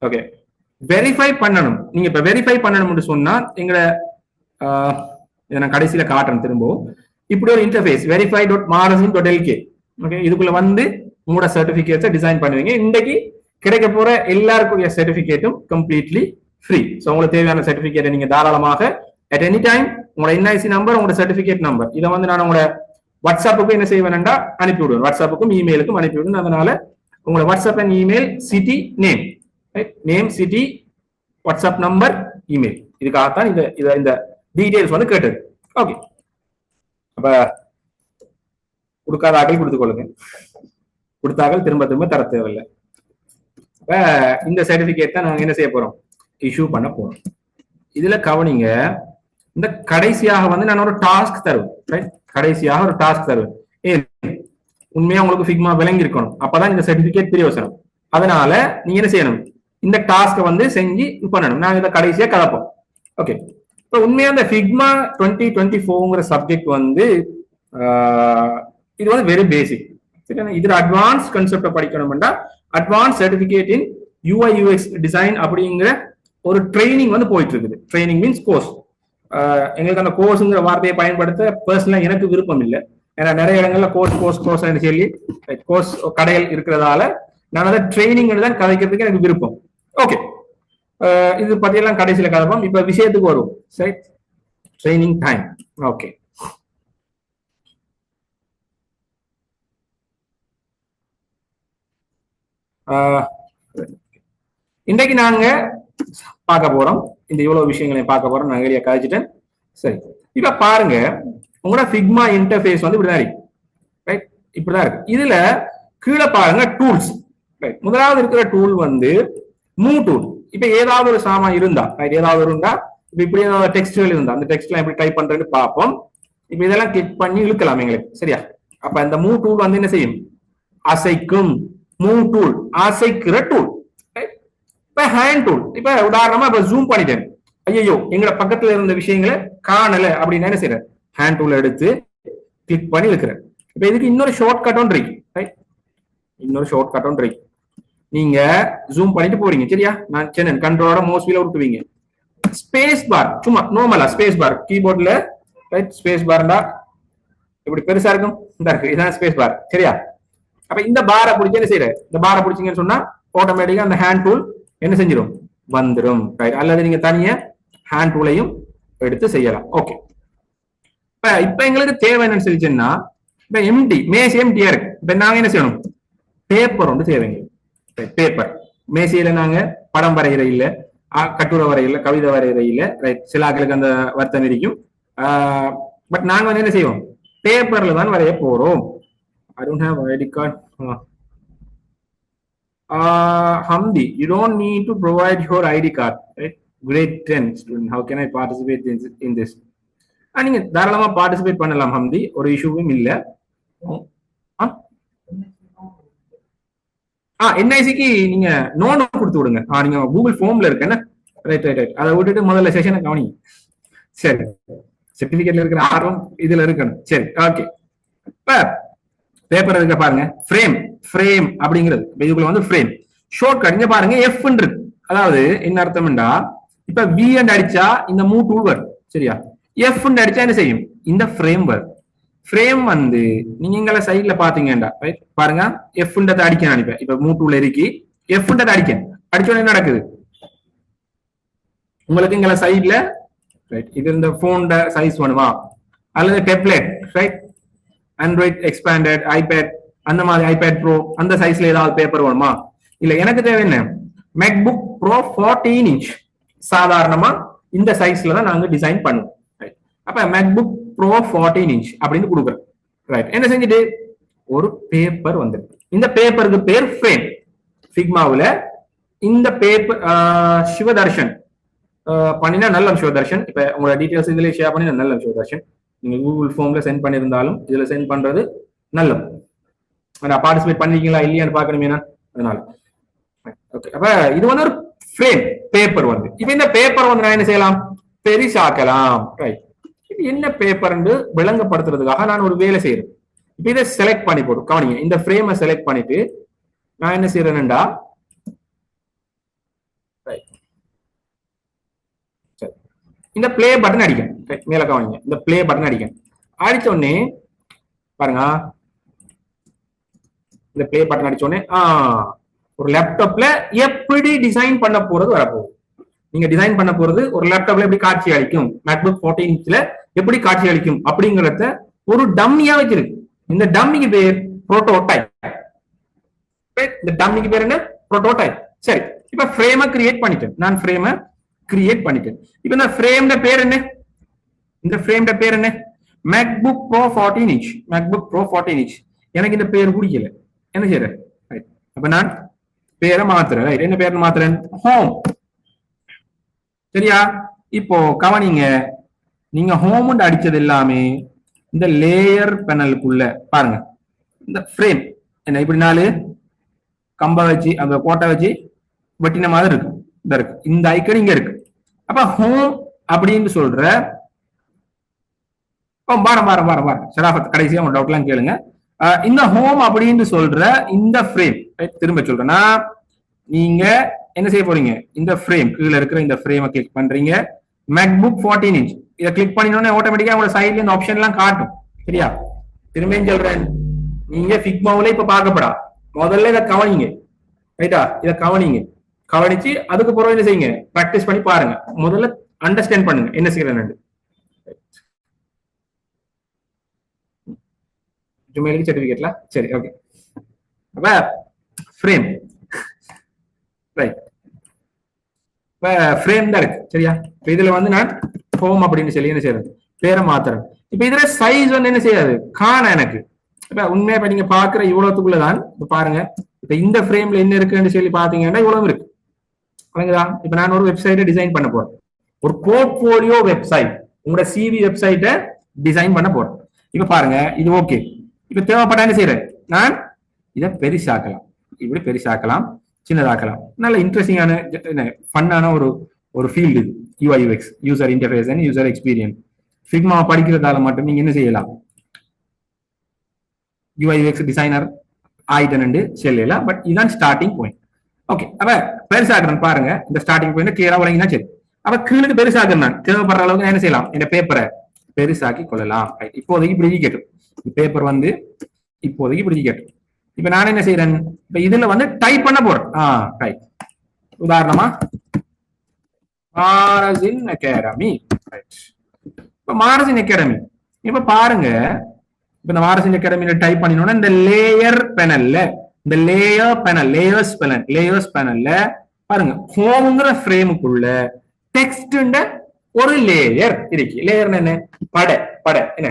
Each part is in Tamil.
ஓகே, வெரிஃபை பண்ணணும். நீங்க இப்ப வெரிஃபை பண்ணணும்னு சொன்னா எங்களை இதை நான் கடைசியில காட்டுறேன் திரும்பவும். இப்படி ஒரு இன்டர்ஃபேஸ் verify.margin.lk. ஓகே, இதுக்குள்ள வந்து உங்களோட சர்டிபிகேட்ஸை டிசைன் பண்ணுவீங்க. இன்றைக்கு கிடைக்க போற எல்லாருக்குரிய சர்டிபிகேட்டும் கம்ப்ளீட்லி ஃப்ரீ. ஸோ உங்களுக்கு தேவையான சர்டிபிகேட்டை நீங்க தாராளமாக அட் எனி டைம் உங்களோட என்ஐசி நம்பர், உங்களோட சர்டிபிகேட் நம்பர், இதை வந்து நான் உங்களோட வாட்ஸ்அப்புக்கும் என்ன செய்வேன்டா அனுப்பி விடுவேன். வாட்ஸ்அப்புக்கும் இமெயிலுக்கும் அனுப்பி விடுவேன். அதனால உங்களோட WhatsApp and email, city, name, name, city, WhatsApp number, email, இதுக்காகத்தான் இந்த டீடைல்ஸ் வந்து கேட்டது. ஓகே, அப்ப கொடுக்காத ஆக்கள் கொடுத்துக் கொள்ளுங்க, கொடுத்தாக்கள் திரும்ப திரும்ப தர தேவையில்லை. அப்ப இந்த சர்டிபிகேட் தான் நாங்க என்ன செய்ய போறோம், இஷ்யூ பண்ண போறோம். இதுல கவனிங்க, இந்த கடைசியாக வந்து நான் ஒரு டாஸ்க் தருவேன். கடைசியாக ஒரு டாஸ்க் தருவேன். உண்மையா உங்களுக்கு ஃபிக்மா விளங்கி இருக்கணும், அப்பதான் இந்த சர்டிபிகேட் பிரயோசனம். அதனால நீங்க என்ன செய்யணும், இந்த டாஸ்கை வந்து செஞ்சு பண்ணணும். நாங்க இதை கடைசியா கலப்போம். ஓகே, இப்போ உண்மையா இந்த ஃபிக்மா 2024ங்கிற சப்ஜெக்ட் வந்து இது வந்து வெரி பேசிக். சரியா, இதுல அட்வான்ஸ் கான்செப்டை படிக்கணும்னா advance certificate in UI UX design அப்படிங்கிற ஒரு ட்ரைனிங் வந்து போயிட்டு இருக்குது. Training means course. எங்களுக்கு அந்த கோர்ஸுங்கிற வார்த்தையை பயன்படுத்த பர்சனலா எனக்கு விருப்பம் இல்லை. ஏன்னா நிறைய இடங்கள்ல கோர்ஸ் சொல்லி கோர்ஸ் கடைகள் இருக்கிறதால நான் அதை ட்ரைனிங் தான் கதைக்கிறதுக்கு எனக்கு விருப்பம். ஓகே, இது பற்றியெல்லாம் கடைசியில கதைப்போம். இப்ப விஷயத்துக்கு வரும். சரி, ட்ரைனிங் டைம். ஓகே, இன்றைக்கு நாங்க பார்க்க போறோம், இந்த இவ்வளவு விஷயங்களையும் பார்க்க போறோம். நான் ஏரியா கழிச்சிட்டேன். சரி, இப்ப பாருங்க, உங்களோட ஃபிக்மா இன்டர்ஃபேஸ் வந்து இப்படிதான் இருக்கு. ரைட், இப்படிதான் இருக்கு. இதுல கீழே பாருங்க டூல்ஸ். ரைட், முதலாவது இருக்கிற டூல் வந்து மூவ் டூல். இப்ப ஏதாவது ஒரு சாமான் இருந்தா, ஏதாவது இருந்தா, இப்ப இப்படி டெக்ஸ்ட்கள் இருந்தா அந்த டெக்ஸ்ட்லாம் எப்படி டைப் பண்றேன்னு பார்ப்போம். இப்ப இதெல்லாம் கிளிக் பண்ணி இழுக்கலாம் எங்களுக்கு. சரியா, அப்ப இந்த மூவ் டூல் வந்து என்ன செய்யும், அசைக்கும். மூவ் டூல் அசைக்கிற டூல். இப்ப ஹேண்ட் டூல். இப்ப உதாரணமா இப்ப ஜூம் பண்ணிட்டேன், ஐயோ எங்களோட பக்கத்துல இருந்த விஷயங்களை காணல அப்படின்னு என்ன செய்யறேன், ஹேண்ட் டூல் எடுத்து கிளிக் பண்ணி இருக்கிறேன். இப்ப இதுக்கு இன்னொரு ஷார்ட் கட் ஒன்று இருக்கு. இன்னொரு ஷார்ட் கட் ஒன்று இருக்கு. நீங்க ஜூம் பண்ணிட்டு போறீங்க. சரியா, நான் சொன்னேன் கண்ட்ரோலோட மவுஸ் வீல விட்டுவீங்க. ஸ்பேஸ் பார், சும்மா நார்மலா ஸ்பேஸ் பார் கீபோர்ட்ல. ரைட், ஸ்பேஸ் பார்டா இப்படி பெருசா இருக்கும், இந்த இருக்கு, இதான் ஸ்பேஸ் பார். சரியா, அப்ப இந்த பாரை பிடிச்சி என்ன செய்யற, இந்த பாரை பிடிச்சிங்கன்னு சொன்னா ஆட்டோமேட்டிக்கா அந்த ஹேண்ட் டூல் என்ன செஞ்சிடும், வந்துடும். ரைட், அல்லது நீங்க தனியா ஹேண்ட் டூலையும் எடுத்து செய்யலாம். ஓகே, இப்ப எங்களுக்கு தேவை என்னன்னு சொல்லிச்சுன்னா, இப்ப எம்டி மேஸ் எம்டியா இருக்கு. இப்ப நாங்க என்ன செய்யணும், பேப்பர் ஒன்று தேவைங்க. பேப்பர் மேசையில நாங்க படம் வரைகிற இல்ல, கட்டுரை வரையில, கவிதை வரைகிற இல்ல. ரைட், சில ஆக்களுக்கு அந்த வருத்தம் இருக்கும். பட் நாங்க வந்து என்ன செய்வோம், பேப்பர்ல தான் வரைய போறோம். I don't have ID card. Hamdi, you don't need to provide your ID card. Right? Grade 10 student. How can I participate in this? நீங்க தாராளமா பார்ட்டிசிபேட் பண்ணலாம் ஹம்தி, ஒரு இஷ்யூவும் இல்ல. என்ஐசிக்கு நீங்க நோன் கொடுத்து விடுங்க. நீங்க கூகுள் ஃபார்ம்ல இருக்கு என்ன. ரைட் ரைட் ரைட், அதை விட்டுட்டு முதல்ல செஷனை கவனிங்க. சரி, சர்டிபிகேட்ல இருக்கிற ஆர்வம் இதுல இருக்கணும். சரி, ஓகே. இப்ப பேப்பர் இருக்க பாருங்க, ஃப்ரேம். ஃப்ரேம் அப்படிங்கிறது இதுக்குள்ள வந்து ஃப்ரேம் ஷார்ட் கட். இங்க பாருங்க எஃப் இருக்கு. அதாவது என்ன அர்த்தம்டா, இப்ப வி அடிச்சா இந்த மூவ் டூல் வரும். சரியா, எஃப் அடிச்சா என்ன செய்யும், இந்த ஃப்ரேம் வரும். ஃப்ரேம் வந்து நீங்க இங்க சைட்ல பாத்தீங்கடா, ரைட், பாருங்க எஃப் அடிக்க நினைப்பேன். இப்ப மூவ் டூல் இருக்கு, எஃப் அடிக்க அடிச்சோட என்ன நடக்குது உங்களுக்கு இங்க சைட்ல. ரைட், இது இந்த போன் சைஸ் வேணுமா, அல்லது tablet, right, Android expanded, iPad, அந்த மாதிரி ஐபேட் ப்ரோ அந்த சைஸ்ல ஏதாவது பேப்பர் வேணுமா? இல்ல, எனக்கு தேவை என்ன, மேக்புக் ப்ரோ 14 இன்ச். சாதாரணமா இந்த சைஸ்ல தான் நாங்க டிசைன் பண்ணுவோம். அப்ப மேக்புக் ப்ரோ 14 இன்ச் அப்படின்னு கொடுக்குறேன். ரைட், என்ன செஞ்சுட்டு ஒரு பேப்பர் வந்துருக்கு. இந்த பேப்பருக்கு பேர் ஃப்ரேம். ஃபிக்மாவுல இந்த பேப்பர் சிவதர்ஷன் பண்ணினா நல்ல சிவதர்ஷன். இப்ப உங்களோட டீடைல்ஸ் இதுல ஷேர் பண்ணினா நல்ல சிவதர்ஷன். நீங்க கூகுள் ஃபார்ம்ல சென்ட் பண்ணிருந்தாலும் இதுல சென்ட் பண்றது நல்லது. பார்ட்டிசிபேட் பண்ணிருக்கீங்களா இல்லையான்னு பாக்கணுமே, அதனால. ஓகே, அப்ப இது வந்து ஒரு ஃப்ரேம் பேப்பர் வந்து. இப்ப இந்த பேப்பர் வந்து நான் என்ன செய்யலாம், பெரிசாக்கலாம். ரைட், இது என்ன பேப்பர் விளங்கப்படுத்துறதுக்காக நான் ஒரு வேலை செய்யறேன். இப்ப இதை செலக்ட் பண்ணி போடும் கவனிங்க. இந்த ஃப்ரேமை செலக்ட் பண்ணிட்டு நான் என்ன செய்யறேன்டா, இந்த பிளே பட்டன் அடிக்கும். மேல கவனிங்க, இந்த பிளே பட்டன் அடிக்கும். அடிச்ச உடனே பாருங்க, இந்த பிளே பட்டன் அடிச்ச உடனே ஒரு லேப்டாப்ல எப்படி டிசைன் பண்ண போறது வரப்போகுது. நீங்க டிசைன் பண்ண போறது ஒரு லேப்டாப்ல எப்படி காட்சி அளிக்கும், மேக்புக் 14 இன்ச்ல எப்படி காட்சி அளிக்கும் அப்படிங்கறத ஒரு டம்மியா வச்சிருக்கு. இந்த டம்மிக்கு பேர் புரோட்டோடைப். இந்த டம்மிக்கு பேர் என்ன? புரோட்டோடைப். சரி, இப்ப ஃப்ரேமை கிரியேட் பண்ணிட்டேன். நான் ஃப்ரேமை கிரியேட் பண்ணிட்டேன். இப்ப இந்த ஃப்ரேம்ட பேர் என்ன? இந்த ஃப்ரேம்ட பேர் என்ன? MacBook bro 14 inch. MacBook bro 14 inch. எனக்கு இந்த பேர் பிடிக்கல, என்ன செய்யறேன்? அப்ப நான் பேரை மாத்துறேன். என்ன பேர் மாத்துறேன்? ஹோம். சரியா? இப்போ கவனிங்க, நீங்க ஹோம் அடிச்சது எல்லாமே இந்த லேயர் பேனலுக்குள்ள பாருங்க. இந்த ஃப்ரேம் என்ன இப்படி 4 கம்ப வச்சு அந்த கோட்டை வச்சு வெட்டின மாதிரி இருக்கு. இந்த இருக்கு, இந்த ஐக்கன் இங்க இருக்கு. அப்ப ஹோம் அப்படின்னு சொல்ற ஷராஃபத் கடைசியா உங்க டவுட் எல்லாம் கேளுங்க. இந்த ஹோம் அப்படின்னு சொல்ற இந்த ஃப்ரேம், திரும்ப சொல்றேன்னா, நீங்க என்ன செய்ய போறீங்க? இந்த ஃப்ரேம் கீழே இருக்கிற இந்த ஃப்ரேமை கிளிக் பண்றீங்க. மேக்புக் 14 இன்ச் இதை கிளிக் பண்ணினோடனே ஆட்டோமேட்டிக்கா உங்களோட சைட்ல இந்த ஆப்ஷன் எல்லாம் காட்டும். சரியா? திரும்பியும் சொல்றேன், நீங்க ஃபிக்மாவுல இப்ப பார்க்கப்படா, முதல்ல இதை கவனிங்க. ரைட்டா? இதை கவனிங்க. கவனிச்சு அதுக்கு பிறகு என்ன செய்யுங்க? பிராக்டிஸ் பண்ணி பாருங்க. முதல்ல அண்டர்ஸ்டாண்ட் பண்ணுங்க என்ன செய்யறேன். ஜுமைலுக்கு சர்டிபிகேட்ல சரி, ஓகே. அப்ப ஃப்ரேம், ரைட், இப்ப ஃப்ரேம் தான் இருக்கு. சரியா? இப்ப இதுல வந்து நான் ஹோம் அப்படின்னு சொல்லி என்ன செய்யறது? பேரை மாத்துறேன். இப்ப இதுல சைஸ் வந்து என்ன செய்யாது? காண எனக்கு. இப்ப உண்மையா இப்ப நீங்க பாக்குற இவ்வளவுக்குள்ளதான் இப்ப பாருங்க. இப்ப இந்த ஃப்ரேம்ல என்ன இருக்குன்னு சொல்லி பாத்தீங்கன்னா இவ்வளவு இருக்கு. இப்ப நான் ஒரு வெப்சைட்டை டிசைன் பண்ண போறேன். ஒரு போர்ட்போலியோ வெப்சைட், உங்களோட சிவி வெப்சைட்டை டிசைன் பண்ண போறேன். இப்ப பாருங்க, இது ஓகே. இப்ப தேவைப்பட்ட என்ன செய்யறேன்? நான் இதை பெருசாக்கலாம், இப்படி பெருசாக்கலாம், சின்னதாக்கலாம். நல்ல இன்ட்ரெஸ்டிங்கான ஃபன்னான ஒரு field UI UX, user interface and user experience. Figma படிக்கிறதால மட்டும் நீங்க என்ன செய்யலாம்? யூஐ யூஎக்ஸ் டிசைனர் ஆயிட்டனு சொல்லலாம். பட் இதுதான் ஸ்டார்டிங் பாயிண்ட். ஓகே, அப்ப பெருசாக்குறேன் பாருங்க. இந்த ஸ்டார்டிங் பாயிண்ட் கிளியரா வழங்கினா சரி. அப்ப கீழுக்கு பெருசாக்குறேன். நான் தேவைப்படுற அளவுக்கு என்ன செய்யலாம்? இந்த பேப்பரை பெருசாக்கி கொள்ளலாம். இப்போதைக்கு இப்படி கேட்டும். பேப்பர் வந்து இப்போதைக்கு இப்படி கேட்டும். இப்ப நான் என்ன செய்யறேன்? இப்ப இதுல வந்து டைப் பண்ண போறேன். டைப், உதாரணமா மாரசின் அகாடமி. இப்ப மாரசின் அகாடமி இப்ப பாருங்க. இப்ப இந்த மாரசின் அகாடமியில டைப் பண்ணினோம்னா இந்த லேயர் பேனல்ல, இந்த லேயர்ஸ் பேனல்ல பாருங்க, ஹோம்ங்கிற ஃப்ரேமுக்குள்ள டெக்ஸ்ட் ஒரு லேயர் இருக்கு. லேயர் என்ன? பட என்ன?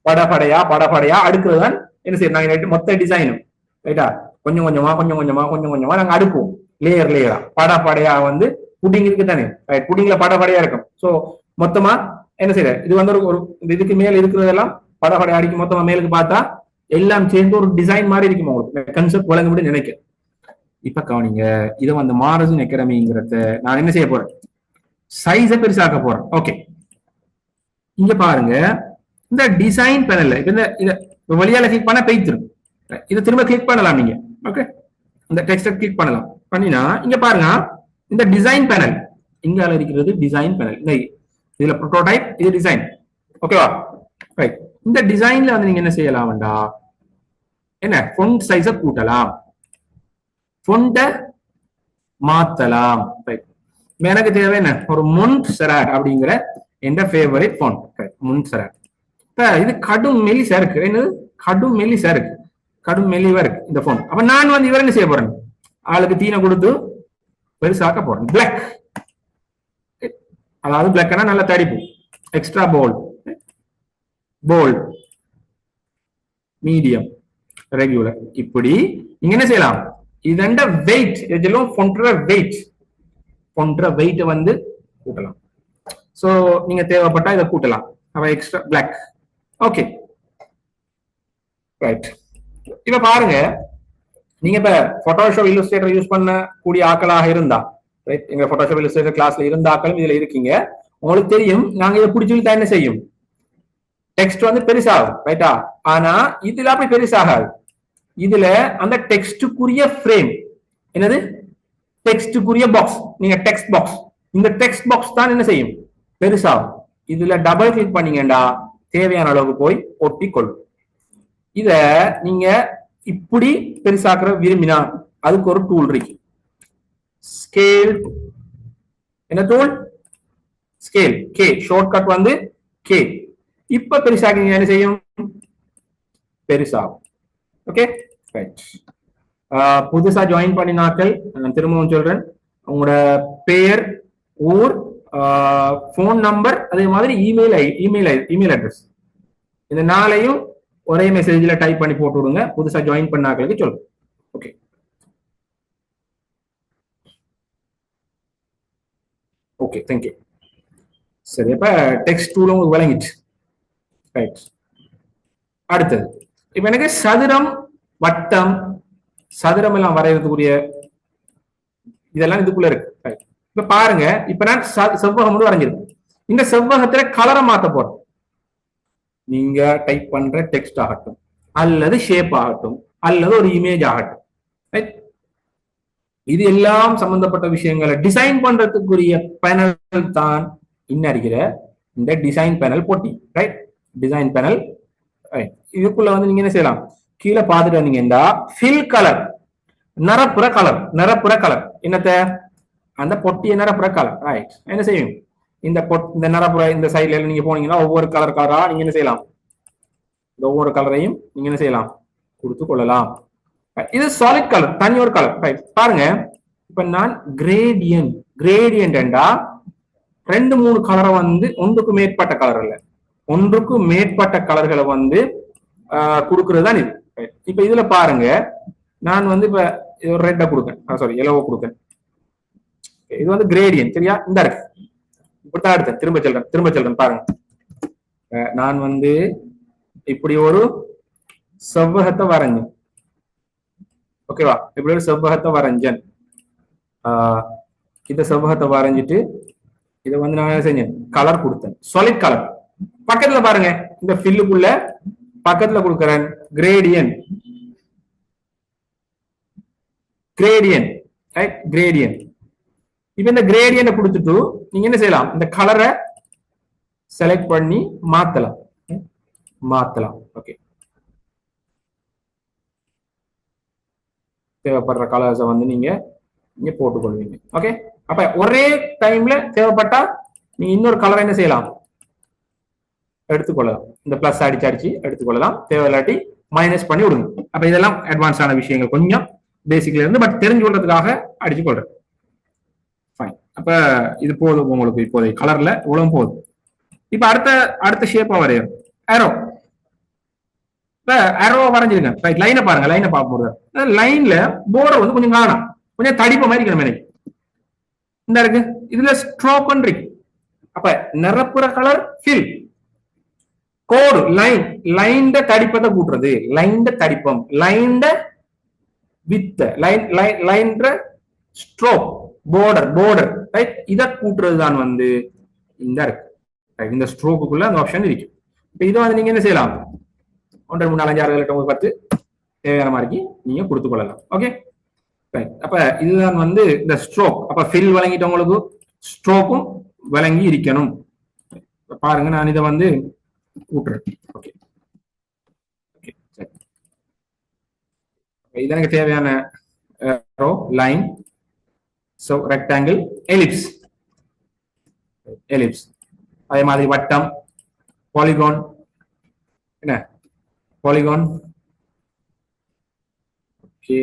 படையா அடுக்குறதுதான் என்ன செய்யணும்? நாங்க மொத்த டிசைனும் ரைட்டா கொஞ்சம் கொஞ்சமா நாங்க அடுக்குவோம். லேயரா படையா வந்து புட்டிங் இருக்கு தானே? புட்டிங்ல படையா இருக்கும். சோ மொத்தமா என்ன செய்யற? இது வந்து ஒரு இதுக்கு மேல இருக்கிறதெல்லாம் படையா அடிக்கும். மொத்தமா மேலுக்கு பார்த்தா எல்லாம் சேர்ந்து ஒரு டிசைன் மாதிரி இருக்கும். உங்களுக்கு கன்செப்ட் வழங்க முடியும் நினைக்க. இப்ப கவனிங்க, இதை வந்து மாரசின் அகாடமிங்கிறத நான் என்ன செய்ய போறேன்? சைஸை பெருசாக்க போறேன். ஓகே, இங்க பாருங்க, இந்த டிசைன் பேனல்ல இத வழியால கிளிக் பண்ண பெய்திரும். இதை திரும்ப கிளிக் பண்ணலாம் நீங்க. ஓகே, இந்த டெக்ஸ்ட கிளிக் பண்ணலாம். பண்ணினா இங்க பாருங்க, இந்த டிசைன் பேனல் இங்க இருக்கிறது. டிசைன் பேனல் இதுல புரோட்டோடைப், இது டிசைன். ஓகேவா? ரைட். இந்த டிசைன்ல வந்து நீங்க என்ன செய்யலாம்டா, என்ன ஃபொண்ட் சைஸ கூட்டலாம், ஃபொண்ட மாத்தலாம். ரைட். எனக்கு தேவை என்ன? ஒரு மொன்ட்செராட் அப்படிங்கிற என் ஃபேவரட் ஃபொண்ட். மொன்ட்செராட். இது கடும் மெலிசா இருக்கு. என்னது? கடும் மெலிசா இருக்கு, கடும் மெலிவா இருக்கு இந்த ஃபோன். அப்ப நான் வந்து இவர் என்ன செய்ய போறேன்? ஆளுக்கு தீனை கொடுத்து பெருசாக்க போறேன். பிளாக், அதாவது பிளாக்னா நல்ல தடிப்பு, எக்ஸ்ட்ரா போல்ட், மீடியம், ரெகுலர். இப்படி நீங்க என்ன செய்யலாம்? இதண்ட வெயிட், இதெல்லாம் போன்ற வெயிட் வந்து கூட்டலாம். சோ நீங்க தேவைப்பட்டா இதை கூட்டலாம். அவ எக்ஸ்ட்ரா பிளாக். Okay, right. இப்ப பாருங்க, நீங்க இப்ப போட்டோஷாப் இல்லஸ்ட்ரேட்டர் யூஸ் பண்ண கூடிய ஆக்களாக இருந்தா, ரைட், எங்க போட்டோஷாப் இல்லஸ்ட்ரேட்டர் கிளாஸ்ல இருந்த ஆக்களும் இதுல இருக்கீங்க. உங்களுக்கு தெரியும், நாங்க இதை பிடிச்சிருந்தா என்ன செய்யும்? டெக்ஸ்ட் வந்து பெருசாகும் ரைட்டா. ஆனா இதுல அப்படி பெருசாகாது. இதுல அந்த டெக்ஸ்டுக்குரிய ஃப்ரேம் என்னது, டெக்ஸ்டுக்குரிய பாக்ஸ், நீங்க டெக்ஸ்ட் பாக்ஸ், இந்த டெக்ஸ்ட் பாக்ஸ் தான் என்ன செய்யும், பெருசாகும். இதுல டபுள் கிளிக் பண்ணீங்கடா தேவையான அளவுக்கு போய் ஒட்டி கொள்ளும். இத நீங்க இப்படி பெருசாக்குற விரும்பினா அதுக்கு ஒரு டூல் இருக்கு, ஸ்கேல். என்ன டூல்? ஸ்கேல். கே ஷார்ட்கட் வந்து கே. இப்ப பெருசாக்கீங்க என்ன செய்யும், பெருசாகும். Okay right. புதுசா ஜாயின் பண்ணினாக்கள் நான் திரும்பவும் சொல்றேன், உங்களோட பெயர், ஊர், போன் நம்பர், அதே மாதிரி இமெயில் அட்ரஸ், இந்த நாளையும் ஒரே மெசேஜ்ல டைப் பண்ணி போட்டு விடுங்க. புதுசா ஜாயின் பண்ணாக்களுக்கு சொல்லுங்க. Okay okay thank you. சரி, அப்ப டெக்ஸ்ட் டூல் உங்களுக்கு விளங்கிட்டு ரைட். அடுத்தது இப்ப எனக்கு சதுரம், வட்டம், சதுரம் எல்லாம் வரைகிறதுக்குரிய இதெல்லாம் இதுக்குள்ள இருக்கு. இப்ப பாருங்க, இப்ப நான் செவ்வகம் மட்டும் வரைஞ்சிருக்கேன். இந்த செவ்வகத்துல கலரை மாத்த போறேன். நீங்க டைப் பண்ற டெக்ஸ்ட் ஆகட்டும், அல்லது ஷேப் ஆகட்டும், அல்லது ஒரு இமேஜ் ஆகட்டும், இது எல்லாம் சம்பந்தப்பட்ட விஷயங்களை டிசைன் பண்றதுக்குரிய பேனல் தான் இன்னும் இருக்கிற இந்த டிசைன் பேனல் போட்டி. Right, design panel. இதுக்குள்ள வந்து நீங்க என்ன செய்யலாம், கீழே பார்த்துட்டு வந்தீங்கன்னா ஃபில் கலர், நிரப்புற கலர், நிரப்புற கலர் என்னத்த, அந்த பொட்டிய நிரப்புற கலர். ரைட், என்ன செய்யும், இந்த நிரப்புற இந்த சைட்ல நீங்க போனீங்கன்னா ஒவ்வொரு கலரா நீங்க என்ன செய்யலாம், இந்த ஒவ்வொரு கலரையும் நீங்க என்ன செய்யலாம், கொடுத்து கொள்ளலாம். இது சாலிட் கலர், தனி ஒரு கலர். ரைட், பாருங்க இப்ப நான் கிரேடியன்ட், கிரேடியன்டா 2-3 கலரை வந்து ஒன்றுக்கு மேற்பட்ட கலர் இல்ல, ஒன்றுக்கு மேற்பட்ட கலர்களை வந்து கொடுக்கறது தான் இது. இப்ப இதுல பாருங்க, நான் வந்து இப்ப ஒரு ரெட்டை கொடுக்கேன், சாரி எல்லோவோ கொடுக்கேன். இது வந்து கிரேடியன்ட், சரியா? இந்த இருக்கு, இப்படித்தான் எடுத்தேன். திரும்ப சொல்றேன் பாருங்க. நான் வந்து இப்படி ஒரு செவ்வகத்தை வரைஞ்சேன், ஓகேவா? இப்படி ஒரு செவ்வகத்தை வரைஞ்சேன். இந்த செவ்வகத்தை வரைஞ்சிட்டு இதை வந்து நான் என்ன செஞ்சேன், கலர் கொடுத்தேன், சாலிட் கலர். பக்கத்துல பாருங்க, இந்த ஃபில்லுக்குள்ள பக்கத்துல கொடுக்கிறேன் கிரேடியன்ட், கிரேடியன்ட், ரைட், கிரேடியன்ட். இப்ப இந்த கிரேடியன்ட் கொடுத்துட்டு நீங்க என்ன செய்யலாம், இந்த கலரை செலக்ட் பண்ணி மாத்தலாம், மாத்தலாம். ஓகே, தேவைப்படுற கலர்ஸை வந்து நீங்க இங்க போட்டுக்கொள்வீங்க. ஓகே, அப்ப ஒரே டைம்ல தேவைப்பட்டா நீங்க இன்னொரு கலரை என்ன செய்யலாம், எடுத்துக்கொள்ளலாம். இந்த பிளஸ் அடிச்சு எடுத்துக்கொள்ளலாம், தேவையில்லாட்டி மைனஸ் பண்ணி விடுங்க. அப்ப இதெல்லாம் அட்வான்ஸான விஷயங்கள், கொஞ்சம் பேசிக்ல இருந்து, பட் தெரிஞ்சு கொள்றதுக்காக அடிச்சு கொள்றேன். ஃபைன், அப்ப இது போதும் உங்களுக்கு, இப்போதைய கலர்ல இவ்வளவு போதும். இப்ப அடுத்த ஷேப்பா வரையும் ஏரோ. இப்ப ஏரோ வரைஞ்சிருங்க. ரைட், லைனை பாருங்க, லைனை பார்க்கும்போது லைன்ல போர்டர் வந்து கொஞ்சம் காணும், கொஞ்சம் தடிப்ப மாதிரி இருக்கணும் எனக்கு. இந்த இருக்கு, இதுல ஸ்ட்ரோக் இருக்கு. அப்ப நிரப்புற கலர் ஃபில், கோடு லைன், லைன்ட தடிப்பத்தை கூட்டுறது, லைன்ட தடிப்பம், லைன்ட வித், லைன்ட ஸ்ட்ரோக், border, ரைட், இதை கூட்டுறது தான் வந்து இந்த இருக்கு. இந்த ஸ்ட்ரோக்குள்ள அந்த ஆப்ஷன் இருக்கு. இப்ப இதை வந்து நீங்க என்ன செய்யலாம், 1 3 4 5 6 7 8 9 10 தேவையான மாதிரி நீங்க கொடுத்து கொள்ளலாம். ஓகே, அப்ப இதுதான் வந்து இந்த ஸ்ட்ரோக். அப்ப ஃபில் வழங்கிட்டவங்களுக்கு ஸ்ட்ரோக்கும் வழங்கி இருக்கணும். பாருங்க, நான் இதை வந்து கூட்டுறேன். ஓகே ஓகே, சரி. இது எனக்கு தேவையான line, so rectangle, ellipse, ellipse. அதே மாதிரி வட்டம், பாலிகான், என்ன பாலிகான். ஓகே,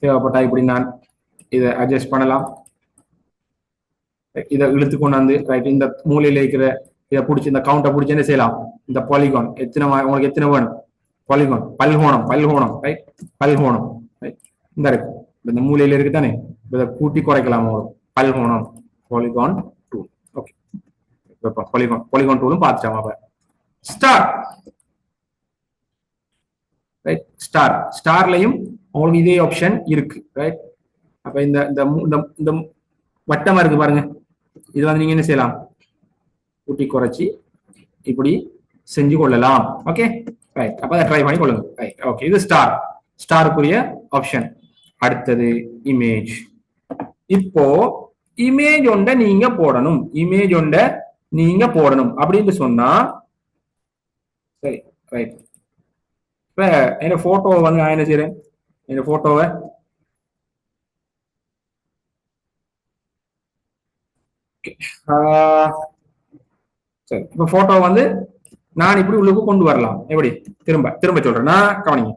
தேவைப்பட்டா இப்படி நான் இதை அட்ஜஸ்ட் பண்ணலாம். இதை இழுத்து கொண்டாந்து ரைட், இந்த மூலையில இருக்கிற இதை பிடிச்சி, இந்த கவுண்டை பிடிச்சி என்ன செய்யலாம், இந்த பாலிகான் எத்தனை உங்களுக்கு எத்தனை வேணும், பாலிகான், பல்கோணம், ரைட், பல்கோணம், ரைட், இந்த இருக்கு, இந்த மூலையில இருக்கு தானே, இதை கூட்டி குறைக்கலாம் உங்களுக்கு, பல்கோணம், பாலிகான் டூல். ஓகே, பாலிகான் டூலும் பார்த்துட்டாங்க. அப்ப ஸ்டார், ரைட், ஸ்டார்லயும் உங்களுக்கு இதே ஆப்ஷன் இருக்கு. ரைட், அப்ப இந்த வட்டமா இருக்கு பாருங்க, இது வந்து நீங்க என்ன செய்யலாம், கூட்டி குறைச்சி இப்படி செஞ்சு கொள்ளலாம். Okay right. அப்ப அதை ட்ரை பண்ணி கொள்ளுங்க. Right okay. இது ஸ்டாருக்குரிய ஆப்ஷன். அடுத்தது இமேஜ். இப்போ இமேஜ் ஒன்றை நீங்க போடணும். இமேஜ் ஒன்றை நீங்க போடணும் அப்படின்னு சொன்னா சரி ரைட். இப்ப என்ன போட்டோவை வந்து நான் என்ன செய்யறேன், இந்த போட்டோவை சரி இப்ப போட்டோ வந்து நான் இப்படி உள்ளுக்கு கொண்டு வரலாம். எப்படி திரும்ப திரும்ப சொல்றேன் நான் கவனிங்க.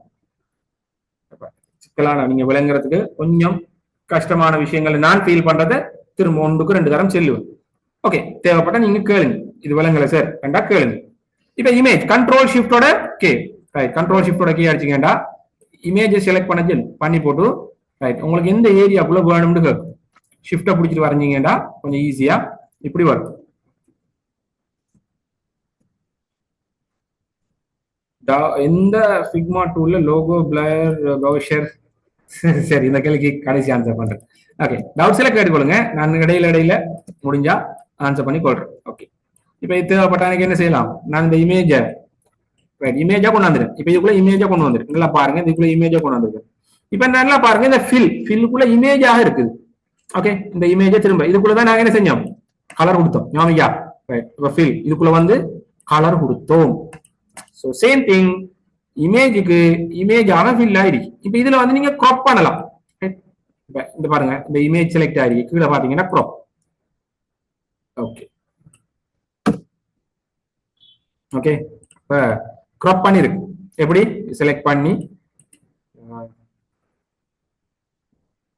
சிக்கலான நீங்க விளங்குறதுக்கு கொஞ்சம் கஷ்டமான விஷயங்கள் நான் ஃபீல் பண்றதை திரும்ப 1க்கு 2 தரம் செல்லுவேன். ஓகே தேவைப்பட்ட நீங்க கேளுங்க. இது விளங்கல சார் கண்டா கேளுங்க. இப்ப இமேஜ் கண்ட்ரோல் ஷிஃப்டோட கே ரைட். கண்ட்ரோல் ஷிஃப்டோட கே அடிச்சுக்கேன்டா இமேஜை செலக்ட் பண்ணி போட்டு ரைட் உங்களுக்கு எந்த ஏரியாக்குள்ள வேணும்னு கேட்கும். ஷிஃப்டை பிடிச்சிட்டு வரைஞ்சிங்கடா கொஞ்சம் ஈஸியா இப்படி வரும். எந்த ஃபிக்மா டூல்ல லோகோ பிளர் ப்ரௌசர் சரி இந்த கேள்விக்கு கடைசி ஆன்சர் பண்றேன். ஓகே டவுட்ஸ் எல்லாம் கேட்டுக்கொள்ளுங்க. நான் இடையில முடிஞ்சா ஆன்சர் பண்ணி கொள்றேன். ஓகே இப்ப இது தேவைப்பட்ட எனக்கு என்ன செய்யலாம், நான் இந்த இமேஜா கொண்டு வந்துடுறேன். இப்ப இதுக்குள்ள இமேஜா கொண்டு வந்துருக்கேன். நல்லா பாருங்க இதுக்குள்ள இமேஜா கொண்டு வந்துருக்கேன். இப்ப நல்லா பாருங்க இந்த ஃபில்லுக்குள்ள இமேஜாக இருக்குது. ஓகே இந்த இமேஜை திரும்ப இதுக்குள்ளதான் நாங்க என்ன செஞ்சோம், கலர் கொடுத்தோம். ஞாபகா இப்ப ஃபில் இதுக்குள்ள வந்து கலர் கொடுத்தோம். ஸோ சேம் திங் இமேஜுக்கு இமேஜாக ஃபில் ஆயிடுச்சு. இப்ப இதுல வந்து நீங்க க்ராப் பண்ணலாம். இந்த பாருங்க இந்த இமேஜ் செலக்ட் ஆயிருக்கு. கீழே பாத்தீங்கன்னா க்ராப். ஓகே ஓகே இப்ப க்ராப் பண்ணிருக்கு. எப்படி செலக்ட் பண்ணி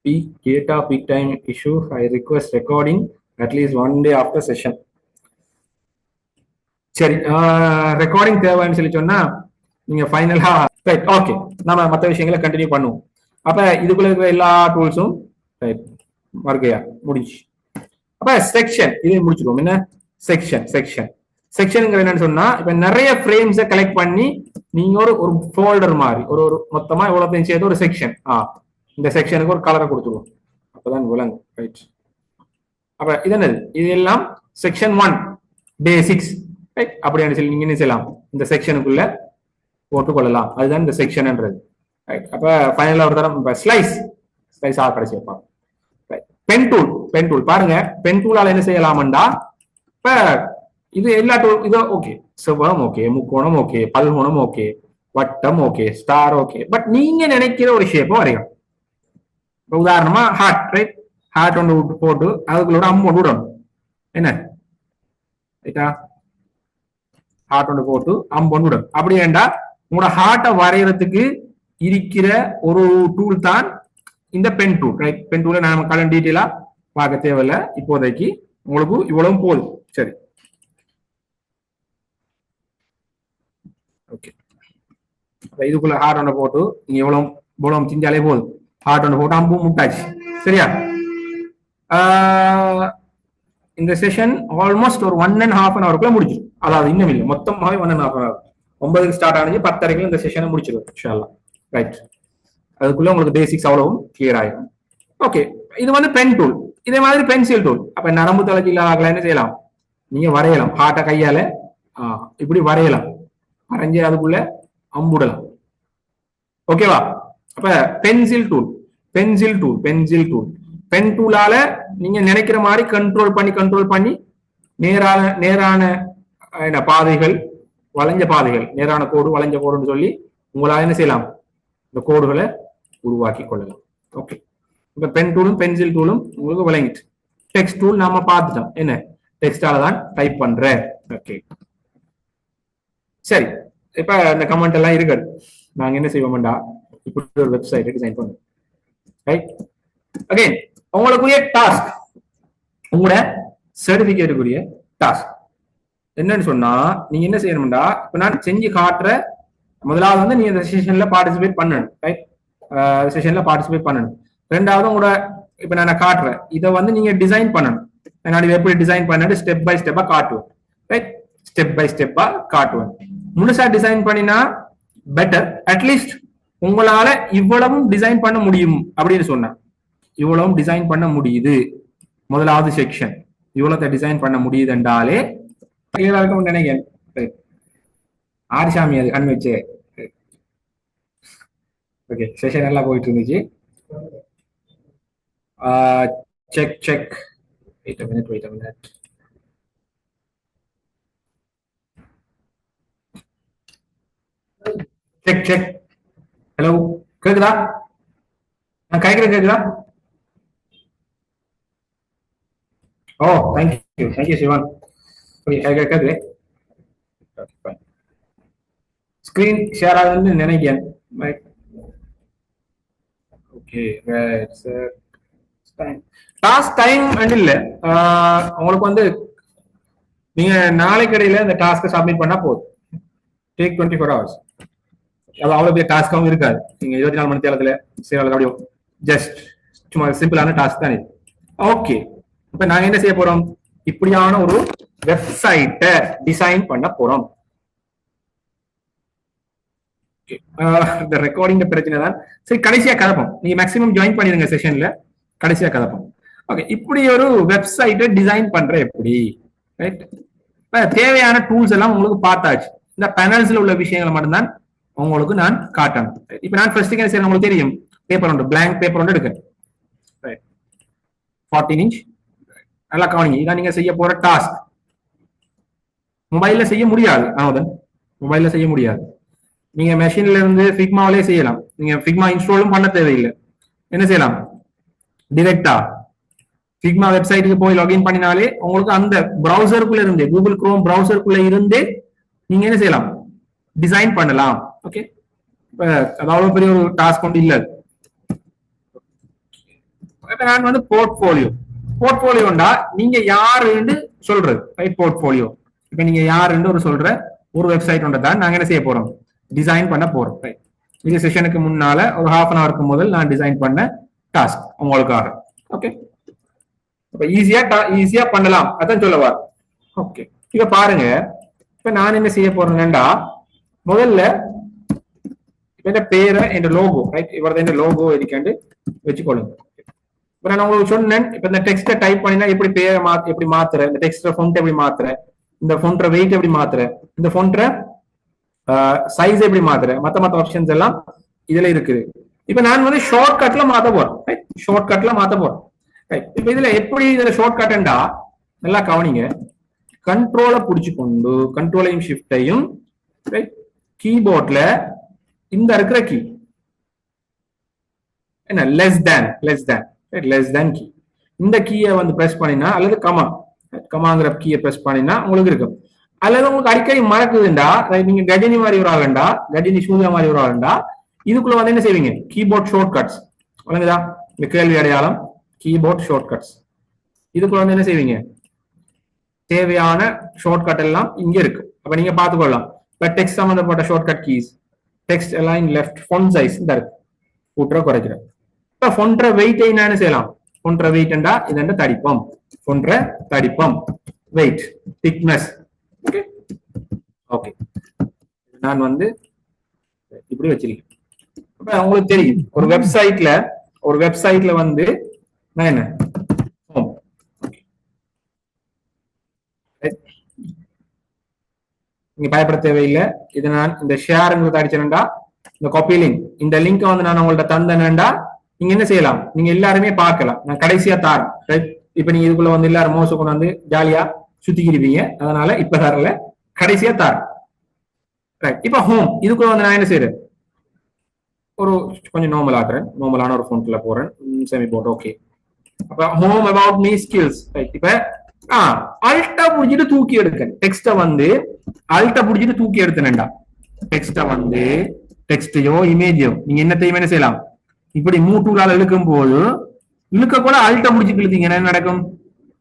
peak data peak time issue I request recording at least 1 day after session. சரி ரெக்கார்டிங் தேவைன்னு சொல்லி சொன்னா நீங்க ஃபைனலா ரைட் ஓகே நம்ம மற்ற விஷயங்களை கண்டினியூ பண்ணுவோம். அப்ப இதுக்குள்ள இருக்கிற எல்லா டூல்ஸும் ரைட் மறுக்கையா முடிச்சு. அப்ப செக்ஷன் இதை முடிச்சிருவோம். என்ன செக்ஷனுங்கிற என்னன்னு சொன்னா இப்ப நிறைய ஃப்ரேம்ஸை கலெக்ட் பண்ணி நீங்க ஒரு ஃபோல்டர் மாதிரி ஒரு மொத்தமா இவ்வளவு சேர்த்து ஒரு செக்ஷன் இந்த செக்ஷனுக்கு ஒரு கலரை கொடுத்துருவோம். அப்பதான் விளங்கும். ரைட் அப்ப இது என்னது, இது எல்லாம் செக்ஷன் 1 பேசிக்ஸ் ரைட். அப்படியான சொல்லி நீங்க என்ன செய்யலாம், இந்த செக்ஷனுக்குள்ள போட்டுக்கொள்ளலாம். அதுதான் இந்த செக்ஷன்ன்றது. ரைட் அப்ப ஃபைனலா ஒரு தரம் ஸ்லைஸ் கடைசி வைப்பாங்க. பென் டூல் பாருங்க. பென் டூலால என்ன செய்யலாம்டா இப்ப இது எல்லா டூல் இதோ ஓகே, செவ்வகம் ஓகே, முக்கோணம் ஓகே, பல்கோணம் ஓகே, வட்டம் ஓகே, ஸ்டார் ஓகே. பட் நீங்க நினைக்கிற ஒரு ஷேப்பை வரையணும். உதாரணமா ஹார்ட் ரைட். ஹார்ட் ஒன்று போட்டு அதுக்குள்ளோட அம்பு ஒன்று விடணும். என்ன ரைட்டா ஹார்ட் ஒன்று போட்டு அம்பு ஒன்று விடணும். அப்படி ஏண்டா உங்களோட ஹார்ட்டை வரைகிறதுக்கு இருக்கிற ஒரு டூல் தான் இந்த பென் டூல். ரைட் பென் டூலை நாம கடன் டீட்டெயிலா பார்க்க தேவையில்லை. இப்போதைக்கு உங்களுக்கு இவ்வளவு போதும். சரி ஓகே இதுக்குள்ள ஹார்ட் ஒன்று போட்டு நீங்க இவ்வளவு செஞ்சாலே போதும். ஹார்ட் ஒன்று போட்டு அம்பு முட்டாச்சு. சரியா இந்த செஷன் ஆல்மோஸ்ட் ஒரு 1.5 hour முடிச்சிடும். அதாவது இன்னும் இல்லை, மொத்தமாகவே 1.5 hour. 9க்கு ஸ்டார்ட் ஆனது 10:30 இந்த செஷனை முடிச்சிடும் இன்ஷாஅல்லாஹ். ரைட் அதுக்குள்ள உங்களுக்கு பேசிக்ஸ் அவ்வளவும் கிளியர் ஆயிடும். ஓகே இது வந்து பென் டூல். இதே மாதிரி பென்சில் டூல். அப்ப நரம்பு தளர்ச்சி இல்லாத என்ன செய்யலாம், நீங்க வரையலாம். ஹார்ட்டை கையால இப்படி வரையலாம். வரைஞ்சி அதுக்குள்ள அம்புடலாம். ஓகேவா. அப்ப பென்சில் டூல் பென் டூலால நீங்க நினைக்கிற மாதிரி கண்ட்ரோல் பண்ணி நேரான பாதைகள், வளைஞ்ச பாதைகள், நேரான கோடு, வளைஞ்ச கோடுன்னு சொல்லி உங்களால என்ன செய்யலாம், இந்த கோடுகளை உருவாக்கி கொள்ளலாம். ஓகே இப்ப பென் டூலும் பென்சில் டூலும் உங்களுக்கு விளங்கிட்டு. டெக்ஸ்ட் டூல் நாம பார்த்துட்டோம். என்ன டெக்ஸ்டால தான் டைப் பண்ற. ஓகே சரி இப்ப இந்த கமெண்ட் எல்லாம் இருக்காது. நாங்க என்ன செய்வோம்டா இப்படி ஒரு வெப்சைட் டிசைன் பண்ணுவோம். ரைட் அகைன் உங்களுக்குரிய டாஸ்க், உங்களோட சர்டிபிகேட்டுக்குரிய டாஸ்க் என்னன்னு சொன்னா நீங்க என்ன செய்யணும்டா, இப்ப நான் செஞ்சு காட்டுற முதலாவது வந்து நீங்க இந்த செஷன்ல பார்ட்டிசிபேட் பண்ணணும். ரைட் செஷன்ல பார்ட்டிசிபேட் பண்ணணும். ரெண்டாவது உங்களோட இப்ப நான் காட்டுறேன் இதை வந்து நீங்க டிசைன் பண்ணணும். நான் இதை எப்படி டிசைன் பண்ணிட்டு ஸ்டெப் பை ஸ்டெப்பா காட்டுவேன். ரைட் ஸ்டெப் பை ஸ்டெப்பா காட்டுவேன். முழுசா டிசைன் பண்ணினா பெட்டர். அட்லீஸ்ட் உங்களால இவ்வளவும் டிசைன் பண்ண முடியும் அப்படின்னு சொன்னா, இவ்வளவும் டிசைன் பண்ண முடியுது, முதலாவது செக்ஷன் இவ்வளவு டிசைன் பண்ண முடியுது என்றாலே நினைக்கிறேன். ஆரிசாமி அது கண் வச்சு. ஓகே, செஷன் நல்லா போயிட்டு இருந்துச்சு. Check check. Wait a minute, wait a minute. Check check. Hello, கேக்குதா? நான் கேட்கறது கேக்குதா? ஓ, தேங்க்யூ சிவன். கேக்குது. ஸ்கிரீன் ஷேர் ஆகுதுன்னு நினைக்கிறேன். Okay, right sir. Task time இல்ல. உங்களுக்கு வந்து நீங்க நாளைக்கு இடையில இந்த டாஸ்க்கை சப்மிட் பண்ணா போதும். Take 24 hours. அது அவ்வளவு பெரிய டாஸ்காவும் இருக்காது. நீங்க 24 மணி நேரத்துல செய்யறது அப்படியே ஜஸ்ட் சும்மா சிம்பிளான டாஸ்க் தான் இது. ஓகே, இப்ப நாங்க என்ன செய்ய போறோம்? இப்படியான ஒரு வெப்சைட்டை டிசைன் பண்ண போறோம். இந்த ரெக்கார்டிங் பிரச்சனை தான். சரி, கடைசியா கலப்போம். நீங்க மேக்ஸிமம் ஜாயின் பண்ணிருங்க செஷன்ல. கடைசியா கலப்போம். ஓகே, இப்படி ஒரு வெப்சைட்டை டிசைன் பண்ற எப்படி, ரைட்? தேவையான டூல்ஸ் எல்லாம் உங்களுக்கு பார்த்தாச்சு. இந்த பேனல்ஸ்ல உள்ள விஷயங்களை மட்டும்தான் உங்களுக்கு நான் காட்டணும். இப்ப நான் ஃபர்ஸ்ட் என்ன செய்யணும் உங்களுக்கு தெரியும். பேப்பர் ஒன்று, பிளாங்க் பேப்பர் ஒன்று எடுக்க 14 இன்ச். நல்லா கவனிங்க, இதான் நீங்க செய்ய போற டாஸ்க். மொபைல்ல செய்ய முடியாது ஆனோதன், மொபைல்ல செய்ய முடியாது. நீங்க மெஷின்ல இருந்து ஃபிக்மாவிலே செய்யலாம். நீங்க ஃபிக்மா இன்ஸ்டாலும் பண்ண தேவையில்லை. என்ன செய்யலாம்? டிரெக்டா ஃபிக்மா வெப்சைட்டுக்கு போய் லாகின் பண்ணினாலே உங்களுக்கு அந்த பிரவுசருக்குள்ள இருந்தே, கூகுள் குரோம் பிரவுசருக்குள்ள இருந்தே நீங்க என்ன செய்யலாம்? டிசைன் பண்ணலாம். ஓகே, அதாவது பெரிய ஒரு டாஸ்க் ஒன்று இல்லை. நான் வந்து போர்ட்போலியோண்டா நீங்க யாருன்னு சொல்றது, ரைட்? போர்ட்போலியோ இப்ப நீங்க யாருன்னு ஒரு சொல்ற ஒரு வெப்சைட் ஒன்றை தான் நாங்க என்ன செய்ய போறோம்? டிசைன் பண்ண போறோம். ரைட், இந்த செஷனுக்கு முன்னால ஒரு ½ அன் ஹவருக்கு முதல் நான் டிசைன் பண்ண டாஸ்க் உங்களுக்காக. ஓகே, இப்ப ஈஸியா பண்ணலாம், அதான் சொல்லவா. ஓகே, இப்ப பாருங்க. இப்ப நான் என்ன செய்ய போறேன்னா, முதல்ல இந்த பேரை என் லோகோ, ரைட்? இவரது இந்த லோகோ இருக்காண்டு வச்சுக்கொள்ளுங்க. இப்ப நான் உங்களுக்கு சொன்னேன், இப்ப இந்த டெக்ஸ்ட டைப் பண்ணினா எப்படி பேரை எப்படி மாத்துற, இந்த டெக்ஸ்ட ஃபொண்ட் எப்படி மாத்துற, இந்த ஃபொண்ட்ற வெயிட் எப்படி மாத்துற, இந்த ஃபொண்ட்ற சைஸ் எப்படி மாத்துற, மத்த ஆப்ஷன்ஸ் எல்லாம் இதுல இருக்குது. இப்ப நான் வந்து ஷார்ட் கட்ல மாத்த போறேன், ரைட்? ஷார்ட் கட்ல மாத்த போறேன், ரைட்? இப்ப இதுல எப்படி இதுல ஷார்ட் கட்ண்டா நல்லா கவனிங்க. கண்ட்ரோலை பிடிச்சுக்கொண்டு கண்ட்ரோலையும் ஷிஃப்டையும் கீபோர்ட்ல இந்த இருக்கிற கீ என்ன, லெஸ் தேன் கீ, இந்த கீயை வந்து பிரஸ் பண்ணினா அல்லது கமாங்கிற கீயை பிரஸ் பண்ணினா உங்களுக்கு இருக்கும். அல்லது உங்களுக்கு அடிக்கடி மறக்குதுண்டா, நீங்க கஜினி மாதிரி ஒரு ஆளுண்டா, கஜினி சூர்யா மாதிரி ஒரு ஆளுண்டா, இதுக்குள்ள வந்து என்ன செய்வீங்க? கீபோர்ட் ஷார்ட் கட்ஸ் வழங்குதா? இந்த கேள்வி அடையாளம் கீபோர்ட் ஷார்ட் கட்ஸ். இதுக்குள்ள வந்து என்ன செய்வீங்க? தேவையான ஷார்ட் கட் எல்லாம் இங்க இருக்கு. அப்ப நீங்க பாத்துக்கொள்ளலாம். இப்ப டெக்ஸ்ட் சம்பந்தப்பட்ட ஷார்ட் கட் கீஸ், டெக்ஸ்ட் எல்லாம் லெஃப்ட், ஃபொண்ட் சைஸ் இந்த இருக்கு, கூட்டுற குறைக்கிற. இப்ப ஃபொண்ட்ற வெயிட்டை என்ன செய்யலாம்? ஃபொண்ட்ற வெயிட்ண்டா இதெண்ட தடிப்பம், ஃபொண்ட்ற தடிப்பம், வெயிட், திக்னஸ். ஓகே ஓகே, நான் வந்து இப்படி வச்சிருக்கேன். அப்ப உங்களுக்கு தெரியும் ஒரு வெப்சைட்ல வந்து நான் என்ன நீங்க பயப்பட தேவையில்லை. இது நான் இந்த ஷேருங்கிறது அடிச்சேன்டா, இந்த காப்பி லிங்க், இந்த லிங்க் வந்து நான் உங்கள்ட்ட தந்தேன்டா, நீங்க என்ன செய்யலாம்? நீங்க எல்லாருமே பார்க்கலாம். நான் கடைசியா தாரேன், ரைட்? இப்ப நீங்க இதுக்குள்ள வந்து எல்லாரும் மோசம் கொண்டு வந்து ஜாலியா சுத்திக்கிருப்பீங்க, அதனால இப்ப தரல, கடைசியா தாரேன், ரைட்? இப்ப ஹோம், இதுக்குள்ள வந்து நான் என்ன செய்யறேன்? ஒரு கொஞ்சம் நார்மல் ஆக்குறேன், நார்மலான ஒரு ஃபோன்ல போறேன், செமி போட். ஓகே, அப்ப home about me skills, right? இப்ப அல்ட்டா புடிச்சிட்டு தூக்கி எடுக்க டெக்ஸ்ட வந்து அல்ட்டா புடிச்சிட்டு தூக்கி எடுத்தேன்டா. டெக்ஸ்ட வந்து டெக்ஸ்டையோ இமேஜோ நீங்க என்னத்தையும் என்ன செய்யலாம்? இப்படி மூட்டூலால இழுக்கும் போது இழுக்க கூட அல்ட்டா புடிச்சிட்டு இழுத்தீங்க, என்ன நடக்கும்?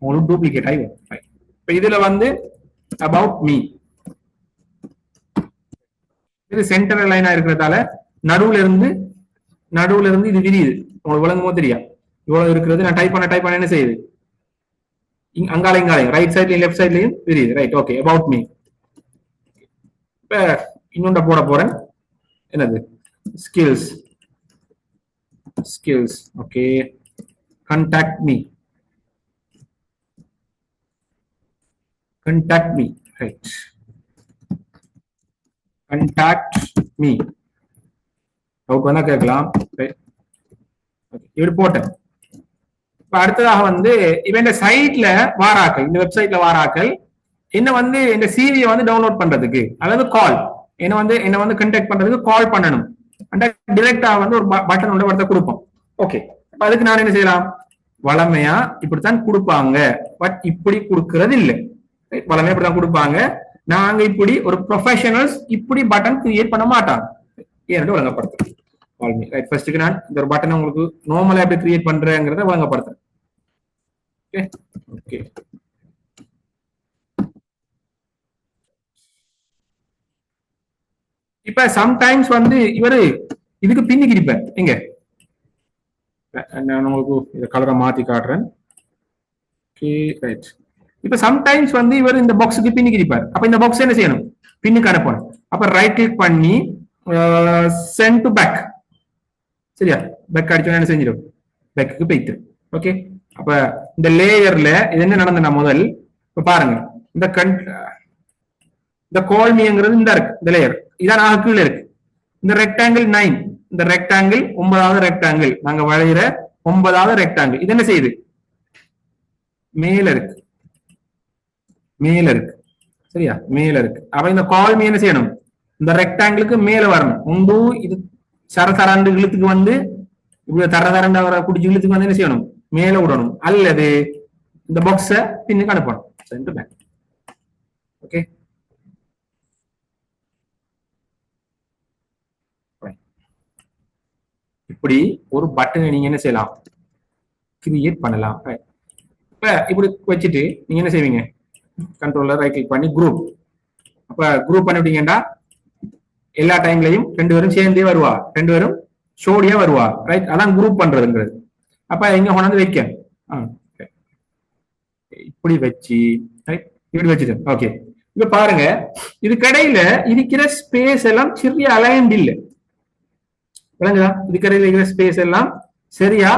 உங்களுக்கு டூப்ளிகேட் ஆகி வரும். இப்ப இதுல வந்து அபவுட் மீ, இது சென்டர் லைனா இருக்கிறதால நடுவுல இருந்து இது விரியுது. உங்களுக்கு விளங்குமோ தெரியா? இவ்வளவு இருக்கிறது நான் டைப் பண்ண என்ன செய்யுது? அங்காலையும் ரைட் சைட்லயும் லெஃப்ட் சைட்லயும் விரியுது, ரைட்? Okay, about me. இப்ப இன்னொன்ற போட போறேன், என்னது? Skills. Okay, contact me, right? contact me. Doubt வந்தா கேட்கலாம். இப்படி போட்டேன். இப்ப அடுத்ததாக வந்து இவன் இந்த சைட்ல வாராக்கள், இந்த வெப்சைட்ல வாராக்கள் என்ன வந்து இந்த சிவியை வந்து டவுன்லோட் பண்றதுக்கு, அதாவது கால் என்ன வந்து கண்டாக்ட் பண்றதுக்கு கால் பண்ணணும். டிரெக்டா வந்து ஒரு பட்டன் உள்ள ஒருத்த கொடுப்போம். ஓகே, அதுக்கு நான் என்ன செய்யலாம், வளமையா இப்படித்தான் கொடுப்பாங்க, பட் இப்படி கொடுக்கறது இல்லை. வளமையா இப்படித்தான் கொடுப்பாங்க. நாங்க இப்படி ஒரு ப்ரொஃபஷனல்ஸ் இப்படி பட்டன் கிரியேட் பண்ண மாட்டாங்க. ஏன்னு வழங்கப்படுத்துறேன். ரைட், ஃபர்ஸ்ட்டுக்கு நான் இந்த ஒரு பட்டன் உங்களுக்கு நார்மலா எப்படி கிரியேட் பண்றேங்கிறத வழங்கப்படுத்துறேன். ஓகே ஓகே, இப்ப சம்டைம்ஸ் வந்து இவரு இதுக்கு பின்னிக்கு இருப்பார். எங்க நான் உங்களுக்கு இதை கலரை மாத்தி காட்டுறேன். இப்ப சம்டைம்ஸ் வந்து இவர் இந்த பாக்ஸுக்கு பின்னிக்கு இருப்பார். அப்ப இந்த பாக்ஸ் என்ன செய்யணும், பின்னுக்கு அனுப்பணும். அப்ப ரைட் கிளிக் பண்ணி சென்ட் டு பேக், சரியா, பேக் அடிச்சோன்னா என்ன செஞ்சிடும், பேக்கு போயிட்டு. ஓகே, அப்ப இந்த லேயர்ல இது என்ன நடந்ததுன்னா, முதல் இப்ப பாருங்க இந்த கால்மிங்கிறது இந்த இருக்கு, இந்த லேயர் இதான் ஆக கீழே இருக்கு. இந்த ரெக்டாங்கிள் 9, இந்த ரெக்டாங்கிள் 9வது ரெக்டாங்கிள், நாங்க வளைகிற 9வது ரெக்டாங்கிள், இது என்ன செய்யுது, மேல இருக்கு, மேல இருக்கு, சரியா, மேல இருக்கு. அப்ப இந்த கால்மி என்ன செய்யணும், இந்த ரெக்டாங்கிளுக்கு மேல வரணும். முன்பு இது சரசரண்டு இழுத்துக்கு வந்து இப்படி தரதரண்டா வர குடிச்சு இழுத்துக்கு வந்து என்ன செய்யணும், மேல விடணும், அல்லது இந்த பாக்ஸ பின்னுக்கு அனுப்பணும். ஓகே, இப்படி ஒரு பட்டனை நீங்க என்ன செய்யலாம், கிரியேட் பண்ணலாம். இப்ப இப்படி வச்சுட்டு நீங்க என்ன செய்வீங்க, கண்ட்ரோலர் ரைட் கிளிக் பண்ணி குரூப். அப்ப குரூப் பண்ணிவிட்டீங்கன்னா எல்லா டைம்லயும் 2 பேரும் சேர்ந்தே வருவா, 2 பேரும் ஷோடியா வருவா. ரைட், அதான் குரூப் பண்றதுங்கிறது. அப்ப எங்க கொண்டாந்து வைக்க இப்படி வச்சு இப்படி வச்சுட்டு. ஓகே, இப்ப பாருங்க, இது கடையில இருக்கிற ஸ்பேஸ் எல்லாம் சரியா அலைன்ட் இல்லை, விளங்குதா? இது கடையில இருக்கிற ஸ்பேஸ் எல்லாம் சரியா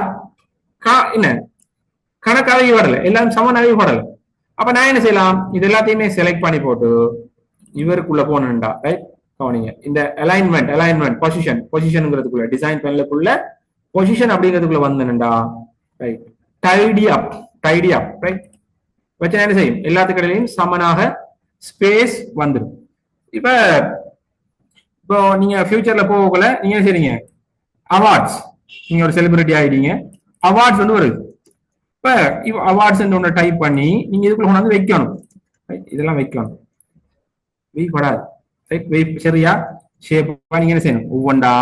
என்ன கணக்காவே வரல, எல்லாம் சமனாவே வரல. அப்ப நான் என்ன செய்யலாம், இது எல்லாத்தையுமே செலக்ட் பண்ணி போட்டு இவருக்குள்ள போனேன்டா. ரைட், கவனிங்க, இந்த அலைன்மெண்ட் பொசிஷன்ங்கிறதுக்குள்ள டிசைன் பேனலுக்குள்ள பொசிஷன் அப்படிங்கிறதுக்குள்ள வந்தேன்டா. ரைட், டைடி அப் ரைட் வச்சு என்ன செய்யும், எல்லாத்துக்கடையிலையும் சமனாக ஸ்பேஸ் வந்துடும். இப்போ நீங்க ஃபியூச்சர்ல போகல நீங்க என்ன செய்றீங்க, அவார்ட்ஸ், நீங்க ஒரு செலிபிரிட்டி ஆயிட்டீங்க, அவார்ட்ஸ் வந்து வருது. இப்ப அவார்ட்ஸ் ஒன்று டைப் பண்ணி நீங்க இதுக்குள்ள கொண்டாந்து வைக்கணும். இதெல்லாம் வைக்கணும், வைக்கப்படாது. சரியா, ஷேப்பா நீங்க என்ன செய்யணும், ஒவ்வொன்றா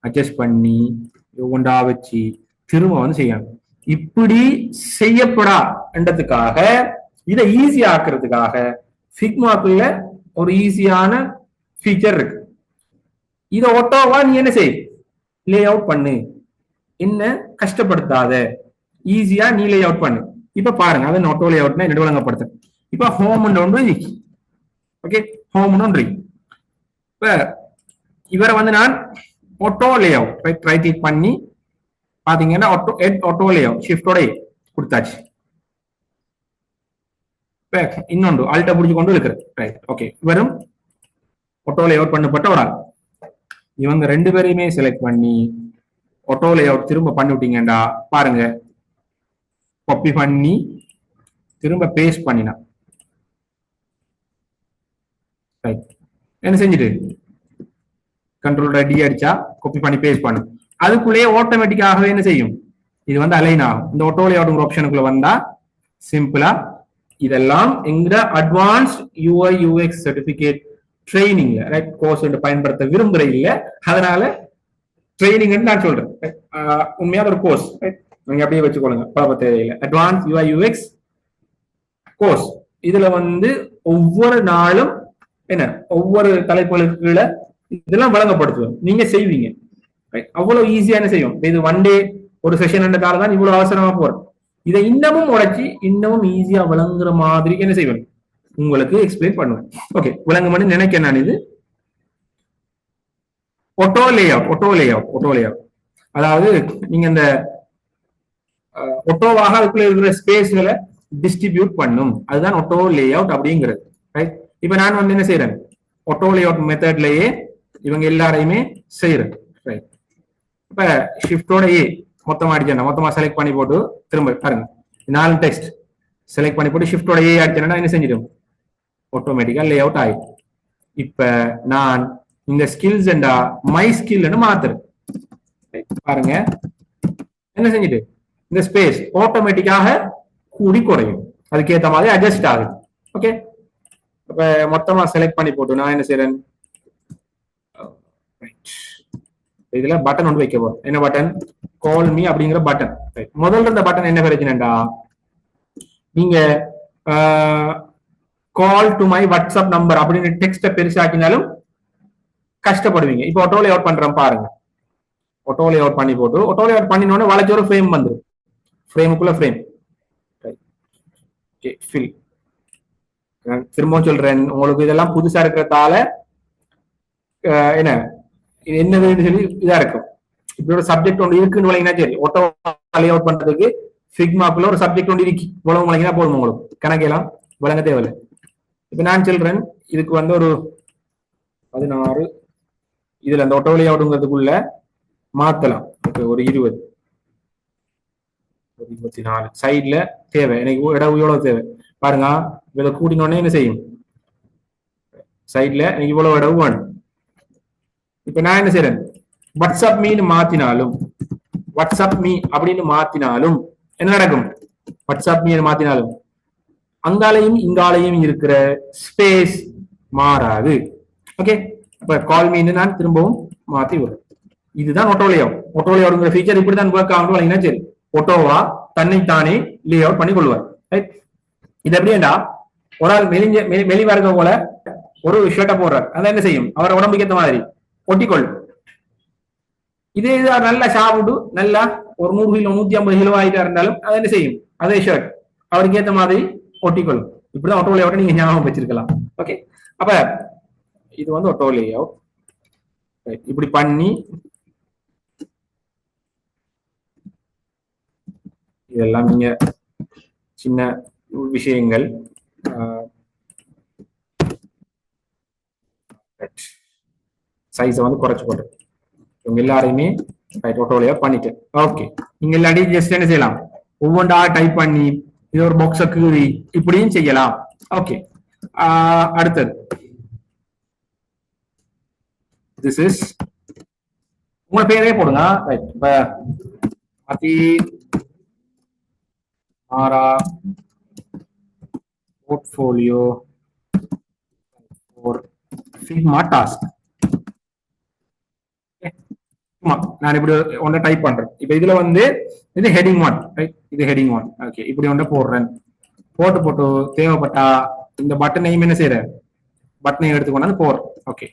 அட்ஜஸ்ட் பண்ணி ஒவ்வொன்றா வச்சு திரும்ப வந்து செய்யணும். இப்படி செய்யப்படான்றதுக்காக, இதை ஈஸி ஆக்குறதுக்காக ஃபிக்மாக்குள்ள ஒரு ஈஸியான ஃபீச்சர் இருக்கு. இதை ஒட்டோவா நீ என்ன செய், லே அவுட் பண்ணு, என்ன கஷ்டப்படுத்தாத, ஈஸியா நீ லே அவுட் பண்ணு. இப்ப பாருங்க, அதை ஆட்டோ லே அவுட்னா என்ன வழங்கப்படுது. இப்ப ஹோம் ஒன்று, ஓகே, ஹோம் ஒன்று. இப்ப இவரை வந்து நான் auto lay out right click பண்ணி பாத்தீங்கன்னா ஆட்டோ லே அவுட் ஷிஃப்டோட கொடுத்தாச்சு. இன்னொன்று அல்ட்ட புடிச்சு கொண்டு இருக்கிறது. ரைட், ஓகே, இவரும் ஆட்டோ லே அவுட் பண்ணப்பட்ட ஒரு ஆள். இவங்க 2 பேரையுமே செலக்ட் பண்ணி ஆட்டோ லே அவுட் திரும்ப பண்ணி விட்டீங்கடா. பாருங்க, காப்பி பண்ணி திரும்ப பேஸ்ட் பண்ணினா என்ன செஞ்சுட்டு கண்ட்ரோல் டி அடிச்சா காப்பி பண்ணி பேஸ்ட் பண்ணு, அதுக்குள்ளேயே ஆட்டோமேட்டிக்காகவே என்ன செய்யும், இது வந்து அலைன் ஆகும். இந்த ஆட்டோ லே அவுட் ஆப்ஷனுக்குள்ள வந்தா சிம்பிளா இதெல்லாம் எங்க அட்வான்ஸ்ட் UI UX சர்டிபிகேட் ட்ரைனிங்ல ரைட் கோர்ஸ் பயன்படுத்த விரும்புற இல்ல, அதனால ட்ரைனிங் நான் சொல்றேன். உண்மையா ஒரு கோர்ஸ் நீங்க அப்படியே வச்சுக்கொள்ளுங்க, பரவ தேவையில்லை. அட்வான்ஸ் UI UX கோர்ஸ், இதுல வந்து ஒவ்வொரு நாளும் என்ன ஒவ்வொரு தலைப்புகளுக்கு இதெல்லாம் வழங்கப்படுத்துவோம், நீங்க செய்வீங்க. அவ்வளவு ஈஸியா என்ன செய்யும், இது 1 டே ஒரு செஷன் தான் இவ்வளவு அவசரமா போறோம். இதை இன்னமும் உடைச்சி இன்னமும் ஈஸியா விளங்குற மாதிரி என்ன செய்வேன், உங்களுக்கு எக்ஸ்பிளைன் பண்ணுவேன். ஓகே, விளங்குமான்னு நினைக்கிறேன் நான். இது ஆட்டோ லே அவுட், அதாவது நீங்க இந்த ஆட்டோவாக அதுக்குள்ள இருக்கிற ஸ்பேஸ்களை டிஸ்ட்ரிபியூட் பண்ணும், அதுதான் ஆட்டோ லே அவுட் அப்படிங்கிறது. ரைட், இப்ப நான் வந்து என்ன செய்யறேன், ஆட்டோ லேஅவுட் மெத்தட்லயே இவங்க எல்லாரையுமே செய்யறது. ரைட். இப்ப ஷிஃப்டோட ஏ மொத்தமா அடிச்சா மொத்தமா செலக்ட் பண்ணி போட்டு திரும்ப பாருங்க 4 டெக்ஸ்ட் செலக்ட் பண்ணி போட்டு ஷிஃப்டோட ஏ அடிச்சேன்னா என்ன செஞ்சிடும், ஆட்டோமேட்டிக்கா லே அவுட் ஆயிடும். இப்ப நான் இந்த ஸ்கில்ஸ் என்றா மை ஸ்கில் மாத்துறேன். பாருங்க என்ன செஞ்சுட்டு இந்த ஸ்பேஸ் ஆட்டோமேட்டிக்காக கூடி குறையும், அதுக்கேற்ற மாதிரி அட்ஜஸ்ட் ஆகுது. ஓகே. இப்ப மொத்தமா செலக்ட் பண்ணி போட்டு நான் என்ன செய்யறேன், இதுல பட்டன் ஒன்று வைக்க போறோம். என்ன பட்டன், கால் மீ அப்படிங்கிற பட்டன். முதல்ல இருந்த பட்டன் என்ன பிரச்சனைடா, நீங்க call to my WhatsApp number அப்படின்னு டெக்ஸ்ட பெருசாக்கினாலும் கஷ்டப்படுவீங்க. இப்போ ஆட்டோ லேஅவுட் பண்றேன் பாருங்க. ஆட்டோ லேஅவுட் பண்ணி போட்டு ஆட்டோ லேஅவுட் பண்ணினோட வளைச்ச ஒரு ஃப்ரேம் வந்துடும். ஃப்ரேமுக்குள்ள ஃப்ரேம். ஃபில். திரும்பவும் சொல்றேன், உங்களுக்கு இதெல்லாம் புதுசா இருக்கிறதால என்ன என்னதுன்னு சொல்லி இதா இருக்கும். இப்படி ஒரு சப்ஜெக்ட் ஒன்று இருக்குன்னு வழங்கினா சரி, ஆட்டோ லேஅவுட் பண்றதுக்கு ஃபிக்மாக்குள்ள ஒரு சப்ஜெக்ட் ஒன்று இருக்கு, இவ்வளவு வழங்கினா போதும், உங்களுக்கு கணக்கெல்லாம் வழங்க தேவையில்லை. இப்ப நான் சொல்றேன் இதுக்கு வந்து ஒரு 16 இதுல அந்த ஆட்டோ லேஅவுட்ங்கிறதுக்குள்ள மாத்தலாம். ஒரு 20 ஒரு 24 சைட்ல தேவை எனக்கு இடம் எவ்வளவு தேவை பாருங்க. இதை கூட்டினோடனே என்ன செய்யும், சைட்ல எனக்கு இவ்வளவு இடம் வேணும். இப்ப நான் என்ன செய்யறேன், வாட்ஸ்அப் மீன்னு மாத்தினாலும், வாட்ஸ்அப் மீ அப்படின்னு மாத்தினாலும் என்ன நடக்கும், வாட்ஸ்அப் மீன்னு மாத்தினாலும் அங்காலையும் இங்காலையும் இருக்கிற ஸ்பேஸ் மாறாது. ஓகே. அப்ப கால் மீன்னு நான் திரும்பவும் மாத்தி விடுறேன். இதுதான் ஆட்டோ லேஅவுட். ஆட்டோ லேஅவுட்ங்கிற ஃபீச்சர் இப்படிதான் ஒர்க் ஆகும் வழங்கினா சரி, ஆட்டோவா தன்னைத்தானே லே அவுட் பண்ணி கொள்வார். இது எப்படின்னா, ஒரு ஆள் வெளிவா இருக்க போல ஒரு ஷர்ட்டை போடுறார், அதான் என்ன செய்யும், அவர் உடம்புக்கு ஏற்ற மாதிரி ஒட்டிக்கொள்ளும். இதே இது நல்லா சாப்பிட்டு நல்லா ஒரு 100 கிலோ 150 கிலோ ஆகிட்டா இருந்தாலும் அதை என்ன செய்யும், அதே ஷர்ட் அவருக்கு ஏற்ற மாதிரி ஒட்டிக்கொள்ளும். இப்படிதான் ஆட்டோ லேஅவுட் நீங்க ஞாபகம் வச்சிருக்கலாம். ஓகே. அப்ப இது வந்து ஆட்டோ லேஅவுட். இப்படி பண்ணி இதெல்லாம் நீங்க சின்ன விஷயங்கள். சைஸை வந்து குறைச்சு போட்டு இவங்க எல்லாரையுமே ஆட்டோ லேஅவுட் பண்ணிட்டேன். ஓகே. நீங்க இல்லாட்டி ஜஸ்ட் என்ன செய்யலாம், ஒவ்வொன்றா டைப் பண்ணி இது ஒரு பாக்ஸை கீறி இப்படியும் செய்யலாம். ஓகே. அடுத்தது திஸ் இஸ் உங்க பேரே போடுங்க. ரைட். இப்ப அதி ஆரா போர்ட்ஃபோலியோ ஃபார் ஃபிக்மா டாஸ்க். நான் இப்படி ஒன்றை டைப் பண்றேன். இப்ப இதுல வந்து இது ஹெட்டிங் 1, ரைட், இது ஹெட்டிங் 1. ஓகே. இப்படி ஒன்றை போடுறேன். போட்டு தேவைப்பட்டா இந்த பட்டனையும் என்ன செய்யறேன், பட்டனையும் எடுத்துக்கொண்டாந்து போடுறேன். ஓகே.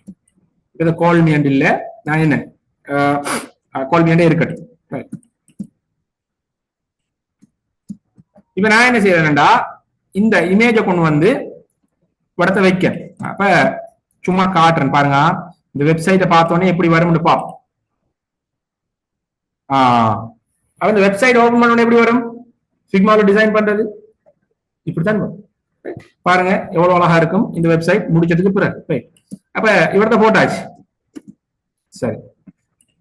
இது கால் மீ இல்ல, நான் என்ன கால் மீ இருக்கட்டும். இப்ப நான் என்ன செய்யறேன்டா, இந்த இமேஜை கொண்டு வந்து படத்தை வைக்க. அப்ப சும்மா காட்டுறேன் பாருங்க. இந்த வெப்சைட்டை பார்த்தோன்னே எப்படி வரும்னு பார்ப்போம். இந்த வெப்சைட் ஓபன் பண்ண எப்படி வரும், ஃபிக்மால டிசைன் பண்றது இப்படித்தான் வரும். பாருங்க எவ்வளவு அழகா இருக்கும் இந்த வெப்சைட் முடிச்சதுக்கு பிறகு. அப்ப இவரத போட்டாச்சு. சரி.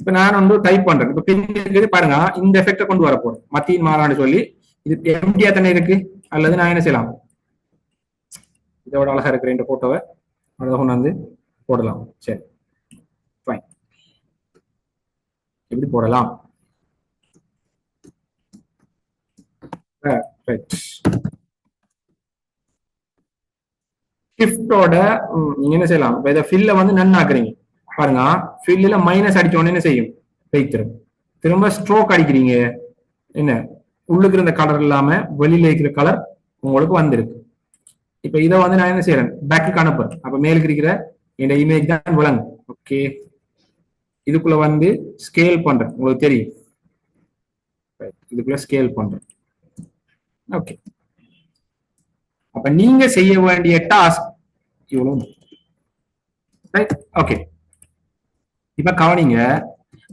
இப்ப நான் வந்து டைப் பண்றேன். இப்ப பின்னுக்கு பாருங்க இந்த எஃபெக்ட கொண்டு வர போறேன், மத்தியின் மாறான்னு சொல்லி. இது எம்டியா தானே இருக்கு, அல்லது நான் என்ன செய்யலாம், இதோட அழகா இருக்கிற இந்த போட்டோவை கொண்டு வந்து போடலாம். சரி, ஃபைன். எப்படி போடலாம், ஷிஃப்டோட நீங்க என்ன செய்யலாம், இப்ப இதை ஃபில்ல வந்து நன் ஆக்குறீங்க பாருங்க. ஃபில்ல மைனஸ் அடிச்ச உடனே என்ன செய்யும், வைத்திரும். திரும்ப ஸ்ட்ரோக் அடிக்கிறீங்க, என்ன உள்ளுக்கு இருந்த கலர் இல்லாம வெளியில இருக்கிற கலர் உங்களுக்கு வந்திருக்கு. இப்ப இதை வந்து நான் என்ன செய்யறேன், பேக்கு அனுப்புறேன். அப்ப மேலுக்கு இருக்கிற இந்த இமேஜ் தான் விளங்கும். ஓகே. இதுக்குள்ள வந்து ஸ்கேல் பண்றேன், உங்களுக்கு தெரியும். இதுக்குள்ள ஸ்கேல் பண்றேன். ஓகே. அப்ப நீங்க செய்ய வேண்டிய டாஸ்க் இவ்வளவு. ரைட். ஓகே. இப்ப கவனிங்க,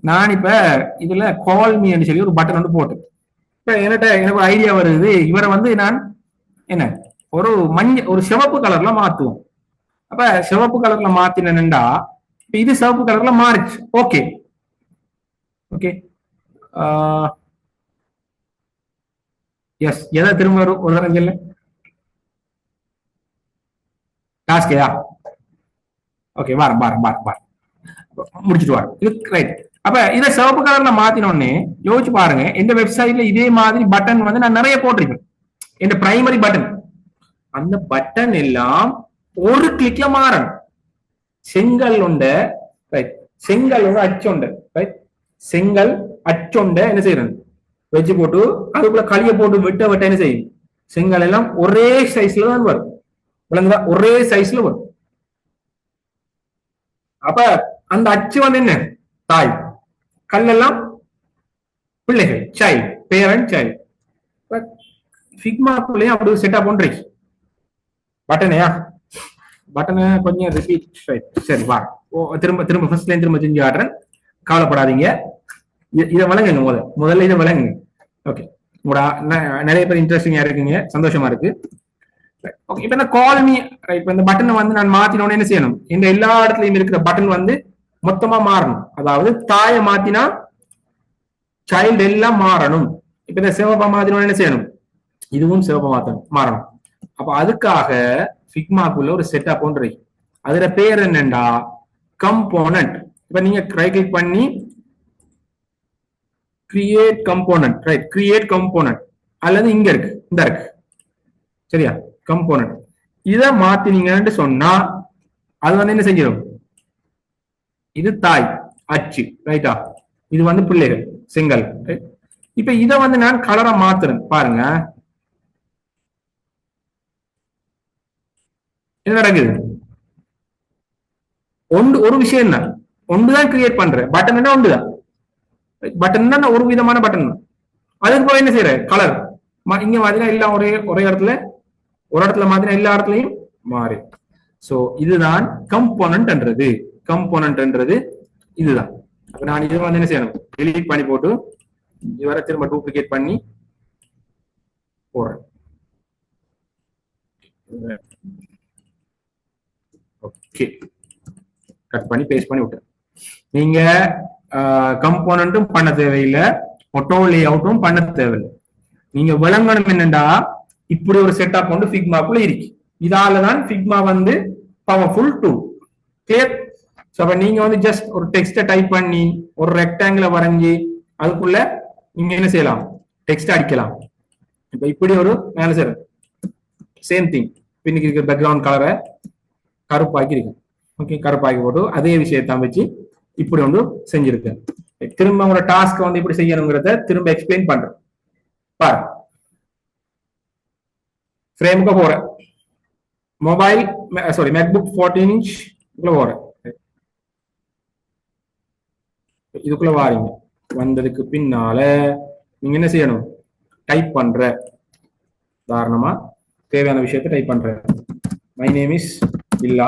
நான் இப்ப இதுல கால் மீ சொல்லி ஒரு பட்டன் வந்து போட்டு, இப்ப எனக்கு ஒரு ஐடியா வருது, இவரை வந்து நான் என்ன ஒரு சிவப்பு கலர்ல மாத்துவோம். அப்ப சிவப்பு கலர்ல மாத்தினேன்டா இது சிவப்பு கலர்ல மாறிச்சு. Okay okay yes. எதை திரும்ப ஒரு தரம் சொல்லு. டாஸ்கையா? ஓகே வாரம் வாரம் வாரம் வாரம் முடிச்சுட்டு வாரம். இது ரைட். அப்ப இதை சிவப்பு கலர்ல மாத்தினோடனே யோசிச்சு பாருங்க, இந்த வெப்சைட்ல இதே மாதிரி பட்டன் வந்து நான் நிறைய போட்டிருக்கேன். இந்த பிரைமரி பட்டன், அந்த பட்டன் எல்லாம் ஒரு கிளிக்ல மாறணும். செங்கல் உண்ட ரைட், செங்கல் அச்சுண்ட ரைட், செங்கல் அச்சுண்ட என்ன செய்யறது வச்சு போட்டு அதுக்குள்ள களிய போட்டு விட்ட விட்ட என்ன செய்யும், செங்கல் எல்லாம் ஒரே சைஸ்ல தான் வரும். விளங்குதா? ஒரே சைஸ்ல வரும். அப்ப அந்த அச்சு வந்து என்ன, தாய், கல்லெல்லாம் பிள்ளைகள், சைல்ட், பேரண்ட் சைல்ட். ஃபிக்மாக்குள்ளேயும் அப்படி ஒரு செட்டப் பண்றீங்க. பட்டனையா பட்டனை கொஞ்சம் ரிப்பீட். சரி வா, திரும்ப திரும்ப ஃபர்ஸ்ட்ல திரும்ப செஞ்சு காட்டுறேன், கவலைப்படாதீங்க. இதை வழங்குங்க, முதல்ல இதை வழங்குங்க. ஓகே, உங்களோட நிறைய பேர் இன்ட்ரெஸ்டிங்கா இருக்குங்க, சந்தோஷமா இருக்கு. ஓகே, இப்ப இந்த கால் மீ ரைட், இப்ப இந்த பட்டனை வந்து நான் மாத்தினோன்னு என்ன செய்யணும், இந்த எல்லா இடத்துலயும் இருக்கிற பட்டன் வந்து மொத்தமா மாறணும். அதாவது தாயை மாத்தினா சைல்டு எல்லாம் மாறணும். இப்ப இந்த சிவப்பா மாத்தினோன்னு என்ன செய்யணும், இதுவும் சிவப்பா மாறணும். அப்ப அதுக்காக ஃபிக்மாக்குள்ள ஒரு செட்டப் ஒன்று இருக்கு. அதுல பேர் என்னண்டா கம்போனன்ட். இப்ப நீங்க ரைட் கிளிக் பண்ணி create component right, create component அல்லது இங்க இருக்கு, இந்த இருக்கு சரியா, கம்போனன்ட். இதை மாத்தினீங்கன்னு சொன்னா அது வந்து என்ன செஞ்சிடும், இது தாய் அச்சு ரைட்டா, இது வந்து பிள்ளைகள் செங்கல். இப்ப இதை வந்து நான் கலரை மாத்துறேன் பாருங்க, என்ன நடக்குது. ஒரு விஷயம் தான், ஒன்றுதான் கிரியேட் பண்றேன், பட்டன் என்ன ஒன்றுதான், பட்டன் தான் ஒரு விதமான பட்டன். அதுக்கு போய் என்ன செய்யற கலர் இங்க மாதிரினா எல்லாம் ஒரே ஒரே இடத்துல, ஒரு இடத்துல மாதிரினா எல்லா இடத்துலயும் மாறி. சோ இதுதான் கம்போனன்ட் என்றது. கம்போனன்ட் என்றது இதுதான். அப்ப நான் இது வந்து என்ன செய்யணும், டெலீட் பண்ணி போட்டு இதுவரை திரும்ப டூப்ளிகேட் பண்ணி போடுறேன். ஓகே, கட் பண்ணி பேஸ்ட் பண்ணி விட்டேன். நீங்க கம்போனன்ட்டும் பண்ண தேவையில்லை, ஒட்டோ லே அவுட்டும் பண்ண தேவையில்லை. நீங்க விளங்கணும் என்னண்டா இப்படி ஒரு செட்டப் கொண்டு ஃபிக்மாக்குள்ள இருக்கு. இதாலதான் ஃபிக்மா வந்து பவர்ஃபுல் டூல். கிளியர்? அப்ப நீங்க வந்து ஜஸ்ட் ஒரு டெக்ஸ்ட டைப் பண்ணி ஒரு ரெக்டாங்கிள வரைஞ்சி அதுக்குள்ள நீங்க என்ன செய்யலாம், டெக்ஸ்ட் அடிக்கலாம். இப்ப இப்படி ஒரு மேல சார் சேம் திங், பின்னுக்கு இருக்கிற பேக்ரவுண்ட் கலரை கருப்பாக்கி இருக்கு. ஓகே, கருப்பாக்கி போட்டு அதே விஷயத்தான் வச்சு இப்படி ஒன்று செஞ்சிருக்கேன். திரும்ப உங்களோட டாஸ்க் வந்து இப்படி செய்யணுங்கிறத திரும்ப எக்ஸ்பிளைன் பண்றேன் பாரு. ஃப்ரேமுக்கு போறேன், மொபைல் சாரி மேக்புக் 14 inch போறேன். இதுக்குள்ள வாரீங்க, வந்ததுக்கு பின்னால நீங்க என்ன செய்யணும், டைப் பண்ற, உதாரணமா தேவையான விஷயத்தை டைப் பண்ற. மை நேம் இஸ் இல்லா,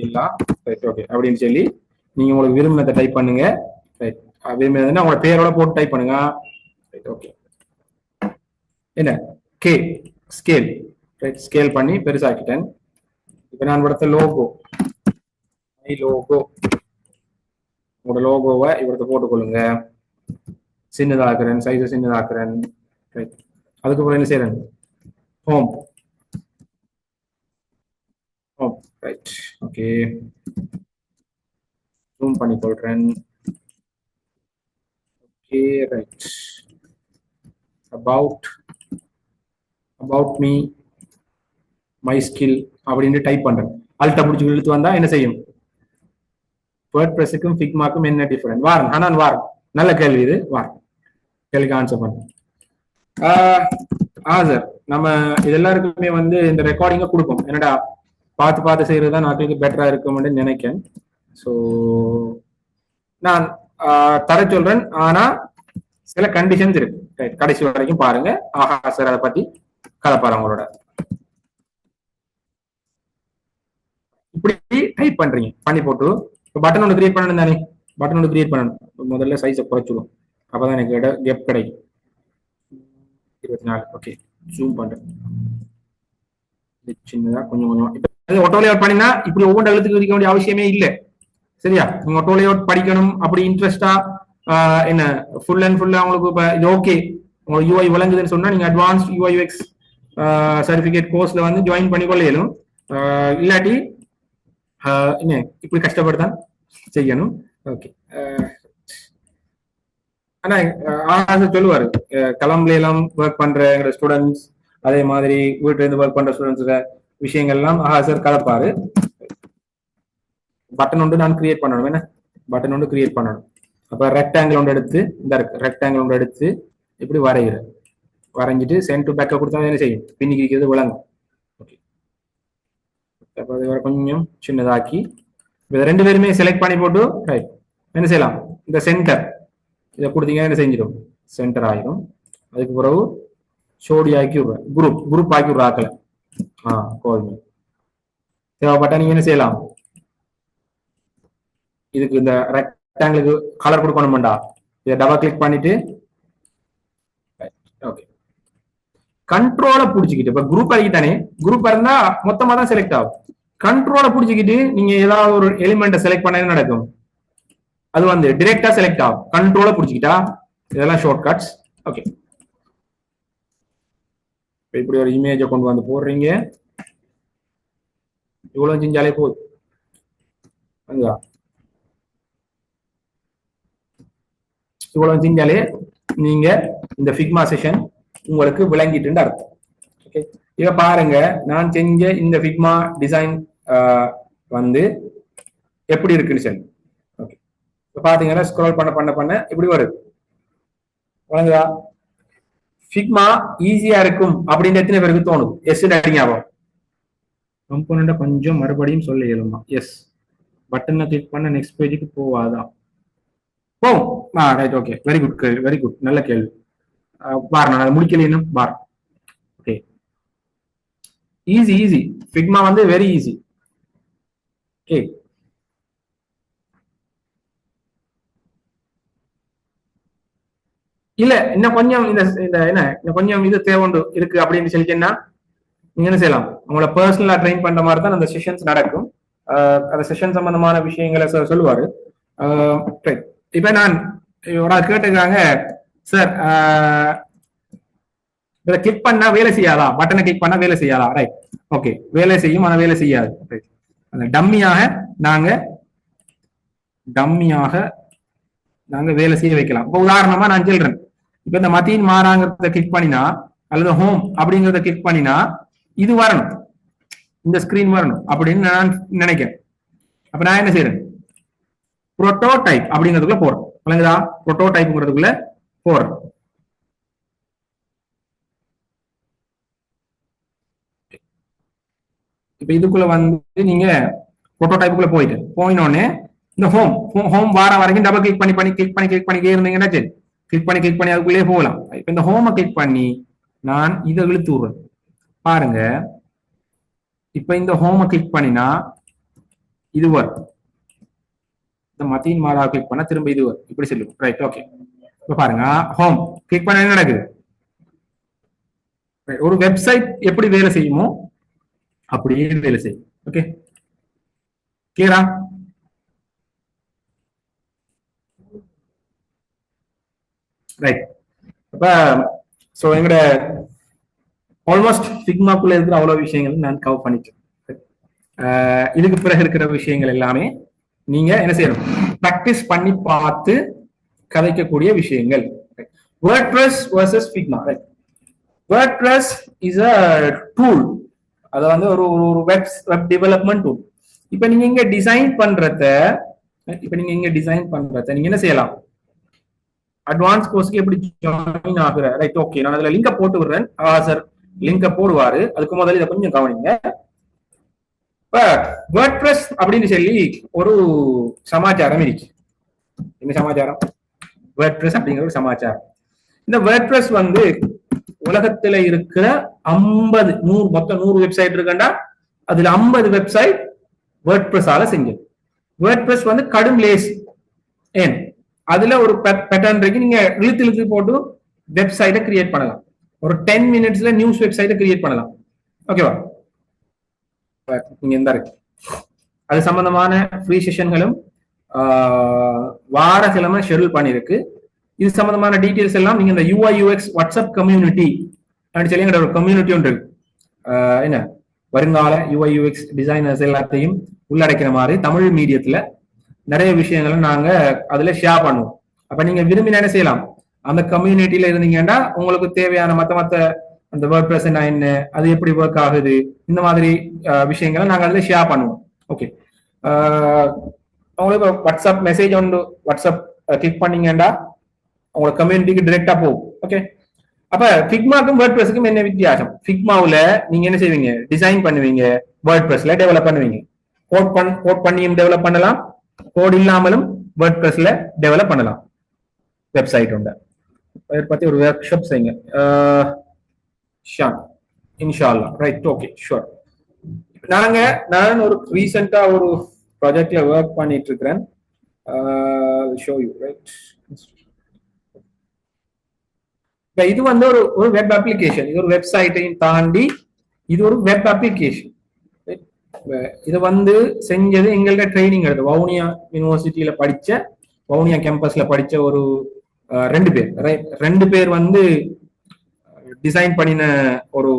இல்லா ரைட் ஓகே அப்படின்னு சொல்லி நீங்க உங்களுக்கு விரும்பினதை டைப் பண்ணுங்க. ரைட், விரும்பினதுன்னா உங்களோட பேரோட போட்டு டைப் பண்ணுங்க. ரைட் ஓகே, என்ன கே ஸ்கேல் ரைட், ஸ்கேல் பண்ணி பெருசாக்கிட்டேன். இப்ப நான் கொடுத்த லோகோ, மை லோகோ, உங்களோட லோகோவை இவரத்தை போட்டுக்கொள்ளுங்க. சின்னதாக்குறேன், சைஸை சின்னதாக்குறேன். ரைட், அதுக்கப்புறம் என்ன செய்யறேன், home home right okay, zoom பண்ணி கொள்றேன். Okay right, about me, my skill அப்படின்னு டைப் பண்றேன். அல்ட்ட பிடிச்சி இழுத்து வந்தா என்ன செய்யும், வேர்ட்பிரஸுக்கும் ஃபிக்மாக்கும் என்ன டிஃபரெண்ட் வாரம். ஆனா வாரம் நல்ல கேள்வி இது, வாரம் கேள்விக்கு ஆன்சர் பண்ணுறேன். சார் நம்ம இது எல்லாருக்குமே வந்து இந்த ரெக்கார்டிங்கை கொடுப்போம். என்னடா பார்த்து பார்த்து செய்யறது தான் நாட்களுக்கு பெட்டரா இருக்கும்னு நினைக்கிறேன். ஸோ நான் தர சொல்றேன், ஆனா சில கண்டிஷன்ஸ் இருக்கு. கடைசி வரைக்கும் பாருங்க. ஆஹா சார் அதை பத்தி கலப்பாரு அவங்களோட. இப்படி டைப் பண்றீங்க, பண்ணி போட்டு பட்டன் ஒன்று கிரியேட் பண்ணணும் தானே, பட்டன் ஒன்று கிரியேட் பண்ணணும். முதல்ல சைஸை குறைச்சிடும், அப்பதான் எனக்கு கெப் கிடைக்கும். 24. ஓகே, ஜூம் பண்றேன். சின்னதா கொஞ்சம் கொஞ்சம். இப்போ ஆட்டோ லேஅவுட் பண்ணினா இப்படி ஒவ்வொரு எழுத்துக்கு இருக்க வேண்டிய அவசியமே இல்லை. சரியா? நீங்க ஆட்டோ லேஅவுட் படிக்கணும் அப்படி இன்ட்ரெஸ்டா என்ன ஃபுல் அண்ட் ஃபுல்லா உங்களுக்கு இப்போ இது ஓகே உங்களுக்கு யூஐ விளங்குதுன்னு சொன்னா நீங்க அட்வான்ஸ் யூஐஎக்ஸ் சர்டிபிகேட் கோர்ஸ்ல வந்து ஜாயின் பண்ணிக்கொள்ள இயலும். இல்லாட்டி என்ன இப்படி கஷ்டப்பட்டுதான் செய்யணும். ஓகே, ஆனா சொல்லுவாரு கலம்ல எல்லாம் ஒர்க் பண்ற ஸ்டூடெண்ட்ஸ் அதே மாதிரி வீட்டுல இருந்து ஒர்க் பண்ற ஸ்டூடெண்ட்ஸ் விஷயங்கள் எல்லாம் சார் கலப்பாரு. பட்டன் ஒன்று நான் கிரியேட் பண்ணணும். என்ன பட்டன் ஒன்று கிரியேட் பண்ணணும். அப்ப ரெக்டாங்கிள் ஒன்று எடுத்து இந்த ரெக்டாங்கிள் ஒன்று எடுத்து இப்படி வரைகிறேன். வரைஞ்சிட்டு சென்ட் டு பேக்க கொடுத்தா என்ன செய்யும், பின்னிக்கிறது விளங்கும். ஓகே, அப்ப அது வர கொஞ்சம் சின்னதாக்கி இதை ரெண்டு பேருமே செலக்ட் பண்ணி போட்டு ரைட் என்ன செய்யலாம், இந்த சென்டர் இதை கொடுத்தீங்கன்னா என்ன செஞ்சிடும், சென்டர் ஆயிடும். அதுக்கு பிறகு சோடி ஆக்கி விடுறேன், குரூப் ஆக்கி விடுற ஆக்கல கோல்மி தேவைப்பட்டா நீங்க என்ன செய்யலாம், இதுக்கு இந்த ரெக்டாங்கிளுக்கு கலர் கொடுக்கணும்டா, இதை டபுள் கிளிக் பண்ணிட்டு ஓகே கண்ட்ரோலை பிடிச்சிக்கிட்டு இப்ப குரூப் ஆகிட்டானே, குரூப் இருந்தா மொத்தமா தான் செலக்ட் ஆகும். கண்ட்ரோலை பிடிச்சிக்கிட்டு நீங்க ஏதாவது ஒரு எலிமெண்ட்டை செலக்ட் பண்ண நடக்கும், அது வந்து டிரெக்டா செலக்ட் ஆகும். கண்ட்ரோலை பிடிச்சிக்கிட்டா இதெல்லாம் ஷார்ட் கட்ஸ். ஓகே, இப்படி ஒரு இமேஜை கொண்டு வந்து போடுறீங்க, இவ்வளவு செஞ்சாலே போதும். இவ்வளவு செஞ்சாலே நீங்க இந்த ஃபிக்மா செஷன் உங்களுக்கு விளங்கிட்டு அர்த்தம். ஓகே, இத பாருங்க, நான் செஞ்ச இந்த ஃபிக்மா டிசைன் வந்து எப்படி இருக்குன்னு சொல்லி. ஓகே, இப்ப பாத்தீங்கன்னா ஸ்க்ரோல் பண்ண இப்படி வருது. வழங்குதா? ஃபிக்மா ஈஸியா இருக்கும் அப்படின்னு எத்தனை பேருக்கு தோணுது? எஸ் ஞாபகம். கம்போனண்ட கொஞ்சம் மறுபடியும் சொல்ல இயலுமா? எஸ். பட்டனை கிளிக் பண்ண நெக்ஸ்ட் பேஜுக்கு போவாதான்? போகும். Right, okay, very good, very good, நல்ல கேள்வி. பார், நான் அதை முடிக்கல பார். ஓகே, ஈஸி ஃபிக்மா வந்து வெரி ஈஸி. ஓகே, இல்ல இன்னும் கொஞ்சம் இந்த என்ன இன்னும் கொஞ்சம் இது தேவை இருக்கு அப்படின்னு சொல்லிட்டேன்னா நீங்க என்ன செய்யலாம், உங்களை பர்சனலா ட்ரெயின் பண்ற மாதிரி தான் அந்த செஷன்ஸ் நடக்கும். அந்த செஷன் சம்பந்தமான விஷயங்களை சொல்லுவாரு. இப்ப நான் கேட்டிருக்காங்க, சார் இதை கிளிக் பண்ணா வேலை செய்யாதா, பட்டனை கிளிக் பண்ணா வேலை செய்யாதா? ரைட், ஓகே, வேலை செய்யும் ஆனா வேலை செய்யாது. அந்த டம்மியாக நாங்க வேலை செய்ய வைக்கலாம். இப்ப உதாரணமா நான் சொல்றேன், இப்ப இந்த மத்தியின் மாறாங்கிறத கிளிக் பண்ணினா அல்லது ஹோம் அப்படிங்கிறத கிளிக் பண்ணினா இது வரணும், இந்த ஸ்கிரீன் வரணும் அப்படின்னு நான் நினைக்கிறேன். அப்ப நான் என்ன செய்யறேன், புரோட்டோடைப் அப்படிங்கிறதுக்குள்ள போறேன். விளங்குதா? புரோட்டோடைப்ங்கிறதுக்குள்ள போறேன். இப்ப இதுக்குள்ள வந்து நீங்க புரோட்டோடைப்புக்குள்ள போயினோடனே இந்த ஹோம் வார வரைக்கும் டபுள் கிளிக் பண்ணி இருந்தீங்கன்னா சரி, கிளிக் பண்ணி அதுக்குள்ளே போகலாம். இப்ப இந்த ஹோமை கிளிக் பண்ணி நான் இதை இழுத்து விடுறேன். பாருங்க, இப்ப இந்த ஹோமை கிளிக் பண்ணினா இது வரும், இந்த மத்தியின் மாறா கிளிக் பண்ணா திரும்ப இது வரும், இப்படி சொல்லுவோம். ரைட், ஓகே, இப்ப பாருங்க, ஹோம் கிளிக் பண்ண என்ன நடக்குது, ஒரு வெப்சைட் எப்படி வேலை செய்யுமோ அப்படியே வேலை செய்யும். ஓகே, கிளியரா? ரைட், அப்ப சோ எங்கட ஆல்மோஸ்ட் ஃபிக்மாக்குள்ள இருக்கிற அவ்வளவு விஷயங்கள் நான் கவர் பண்ணிட்டேன். இதுக்கு பிறகு இருக்கிற விஷயங்கள் எல்லாமே நீங்க என்ன செய்யணும், பிராக்டிஸ் பண்ணி பார்த்து கதைக்கக்கூடிய விஷயங்கள். WordPress versus Figma. WordPress is a tool, அது வந்து ஒரு வெப் டெவலப்மெண்ட் டூல். இப்ப நீங்க இங்க டிசைன் பண்றத நீங்க என்ன செய்யலாம், அட்வான்ஸ் கோர்ஸ்க்கு எப்படி ஜாயின் ஆகுற. ரைட், ஓகே, நான் அதுல லிங்க போட்டு விடுறேன். சார் லிங்க போடுவாரு, அதுக்கு முதல்ல இதை கொஞ்சம் கவனிங்க. இப்ப WordPress அப்படின்னு சொல்லி ஒரு சமாச்சாரம் இருக்கு. என்ன சமாச்சாரம்? WordPress அப்படிங்கிற ஒரு சமாச்சாரம். இந்த WordPress வந்து உலகத்துல இருக்கிற 50 100 மொத்தம் 100 வெப்சைட் இருக்குண்டா அதுல 50 வெப்சைட் WordPress ஆல செஞ்சது. WordPress வந்து கடும் லேஸ். ஏன்? அதுல ஒரு பேட்டர்ன் இருக்கு, நீங்க இழுத்து போட்டு வெப்சைட்டை கிரியேட் பண்ணலாம். ஒரு 10 மினிட்ஸ்ல நியூஸ் வெப்சைட்டை கிரியேட் பண்ணலாம். ஓகேவா? நீங்க எந்த இருக்கு அது சம்பந்தமான ஃப்ரீ செஷன்களும் வார கிழமை ஷெட்யூல் பண்ணிருக்கு. இது சம்பந்தமான டீடைல்ஸ் எல்லாம் நீங்க இந்த UI/UX வாட்ஸ்அப் கம்யூனிட்டி அப்படின்னு சொல்லி ஒரு கம்யூனிட்டி ஒன்று இருக்கு. என்ன வருங்கால UI/UX டிசைனர்ஸ் எல்லாத்தையும் உள்ளடக்கிற மாதிரி தமிழ் மீடியத்துல நிறைய விஷயங்களை நாங்க அதுல ஷேர் பண்ணுவோம். அப்ப நீங்க விரும்பி என்ன செய்யலாம், அந்த கம்யூனிட்டியில இருந்தீங்கன்னா உங்களுக்கு தேவையான மத்த அந்த வேர்ட் ப்ரெஸ் என்ன, அது எப்படி ஒர்க் ஆகுது, இந்த மாதிரி விஷயங்களை நாங்க அதுல ஷேர் பண்ணுவோம். ஓகே, உங்களுக்கு வாட்ஸ்அப் மெசேஜ் ஒன்று வாட்ஸ்அப் கிளிக் பண்ணீங்கன்னா உங்களுக்கு கம்யூனிட்டிக்கு டிரெக்டா போகும். ஓகே, அப்ப ஃபிக்மாக்கும் வேர்ட் ப்ரெஸ்ஸுக்கும் என்ன வித்தியாசம்? ஃபிக்மாவுல நீங்க என்ன செய்வீங்க, டிசைன் பண்ணுவீங்க, வேர்ட் ப்ரெஸ்ல டெவலப் பண்ணுவீங்க. கோட் பண்ணியும் டெவலப் பண்ணலாம், கோட் இல்லாமலும் வேர்ட் ப்ரெஸ்ல டெவலப் பண்ணலாம். வெப்சைட் உண்டு, இதை பத்தி ஒரு ஒர்க் ஷாப் செய்யுங்க இன்ஷால்லா. Right, okay, sure. நான் ஒரு ரீசெண்டா ஒரு ப்ராஜெக்ட்ல ஒர்க் பண்ணிட்டு இருக்கிறேன். Show you right. இது வந்து ஒரு வெப் அப்ளிகேஷன். இது ஒரு வெப்சைட்டையும் தாண்டி இது ஒரு வெப் அப்ளிகேஷன். இது வந்து செஞ்சது எங்கள்கிட்ட ட்ரைனிங் எடுத்து வவுனியா யூனிவர்சிட்டியில படிச்ச, வவுனியா கேம்பஸ்ல படிச்ச ஒரு 2 பேர் வந்து டிசைன் பண்ணின ஒரு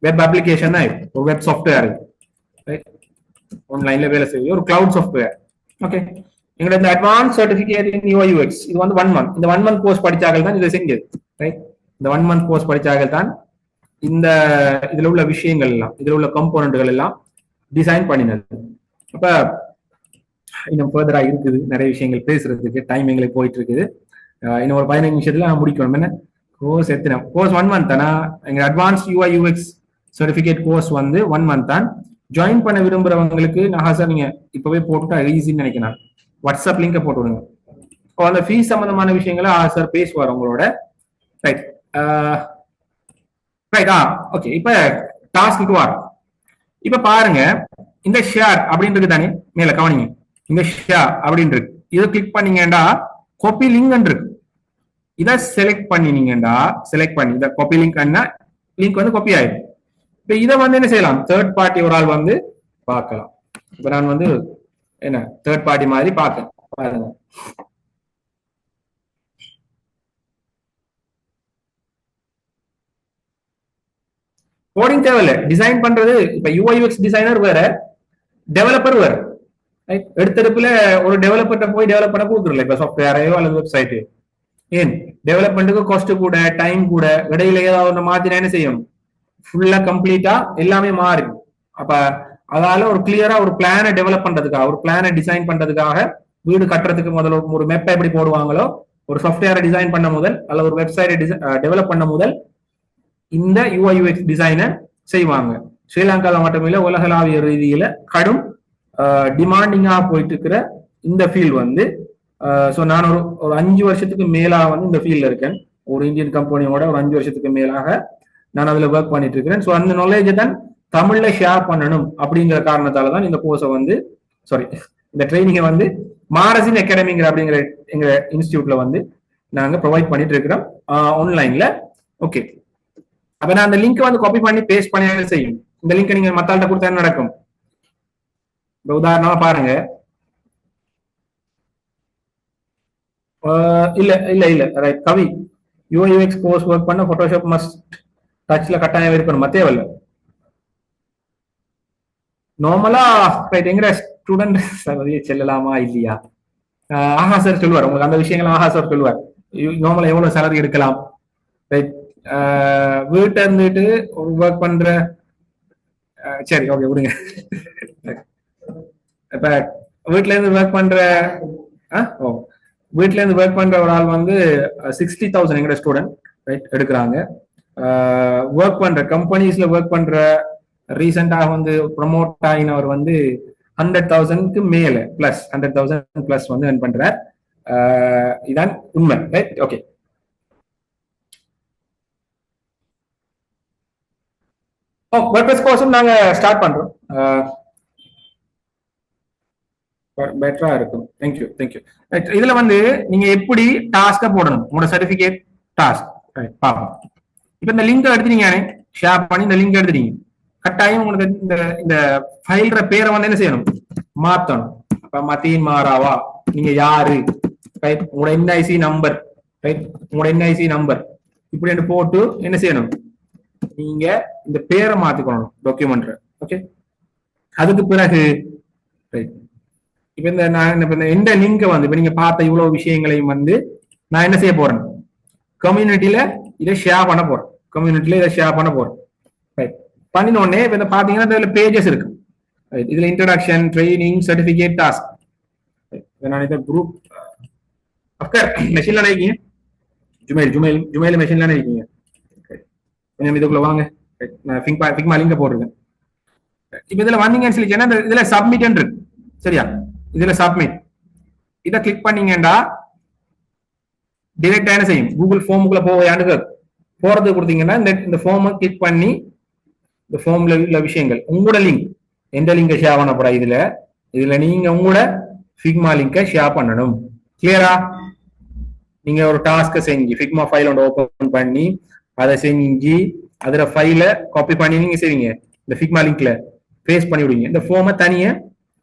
வெப் அப்ளிகேஷன் தான். ஒரு வெப் சாஃப்ட்வேர், ஆன்லைன்ல வேலை செய்ய ஒரு கிளவுட் சாஃப்ட்வேர். ஓகே, எங்களோட இந்த அட்வான்ஸ் சர்டிபிகேட் இன் UI/UX இது வந்து 1 month. இந்த 1 month கோர்ஸ் படிச்சார்கள் தான் இதை செஞ்சது. ரைட், இந்த 1 month கோர்ஸ் படிச்சார்கள் தான் இந்த இதுல உள்ள விஷயங்கள் எல்லாம், இதுல உள்ள கம்போனன்ட்கள் எல்லாம் டிசைன் பண்ணினது. அப்ப இன்னும் ஃபர்தரா இருக்குது நிறைய விஷயங்கள் பேசுறதுக்கு, டைம் எங்களுக்கு போயிட்டு இருக்குது. இன்னும் ஒரு 15 நிமிஷத்துல நான் முடிக்கணும். என்ன கோர்ஸ் எத்தனை கோர்ஸ் 1 month தானா? எங்க அட்வான்ஸ் UI/UX சர்டிபிகேட் கோர்ஸ் வந்து 1 month தான். ஜாயின் பண்ண விரும்புறவங்களுக்கு சார் நீங்க இப்பவே போட்டுட்டா ஈஸின்னு நினைக்கிறேன். வாட்ஸ்அப் லிங்கை போட்டு விடுங்க. அந்த ஃபீஸ் சம்பந்தமான விஷயங்களை சார் பேசுவார் உங்களோட. ரைட் ரைட் ஓகே, இப்ப டாஸ்க்கு வார். இப்ப பாருங்க, இந்த ஷேர் அப்படின்றது தானே மேல கவனிங்க. இந்த ஷேர் அப்படின்னு இருக்கு, இதை கிளிக் பண்ணீங்கன்னா காப்பி லிங்க் இருக்கு. இதை செலக்ட் பண்ணினீங்கன்னா செலக்ட் பண்ணி இந்த காப்பி லிங்க் வந்து காப்பி ஆயிடும். இப்ப இதை வந்து என்ன செய்யலாம், தேர்ட் பார்ட்டி ஒரு ஆள் வந்து பார்க்கலாம். இப்ப நான் வந்து என்ன தேர்ட் பார்ட்டி மாதிரி பார்க்க பாருங்க. கோடிங் தேவையில்லை, டிசைன் பண்றது. இப்ப UI/UX டிசைனர் வேற, டெவலப்பர் வேற. எடுத்தடுப்புல ஒரு டெவலப்பர்ட்ட போய் டெவலப் பண்ண கொடுக்குறல இப்ப சாஃப்ட்வேரையோ அல்லது வெப்சைட்டு. ஏன் டெவலப்மெண்ட்டுக்கு காஸ்ட் கூட, டைம் கூட, இடையில ஏதாவது ஒன்று மாத்தினா என்ன செய்யும், ஃபுல்லா கம்ப்ளீட்டா எல்லாமே மாறி. அப்ப அதால ஒரு கிளியரா ஒரு பிளானை டெவலப் பண்றதுக்காக, ஒரு பிளானை டிசைன் பண்றதுக்காக, வீடு கட்டுறதுக்கு முதல்ல ஒரு மெப்பை எப்படி போடுவாங்களோ, ஒரு சாஃப்ட்வேரை டிசைன் பண்ண முதல் அல்ல ஒரு வெப்சைட்டை டெவலப் பண்ண முதல் இந்த UI/UX டிசைனை செய்வாங்க. ஸ்ரீலங்கால மட்டுமில்ல, உலகளாவிய ரீதியில கடும் டிமாண்டிங்கா போயிட்டு இருக்கிற இந்த ஃபீல்ட் வந்து, ஸோ நான் ஒரு 5 வருஷத்துக்கு மேலாக வந்து இந்த ஃபீல்ட்ல இருக்கேன். ஒரு இந்தியன் கம்பெனியோட ஒரு 5 வருஷத்துக்கு மேலாக நான் அதுல ஒர்க் பண்ணிட்டு இருக்கிறேன். ஸோ அந்த நாலேஜை தான் தமிழ்ல ஷேர் பண்ணணும் அப்படிங்கிற காரணத்தால தான் இந்த கோர்ஸை வந்து இந்த ட்ரைனிங்கை வந்து மாரசின் அகாடமிங்கிற அப்படிங்கிற எங்க இன்ஸ்டியூட்ல வந்து நாங்க ப்ரொவைட் பண்ணிட்டு இருக்கிறோம் ஆன்லைன்ல. ஓகே, அப்ப நான் அந்த லிங்க் வந்து காப்பி பண்ணி பேஸ்ட் பண்ணி செய்யும். இந்த லிங்க் நீங்க மத்தாள்கிட்ட கொடுத்தா என்ன நடக்கும்? இந்த உதாரணமா பாருங்க. இல்ல இல்ல இல்ல ரைட், கவி UI/UX கோர்ஸ் ஒர்க் பண்ண போட்டோஷாப் மஸ்ட் டச்ல கட்டாயம் இருக்கணும், தேவையில்ல. நார்மலா ரைட், எங்க ஸ்டூடெண்ட் செல்லலாமா இல்லையா சார் சொல்லுவார் உங்களுக்கு அந்த விஷயங்கள். சார் சொல்லுவார் நார்மலா எவ்வளவு சேலரி எடுக்கலாம். ரைட், வீட்டை இருந்துட்டு ஒர்க் பண்ற, சரி ஓகே விடுங்க. இப்ப வீட்டுல இருந்து ஒர்க் பண்ற வீட்டுல இருந்து ஒர்க் பண்ற ஒரு ஆள் வந்து 60,000 எங்கட ஸ்டூடெண்ட் ரைட் எடுக்கிறாங்க. ஒர்க் பண்ற கம்பெனிஸ்ல ஒர்க் பண்ற ரீசெண்டாக வந்து ப்ரொமோட் ஆகினவர் வந்து 100,000க்கு மேல பிளஸ் 100,000 பிளஸ் வந்து earn பண்றார். இதான் உண்மை. Right, okay. வேர்ட்பிரஸ் கோர்ஸும் நாங்க ஸ்டார்ட் பண்றோம். பெட்டரா இருக்கும். Thank you thank you. இதுல வந்து நீங்க எப்படி டாஸ்க போடணும், உங்களோட சர்டிபிகேட் டாஸ்க் பார்ப்போம். இப்ப இந்த லிங்க் எடுத்துட்டீங்க, ஷேர் பண்ணி இந்த லிங்க் எடுத்துட்டீங்க, கட்டாயம் உங்களுக்கு இந்த இந்த ஃபைல்ற பேரை வந்து என்ன செய்யணும், மாத்தணும். அப்ப மதீன் மாராவா, நீங்க யாரு, ரைட், உங்களோட என்ஐசி நம்பர், ரைட், உங்களோட என்ஐசி நம்பர் இப்படி போட்டு என்ன செய்யணும், நீங்க இந்த பேரை மாத்திக்கணும் டாக்குமெண்ட்ல. ஓகே, அதுக்கு பிறகு ரைட், இப்ப இந்த நான் இப்ப இந்த லிங்கை வந்து இப்ப நீங்க பார்த்த இவ்வளவு விஷயங்களையும் வந்து நான் என்ன செய்ய போறேன், கம்யூனிட்டியில இதை ஷேர் பண்ண போறேன், கம்யூனிட்டியில இதை ஷேர் பண்ண போறேன். ரைட், பண்ணின உடனே இப்ப இந்த பாத்தீங்கன்னா இதுல பேஜஸ் இருக்கு. இதுல இன்ட்ரோடக்ஷன், ட்ரைனிங், சர்டிபிகேட், டாஸ்க். நான் இந்த குரூப் அப்கர் மெஷின்ல இருக்கீங்க, ஜுமைல் மெஷின்ல இருக்கீங்க, கொஞ்சம் இதுக்குள்ள வாங்க. நான் ஃபிக்மா லிங்க போட்டிருக்கேன். இப்ப இதுல வந்தீங்கன்னு சொல்லி இதுல சப்மிட் இருக்கு, சரியா, இதுல சப்மிட் இதை கிளிக் பண்ணீங்கன்னா டிரெக்டா என்ன செய்யும், கூகுள் ஃபார்முக்குள்ள போவையாண்டு போறது கொடுத்தீங்கன்னா இந்த ஃபார்மை கிளிக் பண்ணி இந்த ஃபார்ம்ல உள்ள விஷயங்கள் உங்களோட லிங்க், எந்த லிங்கை ஷேர் பண்ண போறா, இதுல நீங்க உங்களோட ஃபிக்மா லிங்கை ஷேர் பண்ணணும். கிளியரா? நீங்க ஒரு டாஸ்க செஞ்சு ஃபிக்மா ஃபைல் ஒன்று ஓபன் பண்ணி அதை செஞ்சு அதுல ஃபைல காப்பி பண்ணி நீங்க செய்வீங்க, இந்த ஃபிக்மா லிங்க்ல பேஸ்ட் பண்ணி விடுவீங்க. இந்த ஃபார்மை தனியா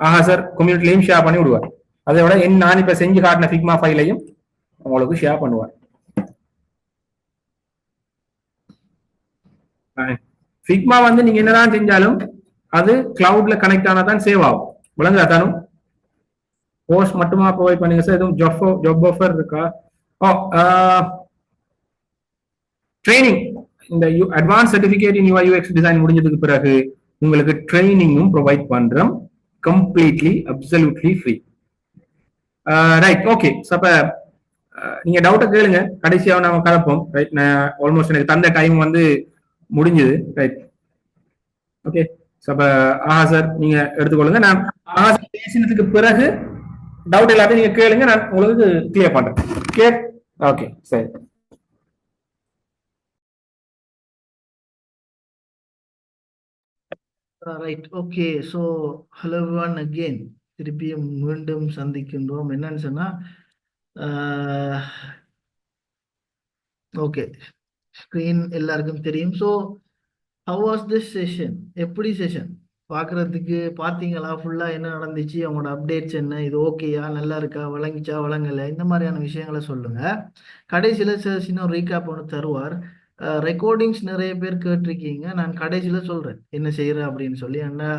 ஆஹா சார் கம்யூனிட்டிலையும் ஷேர் பண்ணி விடுவார். அதோட நான் இப்ப செஞ்சு காட்டின ஃபிக்மா ஃபைலையும் உங்களுக்கு ஷேர் பண்ணுவார். ஃபிக்மா வந்து நீங்க என்னதான் செஞ்சாலும் அது கிளவுட்ல கனெக்ட் ஆனாதான் சேவ் ஆகும். விளங்குதா தானும்? போஸ்ட் மட்டுமா ப்ரொவைட் பண்ணுங்க சார், எதுவும் ஜாப் ஆஃபர் இருக்கா? ஓ, ட்ரைனிங், இந்த advance certificate in UI UX design முடிஞ்சதுக்கு பிறகு உங்களுக்கு ட்ரைனிங்கும் ப்ரொவைட் பண்றோம், completely absolutely free. Right, okay. அப்ப நீங்க டவுட்டை கேளுங்க, கடைசியாக நாம கலப்போம். ரைட், நான் ஆல்மோஸ்ட் எனக்கு தந்த டைம் வந்து முடிஞ்சது. Right, okay. அப்ப ஆஹா சார் நீங்க எடுத்துக்கொள்ளுங்க. நான் ஆஹா சார் பேசினதுக்கு பிறகு டவுட் எல்லாத்தையும் நீங்க கேளுங்க, நான் உங்களுக்கு கிளியர் பண்றேன். கிளியர்? ஓகே, சரி. Right, okay. So hello everyone again, திருப்பியும் மீண்டும் சந்திக்கின்றோம். என்னன்னு சொன்னா ஓகே, ஸ்க்ரீன் எல்லாருக்கும் தெரியும். So how was this session? எப்படி செஷன் பார்க்குறதுக்கு பார்த்தீங்களா? ஃபுல்லாக என்ன நடந்துச்சு, அவங்களோட அப்டேட்ஸ் என்ன, இது ஓகேயா, நல்லா இருக்கா, வழங்கிச்சா வழங்கலை, இந்த மாதிரியான விஷயங்களை சொல்லுங்கள். கடைசியில் சார் சின்ன ரீகேப் ஒன்று தருவார். ரெக்கார்டிங்ஸ் நிறைய பேர் கேட்டிருக்கீங்க, நான் கடைசியில் சொல்கிறேன் என்ன செய்கிறேன் அப்படின்னு சொல்லி. ஏன்னா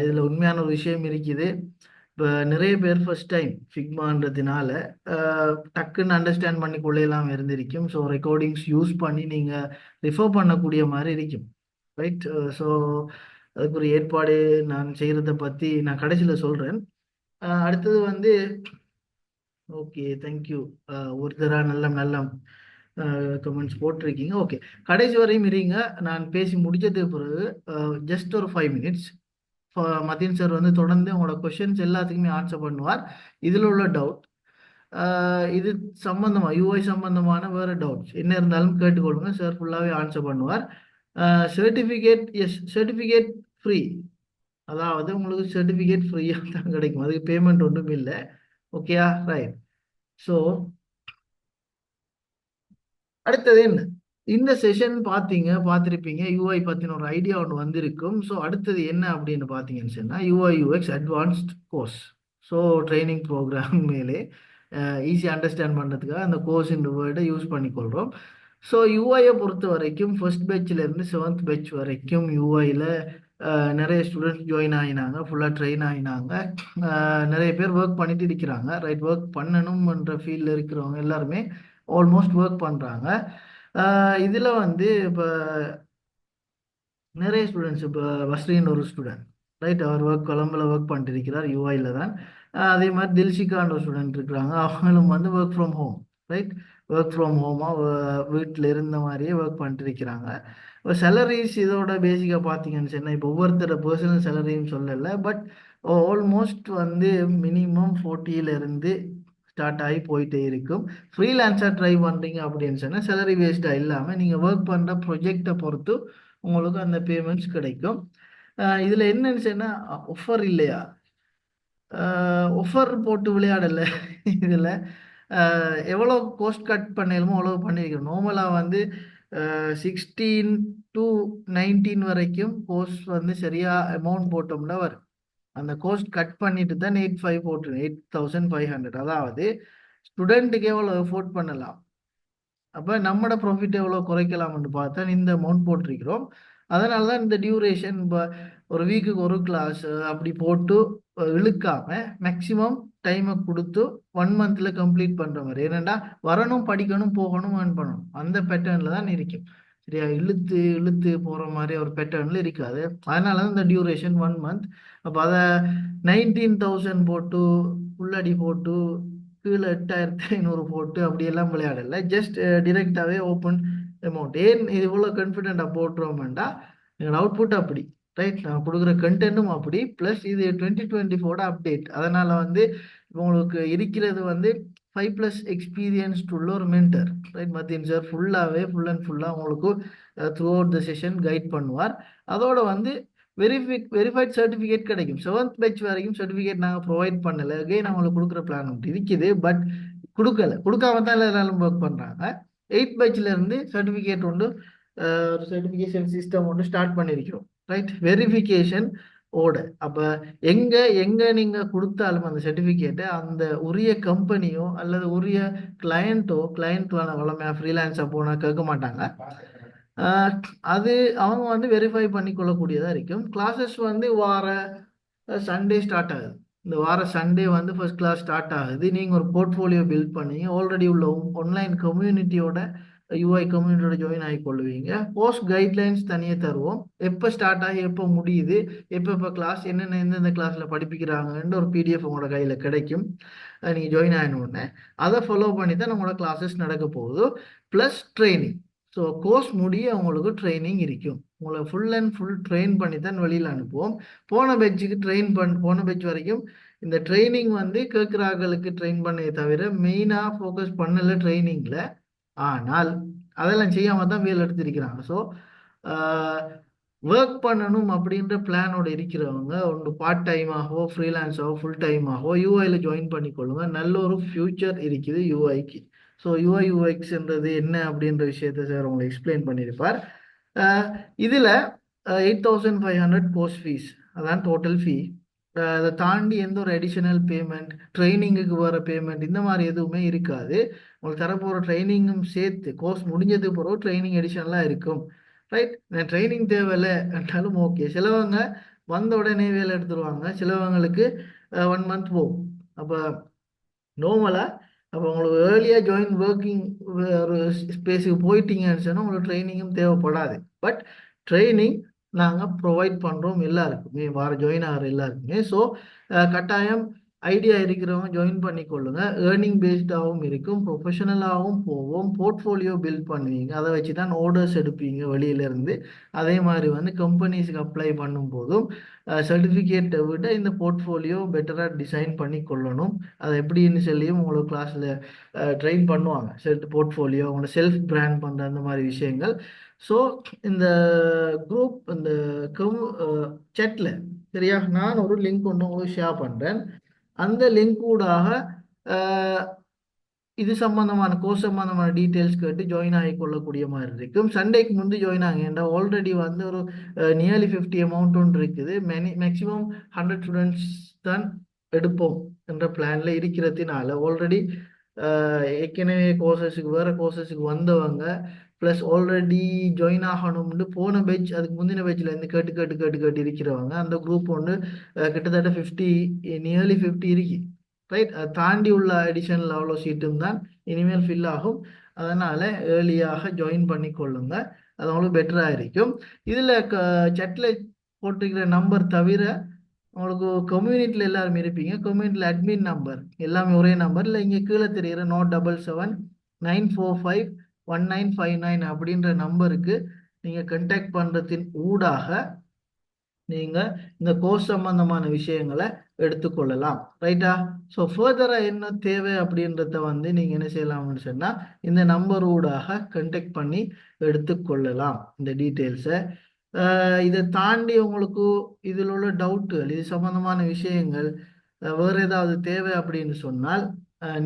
இதில் உண்மையான ஒரு விஷயம் இருக்குது. இப்போ நிறைய பேர் ஃபர்ஸ்ட் டைம் ஃபிக்மான்றதுனால டக்குன்னு அண்டர்ஸ்டாண்ட் பண்ணி கொள்ளையெல்லாம் இருந்திருக்கும். ஸோ ரெக்கார்டிங்ஸ் யூஸ் பண்ணி நீங்கள் ரிஃபர் பண்ணக்கூடிய மாதிரி இருக்கும். ரைட், ஸோ அதுக்கு ஒரு ஏற்பாடு நான் செய்கிறத பற்றி நான் கடைசியில் சொல்கிறேன். அடுத்தது வந்து ஓகே, தேங்க்யூ. ஒருத்தராக நல்ல நல்ல கமெண்ட்ஸ் போட்டிருக்கீங்க. ஓகே, கடைசி வரையும் இருங்க. நான் பேசி முடிச்சதுக்கு பிறகு ஜஸ்ட் ஒரு 5 மினிட்ஸ் மதியன் சார் வந்து தொடர்ந்து உங்களோட கொஷின்ஸ் எல்லாத்துக்குமே ஆன்சர் பண்ணுவார். இதில் உள்ள டவுட் இது சம்பந்தமாக யூஐ சம்பந்தமான வேறு டவுட்ஸ் என்ன இருந்தாலும் கேட்டுக்கொள்ளுங்க, சார் ஃபுல்லாகவே ஆன்சர் பண்ணுவார். Certificate, yes, certificate free. அதாவது உங்களுக்கு சர்டிஃபிகேட் ஃப்ரீயாக தான் கிடைக்கும், அதுக்கு பேமெண்ட் ஒன்றும் இல்லை. ஓகேயா? ரைட். ஸோ அடுத்தது என்ன, இந்த செஷன் பார்த்துருப்பீங்க, யூஐ பற்றின ஒரு ஐடியா ஒன்று வந்திருக்கும். ஸோ அடுத்தது என்ன அப்படின்னு பார்த்தீங்கன்னு சொன்னால் UI UX advanced course. So training programme மேலே ஈஸியாக அண்டர்ஸ்டாண்ட் பண்ணுறதுக்காக அந்த கோர்ஸ் இந்த வேர்டை யூஸ் பண்ணிக்கொள்கிறோம். ஸோ யூஐயை பொறுத்த வரைக்கும் ஃபர்ஸ்ட் பேட்ச்லேருந்து 7th பேட்ச் வரைக்கும் யூஐயில் நிறைய ஸ்டூடெண்ட்ஸ் ஜாயின் ஆகினாங்க, ஃபுல்லாக ட்ரெயின் ஆகினாங்க. நிறைய பேர் ஒர்க் பண்ணிட்டு இருக்கிறாங்க. ரைட், ஒர்க் பண்ணணும்ன்ற ஃபீல்டில் இருக்கிறவங்க எல்லாருமே ஆல்மோஸ்ட் ஒர்க் பண்ணுறாங்க. இதில் வந்து இப்போ நிறைய ஸ்டூடெண்ட்ஸ், இப்போ வஸ்ரீன் ஒரு ஸ்டூடெண்ட், ரைட், அவர் கொலம்பில் ஒர்க் பண்ணிட்டு இருக்கிறார், யூஐயில் தான். அதே மாதிரி தில்ஷிகான்ற ஒரு ஸ்டூடெண்ட் இருக்கிறாங்க, அவங்களும் வந்து work from home. Right, work from ஹோமாக வீட்டில் இருந்த மாதிரியே ஒர்க் பண்ணிட்டு இருக்கிறாங்க. இப்போ சேலரிஸ் இதோட பேசிக்காக பார்த்தீங்கன்னு சொன்னால் இப்போ ஒவ்வொருத்தர பர்சனல் சேலரின்னு சொல்லலை, பட் ஆல்மோஸ்ட் வந்து மினிமம் 40லேருந்து ஸ்டார்ட் ஆகி போயிட்டே இருக்கும். ஃப்ரீலான்ஸாக ட்ரை பண்ணுறீங்க அப்படின்னு சொன்னால் சேலரி வேஸ்ட்டாக இல்லாமல் நீங்கள் ஒர்க் பண்ணுற ப்ரொஜெக்டை பொறுத்து உங்களுக்கு அந்த பேமெண்ட்ஸ் கிடைக்கும். இதில் என்னன்னு சொன்னால் ஆஃபர் இல்லையா, ஆஃபர் போட்டு விளையாடலை. இதில் எவ்வளோ கோஸ்ட் கட் பண்ணலுமோ அவ்வளோ பண்ணியிருக்கணும். நார்மலாக வந்து 16 to 19 வரைக்கும் கோர்ஸ் வந்து சரியா அமௌண்ட் போட்டோம்னா வரும். அந்த கோர்ஸ் கட் பண்ணிட்டு தான் 8,500 போட்டு 8,500. அதாவது ஸ்டூடெண்ட்டுக்கு எவ்வளோ எஃபோர்ட் பண்ணலாம், அப்போ நம்மளோட ப்ராஃபிட் எவ்வளோ குறைக்கலாம்னு பார்த்தா இந்த அமௌண்ட் போட்டிருக்கிறோம். அதனால தான் இந்த டியூரேஷன் ஒரு வீக்குக்கு ஒரு கிளாஸ் அப்படி போட்டு இழுக்காம மேக்சிமம் டைமை கொடுத்து 1 மந்த்ல கம்ப்ளீட் பண்ற மாதிரி. ஏன்னா வரணும், படிக்கணும், போகணும், earn பண்ணணும், அந்த பேட்டர்ன்ல தான் இருக்கும். சரியா, இழுத்து இழுத்து போற மாதிரி ஒரு பேட்டர்ன்ல இருக்காது. அதனால தான் இந்த டியூரேஷன் 1 மந்த். அப்போ அதை 19,000 போட்டு உள்ளடி போட்டு கீழே 8,500 போட்டு அப்படியெல்லாம் விளையாடல. ஜஸ்ட் டிரெக்டாகவே ஓப்பன் அமௌண்ட். ஏன் இது இவ்வளோ கான்ஃபிடென்ட்டாக போட்டுருவோம்டா, எங்களோட அவுட்புட் அப்படி, ரைட், நான் கொடுக்குற கண்டென்ட்டும் அப்படி, ப்ளஸ் இது 2024 அப்டேட். அதனால் வந்து உங்களுக்கு இருக்கிறது வந்து 5+ எக்ஸ்பீரியன்ஸ்ட் உள்ள ஒரு mentor, right. Mathiyan sir full and ஃபுல்லாக உங்களுக்கு throughout the session guide பண்ணுவார். அதோட வந்து வெரிஃபைட் சர்டிஃபிகேட் கிடைக்கும். 7th பேட்ச் வரைக்கும் சர்டிஃபிகேட் நாங்கள் ப்ரொவைட் பண்ணலை. அகைன் அவங்களுக்கு கொடுக்குற பிளான் இருக்குது, பட் கொடுக்காம தான் எல்லாரும் ஒர்க் பண்ணுறாங்க. 8th பேட்ச்ல இருந்து சர்டிஃபிகேட் உண்டு, ஒரு சர்டிஃபிகேஷன் சிஸ்டம் ஒன்று ஸ்டார்ட் பண்ணியிருக்கிறோம், ரைட். வெரிஃபிகேஷன் ஓட அப்போ எங்க எங்க நீங்க கொடுத்தாலும் அந்த சர்டிஃபிகேட்டை அந்த உரிய கம்பெனியோ அல்லது உரிய கிளையண்ட் வளமையா ஃப்ரீலான்ஸாக போனால் கேட்க மாட்டாங்க. அது அவங்க வந்து வெரிஃபை பண்ணி கொள்ளக்கூடியதா இருக்கும். கிளாஸஸ் வந்து வார சண்டே ஸ்டார்ட் ஆகுது. இந்த வார சண்டே வந்து ஃபர்ஸ்ட் கிளாஸ் ஸ்டார்ட் ஆகுது. நீங்கள் ஒரு போர்ட்ஃபோலியோ பில்ட் பண்ணி ஆல்ரெடி உள்ள ஆன்லைன் கம்யூனிட்டியோட யூஐ கம்யூனிட்டியோட ஜாயின் ஆகி கொள்ளுவீங்க. போஸ்ட் கைட்லைன்ஸ் தனியாக தருவோம். எப்போ ஸ்டார்ட் ஆகி எப்போ முடியுது, எப்போ கிளாஸ், என்னென்ன எந்தெந்த கிளாஸில் படிப்பிக்கிறாங்கன்ற ஒரு பிடிஎஃப் உங்களோட கையில் கிடைக்கும். நீங்கள் ஜாயின் ஆகினோடனே அதை ஃபாலோ பண்ணி தான் நம்மளோட கிளாஸஸ் நடக்க போகுது. Plus training. ஸோ கோர்ஸ் முடிய அவங்களுக்கு ட்ரைனிங் இருக்கும். உங்களை ஃபுல் அண்ட் ஃபுல் ட்ரெயின் பண்ணி தான் வெளியில் அனுப்புவோம். போன பேட்ச் வரைக்கும் இந்த ட்ரைனிங் வந்து கேட்குறாங்களுக்கு ட்ரெயின் பண்ணே தவிர மெயினாக ஃபோக்கஸ் பண்ணலை ட்ரைனிங்கில். ஆனால் அதெல்லாம் செய்யாமல் தான் வேலை எடுத்திருக்கிறாங்க. ஸோ ஒர்க் பண்ணணும் அப்படின்ற பிளானோட இருக்கிறவங்க ஒன்று பார்ட் டைமாகவோ ஃப்ரீலான்ஸாகவோ ஃபுல் டைமாகவோ யூஐயில் ஜாயின் பண்ணிக்கொள்ளுங்க. நல்ல ஒரு ஃபியூச்சர் இருக்குது யூஐக்கு. ஸோ யூஐஎக்ஸ்ன்றது என்ன அப்படின்ற விஷயத்த சார் உங்களுக்கு எக்ஸ்பிளைன் பண்ணியிருப்பார். இதில் 8,500 கோர்ஸ் ஃபீஸ், அதான் டோட்டல் ஃபீ. அதை தாண்டி எந்த ஒரு அடிஷனல் பேமெண்ட், ட்ரைனிங்குக்கு வர பேமெண்ட், இந்த மாதிரி எதுவுமே இருக்காது. உங்களுக்கு தரப்போகிற ட்ரைனிங்கும் சேர்த்து கோர்ஸ் முடிஞ்சதுக்கு பிறகு ட்ரைனிங் அடிஷனலாக இருக்கும், ரைட். நான் ட்ரைனிங் தேவையில்லை என்றாலும் ஓகே. சிலவங்க வந்த உடனே வேலை எடுத்துருவாங்க, சிலவங்களுக்கு 1 மந்த் போகும். அப்போ நார்மலாக அப்போ உங்களுக்கு ஏர்லியாக ஜாயின் ஒர்க்கிங் ஒரு ஸ்பேஸுக்கு போயிட்டீங்கன்னு சொன்னால் உங்களுக்கு ட்ரைனிங்கும் தேவைப்படாது. பட் ட்ரைனிங் நாங்கள் ப்ரொவைட் பண்ணுறோம் எல்லாருக்குமே, ஜாயின் ஆகிற எல்லாருக்குமே. ஸோ கட்டாயம் ஐடியா இருக்கிறவங்க ஜாயின் பண்ணிக்கொள்ளுங்க. ஏர்னிங் பேஸ்டாகவும் இருக்கும், ப்ரொஃபஷனலாகவும் போவோம். போர்ட்ஃபோலியோ பில்ட் பண்ணுவீங்க, அதை வச்சு தான் ஆர்டர்ஸ் எடுப்பீங்க வெளியிலேருந்து. அதே மாதிரி வந்து கம்பெனிஸுக்கு அப்ளை பண்ணும் போதும் சர்டிஃபிகேட்டை விட இந்த போர்ட்ஃபோலியோ பெட்டராக டிசைன் பண்ணி கொள்ளணும். அதை எப்படின்னு சொல்லியும் உங்களுக்கு கிளாஸில் ட்ரெயின் பண்ணுவாங்க. போர்ட்ஃபோலியோ உங்களோட செல்ஃப் பிராண்ட் பண்ணுற அந்த மாதிரி விஷயங்கள். ஸோ இந்த குரூப் இந்த சேட்டில் சரியா, நான் ஒரு லிங்க் ஒன்று உங்களுக்கு ஷேர் பண்ணுறேன். அந்த லிங்க் ஊடாக இது சம்பந்தமான கோர்ஸ் சம்பந்தமான டீட்டெயில்ஸ் கேட்டு ஜாயின் ஆகி கொள்ளக்கூடிய மாதிரி இருக்கும். சண்டேக்கு முந்தி ஜாயின் ஆகுங்க. ஆல்ரெடி வந்து ஒரு நியர்லி 50 அமௌண்ட் ஒன்று இருக்குது. மேக்ஸிமம் 100 ஸ்டூடெண்ட்ஸ் தான் எடுப்போம் என்ற பிளான்ல இருக்கிறதுனால ஆல்ரெடி ஏற்கனவே வேற கோர்சஸுக்கு வந்தவங்க ப்ளஸ் ஆல்ரெடி ஜாயின் ஆகணும்னு போன பேட்ச் அதுக்கு முந்தின பேட்ச்ல இருந்து கேட்டு இருக்கிறவங்க அந்த குரூப் ஒன்று கிட்டத்தட்ட 50 இருக்கு, ரைட். அதை தாண்டி உள்ள அடிஷனல் அவ்வளோ சீட்டும் தான் இனிமேல் ஃபில் ஆகும். அதனால ஏர்லியாக ஜாயின் பண்ணி கொள்ளுங்க, அது அவங்களுக்கு பெட்டராக இருக்கும். இதில் சட்டில் போட்டிருக்கிற நம்பர் தவிர உங்களுக்கு கம்யூனிட்டியில் எல்லாரும் இருப்பீங்க. கம்யூனிட்டியில் அட்மின் நம்பர் எல்லாமே ஒரே நம்பர் இல்லை, இங்கே கீழே தெரிகிற 077-945-1959 அப்படின்ற நம்பருக்கு நீங்கள் கண்டாக்ட் பண்ணுறதின் ஊடாக நீங்கள் இந்த கோர்ஸ் சம்பந்தமான விஷயங்களை எடுத்துக்கொள்ளலாம், ரைட்டா. ஸோ ஃபர்தராக என்ன தேவை அப்படின்றத வந்து நீங்கள் என்ன செய்யலாம்னு சொன்னால் இந்த நம்பர் ஊடாக கண்டெக்ட் பண்ணி எடுத்துக்கொள்ளலாம் இந்த டீட்டெயில்ஸை. இதை தாண்டி உங்களுக்கு இதில் உள்ள டவுட்டுகள், இது சம்பந்தமான விஷயங்கள் வேறு ஏதாவது தேவை அப்படின்னு சொன்னால்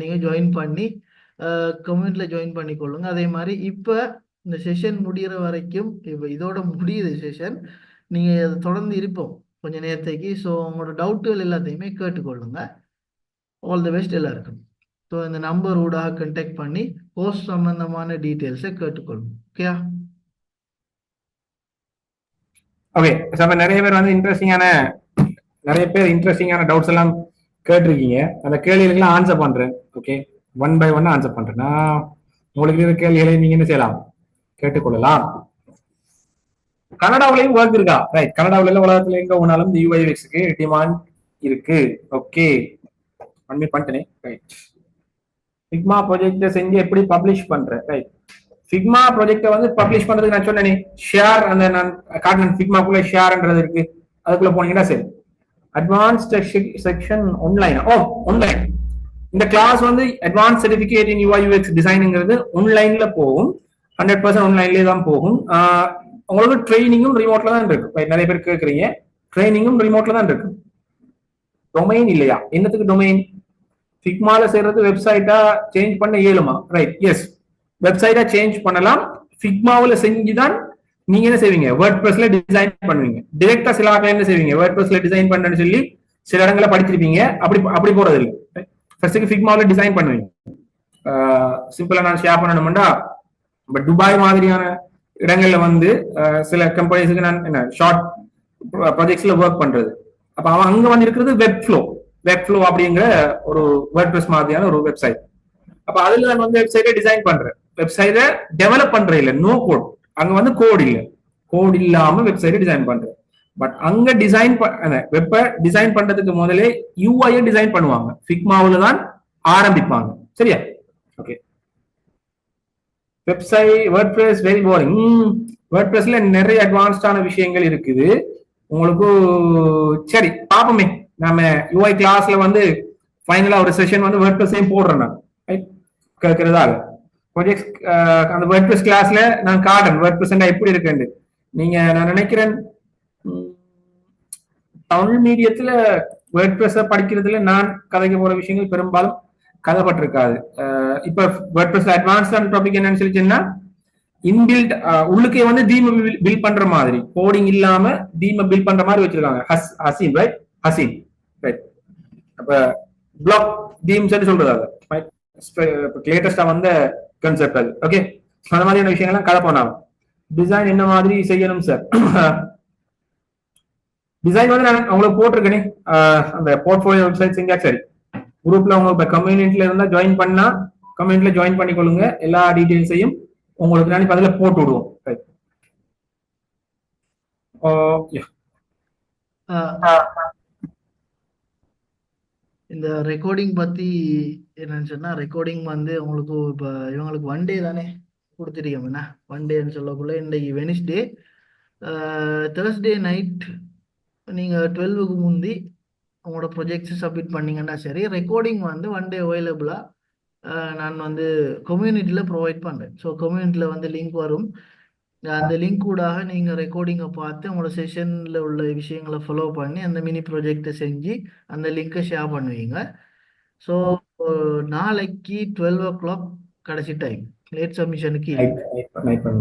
நீங்கள் ஜாயின் பண்ணி கம்யூனிட்டியில் ஜாயின் பண்ணிக்கொள்ளுங்க. அதே மாதிரி இப்போ இந்த செஷன் முடிகிற வரைக்கும் இப்போ இதோட முடியுது செஷன். நீங்கள் அதை தொடர்ந்து இருப்போம் கொஞ்சம் நேரத்தைக்கு. ஸோ உங்களோட டவுட்டுகள் எல்லாத்தையுமே கேட்டுக்கொள்ளுங்க. ஆல் தி பெஸ்ட் எல்லாருக்கும். ஸோ இந்த நம்பர் ஊடாக கண்டெக்ட் பண்ணி கோர்ஸ் சம்பந்தமான டீட்டெயில்ஸை கேட்டுக்கொள்ளும். ஓகேயா? ஓகே. நிறைய பேர் வந்து இன்ட்ரெஸ்டிங்கான டவுட்ஸ் எல்லாம் கேட்டிருக்கீங்க. அந்த கேள்விகளுக்கெல்லாம் ஆன்சர் பண்றேன். Okay, one by one answer பண்றேன். நான் உங்களுக்கு இருக்கிற கேள்விகளை நீங்க என்ன செய்யலாம், கேட்டுக்கொள்ளலாம். கனடாவிலையும் ஒர்க் இருக்கா? ரைட். கனடாவில உலகத்துல எங்க போனாலும் இந்த யூஐஎக்ஸ்க்கு டிமாண்ட் இருக்கு. ஓகே, அட்மிட் பண்ணிட்டேனே. ரைட். ஃபிக்மா ப்ராஜெக்ட் செஞ்சு எப்படி பப்ளிஷ் பண்றேன்? ரைட். ஃபிக்மா ப்ராஜெக்ட வந்து பப்ளிஷ் பண்றதுக்கு நான் சொன்னேனே, ஷேர், அந்த நான் காட்டினேன் ஃபிக்மாக்குள்ள ஷேர்ன்றது இருக்கு. அதுக்குள்ள போனீங்கன்னா சரி. Advanced section online. ஆன்லைன். இந்த கிளாஸ் வந்து advance certificate in UI UX டிசைனுங்கிறது ஆன்லைன்ல போகும். 100% ஆன்லைன்லேயே தான் போகும். உங்களுக்கு ட்ரைனிங்கும் ரிமோட்ல தான் இருக்கு. நிறைய பேர் கேட்குறீங்க, ட்ரைனிங்கும் ரிமோட்ல தான் இருக்கு. டொமைன் இல்லையா? என்னத்துக்கு டொமைன்? ஃபிக்மால செய்யறது வெப்சைட்டா சேஞ்ச் பண்ண இயலுமா? ரைட், எஸ், வெப்சைட்டா சேஞ்ச் பண்ணலாம். ஃபிக்மாவில் செஞ்சுதான் நீங்க என்ன செய்வீங்க, வேர்ட்பிரஸ்ல டிசைன் பண்ணுவீங்க. டிரெக்டா சில ஆட்கள் என்ன செய்வீங்க, வேர்ட்பிரஸ்ல டிசைன் பண்ணணும்னு சொல்லி சில இடங்களை படிச்சிருப்பீங்க. அப்படி போறது இல்லை. ஃபர்ஸ்ட்டுக்கு ஃபிக்மாவில் டிசைன் பண்ணுவீங்க. சிம்பிளா நான் ஷேர் பண்ணணும்டா, துபாய் மாதிரியான இடங்கள்ல வந்து சில கம்பெனிஸுக்கு நான் என்ன ஷார்ட் ப்ராஜெக்ட்ஸ்ல ஒர்க் பண்றது. அப்ப அவன் அங்க வந்து இருக்கிறது வெப்ஃப்ளோ அப்படிங்கிற ஒரு வேர்ட்பிரஸ் மாதிரியான ஒரு வெப்சைட். அப்ப அதுல நான் வந்து வெப்சைட்டை டிசைன் பண்றேன். வெப்சைட்டை டெவலப் பண்றேன், இல்ல நோ கோட். அங்க வந்து கோட் இல்ல, கோட் இல்லாம வெப்சைட்டை டிசைன் பண்றேன். பட் அங்க வெப்ப டிசைன் பண்றதுக்கு முதலே யூஐ டிசைன் பண்ணுவாங்க. ஃபிக்மாவுல தான் ஆரம்பிப்பாங்க. சரியா? Okay. Website WordPress very boring. வேர்ட்பிரஸ்ல நிறைய அட்வான்ஸ்டான விஷயங்கள் இருக்குது உங்களுக்கு. சரி, பாப்போமே. நம்ம யூஐ கிளாஸ்ல வந்து ஃபைனலா ஒரு செஷன் வந்து வேர்ட்பிரஸையும் போடுறேன் நான். கேட்கறதா ப்ராஜெக்ட் அந்த வேர்ட்பிரஸ் கிளாஸ்ல நான் காட்டுறேன் வேர்ட்பிரஸ் எப்படி இருக்குன்னு. நீங்க நான் நினைக்கிறேன் தமிழ் மீடியத்துல வேர்ட்பிரஸ் படிக்கிறதுல நான் கதைக்க போற விஷயங்கள் பெரும்பாலும் கதைப்பட்டிருக்காது. இப்ப வேர்ட்பிரஸ்ல அட்வான்ஸ்டான டாபிக் என்னன்னு சொல்லிச்சுன்னா, இன்பில்ட் உள்ளுக்கே வந்து தீமை பில்ட் பண்ற மாதிரி, கோடிங் இல்லாம தீமை பில்ட் பண்ற மாதிரி வச்சிருக்காங்க. ஹசீன், ரைட்? ஹசீன், ரைட். அப்ப பிளாக் தீம் சொல்லி சொல்றது அது லேட்டஸ்டா வந்த கான்செப்ட் அது. ஓகே, அந்த மாதிரியான விஷயங்கள்லாம் கதை போனாங்க. டிசைன் என்ன மாதிரி செய்யணும் சார்? டிசைன் வந்து நான் உங்களுக்கு போட்டிருக்கேனே, அந்த போர்ட்ஃபோலியோ வெப்சைட் செஞ்சா சரி. குரூப்ல உங்களுக்கு கம்யூனிட்டில இருந்தா ஜாயின் பண்ணா கம்யூனிட்டில ஜாயின் பண்ணிக்கொள்ளுங்க. எல்லா டீடைல்ஸையும் உங்களுக்கு நான் பதில போட்டு விடுவோம். இந்த ரெக்கார்டிங் பத்தி என்னன்னு சொன்னா, ரெக்கார்டிங் வந்து உங்களுக்கு இப்போ இவங்களுக்கு ஒன் டே தானே கொடுத்துருக்கோம்னா, ஒன் டேன்னு சொல்லக்குள்ள இன்றைக்கு வெனிஸ்டே, தேர்ஸ்டே நைட் நீங்கள் 12க்கு முந்தி உங்களோட ப்ரொஜெக்ட்ஸை சப்மிட் பண்ணீங்கன்னா சரி. ரெக்கார்டிங் வந்து ஒன் டே அவைலபிளாக நான் வந்து கம்யூனிட்டியில் ப்ரொவைட் பண்ணுறேன். ஸோ கம்யூனிட்டியில் வந்து லிங்க் வரும். அந்த லிங்க் கூடாக நீங்கள் ரெக்கார்டிங்கை பார்த்து உங்களோட செஷனில் உள்ள விஷயங்களை ஃபாலோ பண்ணி அந்த மினி ப்ரொஜெக்டை செஞ்சு அந்த லிங்கை ஷேர் பண்ணுவீங்க. ஸோ நாளைக்கு 12 o'clock கடைசி டைம். லேட் சப்மிஷனுக்கு நைட் 12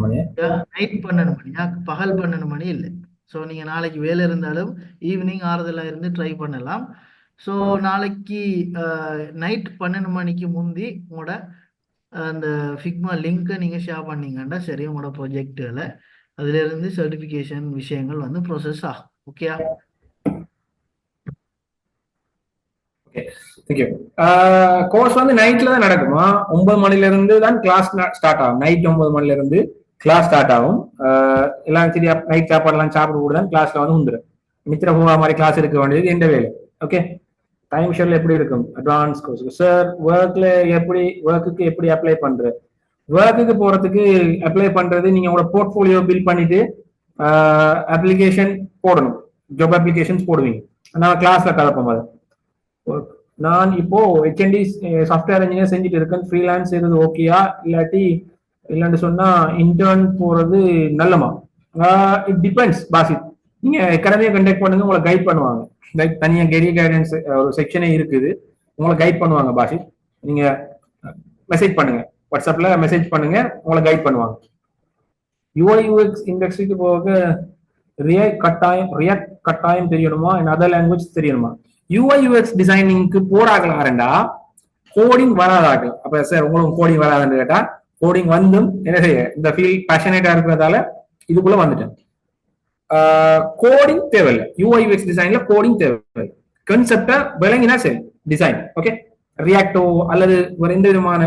மணியா, பகல் 12 மணி இல்லை. ஸோ நீங்கள் நாளைக்கு வேலை இருந்தாலும் ஈவினிங் 6 இருந்து ட்ரை பண்ணலாம். ஸோ நாளைக்கு நைட் 12 மணிக்கு முந்தி உங்களோட அந்த ஃபிக்மா லிங்கை நீங்கள் ஷேர் பண்ணீங்கன்னா சரி, உங்களோட ப்ரொஜெக்டுகளை அதுலேருந்து சர்டிஃபிகேஷன் விஷயங்கள் வந்து ப்ரோசஸ் ஆகும். ஓகேயா? கோர்ஸ் வந்து நைட்ல தான் நடக்குமா? 9 மணில இருந்து தான் கிளாஸ் ஸ்டார்ட் ஆகும். நைட் 9 மணில இருந்து கிளாஸ் ஸ்டார்ட் ஆகும். எல்லாம் சரி, நைட் சாப்பாடுலாம் சாப்பிட கூட தான் கிளாஸ்ல வந்து வந்துடும். மித்திர போவா மாதிரி கிளாஸ் இருக்க வேண்டியது எந்த வேலை. ஓகே, டைம் ஷெட்யூல் எப்படி இருக்கும்? அட்வான்ஸ் கோர்ஸ் சார், ஒர்க்குக்கு எப்படி அப்ளை பண்றது? ஒர்க்குக்கு போறதுக்கு அப்ளை பண்றது, நீங்க உங்களோட போர்ட்ஃபோலியோ பில்ட் பண்ணிட்டு அப்ளிகேஷன் போடணும். ஜாப் அப்ளிகேஷன்ஸ் போடுவீங்க. நான் கிளாஸ்ல கலப்போம். அது நான் இப்போ HND சாஃப்ட்வேர் இன்ஜினியர் செஞ்சுட்டு இருக்கேன். ஃப்ரீலான்ஸ் செய்யறது ஓகேயா, இல்லைன்னு சொன்னா இன்டர்ன் போறது நல்லமா? It depends Basith. நீங்க அகாடமியை கண்டக்ட் பண்ணுங்க, உங்களை கைட் பண்ணுவாங்க. தனியா கெரியர் கைடன்ஸ் ஒரு செக்ஷனே இருக்குது, உங்களை கைட் பண்ணுவாங்க பாசித். நீங்க மெசேஜ் பண்ணுங்க, வாட்ஸ்அப்ல மெசேஜ் பண்ணுங்க, உங்களை கைட் பண்ணுவாங்க. யூஐ இண்டெக்ஸுக்கு போக ரியாக்ட் கட்டாயம் தெரியணுமா அதர் லாங்குவேஜ் தெரியணுமா? யூஎக்ஸ் டிசைனிங்க்கு போறாங்களாண்டா கோடிங் வராதாக்கு. அப்ப சார் உங்களுக்கு கோடிங் வராதுன்னு கேட்டா கோடிங் வந்தும் என்ன செய்ய இந்த ஃபீல்ட் பேஷனேட்டா இருக்கிறதால இதுக்குள்ள வந்துட்டேன். கோடிங் தேவையில்லை, யூஎக்ஸ் டிசைன்ல கோடிங் தேவையில்லை. கான்செப்டை விளங்கினா சரி டிசைன் ஓகே. ரியாக்டோ அல்லது ஒரு எந்த விதமான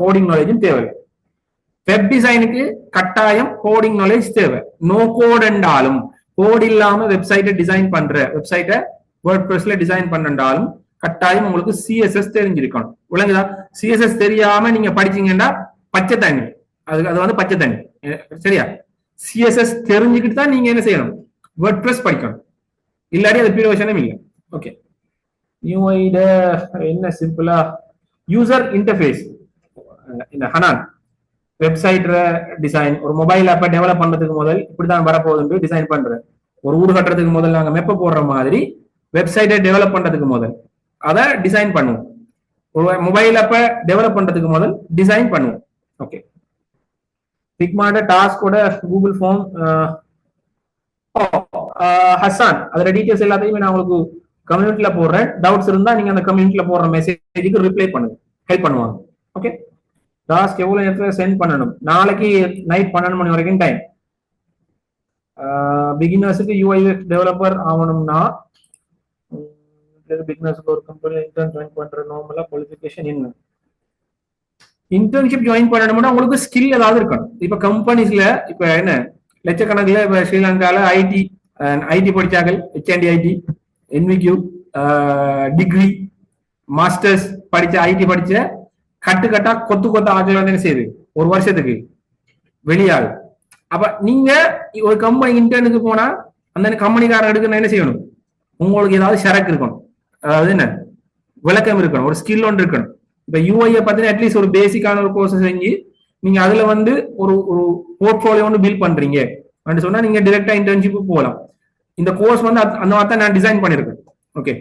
கோடிங் நாலேஜும் தேவையில்லை. வெப் டிசைனுக்கு கட்டாயம் கோடிங் நாலேஜ் தேவை. நோ கோட் என்றாலும் கோட் இல்லாம வெப்சைட்டை டிசைன் பண்ற வெப்சைட்டை வேர்ட்பிரஸ்ல டிசைன் பண்ணாலும் கட்டாயம் உங்களுக்கு சிஎஸ்எஸ் தெரிஞ்சிருக்கணும். விளங்குதா? சிஎஸ்எஸ் தெரியாம நீங்க படிச்சீங்கன்னா பச்சை தண்ணி, அது வந்து பச்சை தண்ணி சரியா? சிஎஸ்எஸ் தெரிஞ்சுக்கிட்டு தான் நீங்க என்ன செய்யணும், வேர்ட்பிரஸ் படிக்கணும். இல்லாட்டி அது பிரயோஜனம் இல்லை. ஓகே, யூஐட என்ன சிம்பிளா யூசர் இன்டர்ஃபேஸ் இந்த ஹனான் வெப்சைட் டிசைன் ஒரு மொபைல் ஆப்பை டெவலப் பண்றதுக்கு முதல் இப்படிதான் வரப்போகுது டிசைன் பண்ற. ஒரு ஊடு கட்டுறதுக்கு முதல் நாங்க மெப்ப போடுற மாதிரி வெப்சைட்டை டெவலப் பண்றதுக்கு முதல் அதை டிசைன் பண்ணுவோம். ஒரு மொபைல் ஆப்பை டெவலப் பண்றதுக்கு முதல் டிசைன் பண்ணுவோம். ஓகே, பிக்மாட டாஸ்கோட கூகுள் ஃபார்ம் ஹசான் அதோட டீடைல்ஸ் எல்லாத்தையுமே நான் உங்களுக்கு கம்யூனிட்டில போடுறேன். டவுட்ஸ் இருந்தா நீங்க அந்த கம்யூனிட்டில போடுற மெசேஜுக்கு ரிப்ளை பண்ணுங்க, ஹெல்ப் பண்ணுவாங்க. ஓகே, டாஸ்க் எவ்வளவு நேரத்துல சென்ட் பண்ணணும்? நாளைக்கு நைட் 12 மணி வரைக்கும் டைம். பிகினர்ஸுக்கு யூஐஎக்ஸ் டெவலப்பர் ஆகணும்னா பிகினர்ஸுக்கு ஒரு கம்பெனி இன்டர்ன் ஜாயின் பண்ற நார்மலா குவாலிஃபிகேஷன் என்ன? இன்டர்ன்ஷிப் ஜாயின் பண்ணணும்னா உங்களுக்கு ஸ்கில் ஏதாவது இருக்கணும். இப்ப கம்பெனிஸ்ல இப்ப என்ன லட்சக்கணக்கில் இப்ப ஸ்ரீலங்கால ஐடி படிச்சார்கள், HND IT, NVQ degree masters படிச்ச ஐடி படிச்ச கட்டுக்கட்டா கொத்து கொத்த ஆட்கள் வந்து என்ன செய்யுது ஒரு வருஷத்துக்கு வெளியாகு. அப்ப நீங்க ஒரு கம்பெனி இன்டர்னுக்கு போனா அந்த கம்பெனிக்காரன் எடுக்கணும் என்ன செய்யணும், உங்களுக்கு ஏதாவது சரக்கு இருக்கணும், அதாவது என்ன விளக்கம் இருக்கணும், ஒரு ஸ்கில் ஒன்று இருக்கணும். இப்ப யூஐயை பார்த்தீங்கன்னா அட்லீஸ்ட் ஒரு பேசிக்கான ஒரு கோர்ஸ் செஞ்சு நீங்க அதுல வந்து ஒரு ஒரு போர்ட்ஃபோலியோ ஒன்று பில்ட் பண்றீங்க அப்படின்னு சொன்னா நீங்க டிரெக்டா இன்டர்ன்ஷிப் போகலாம். இந்த கோர்ஸ் வந்து அந்த மாதிரி தான் நான் டிசைன் பண்ணிருக்கேன். ஓகே,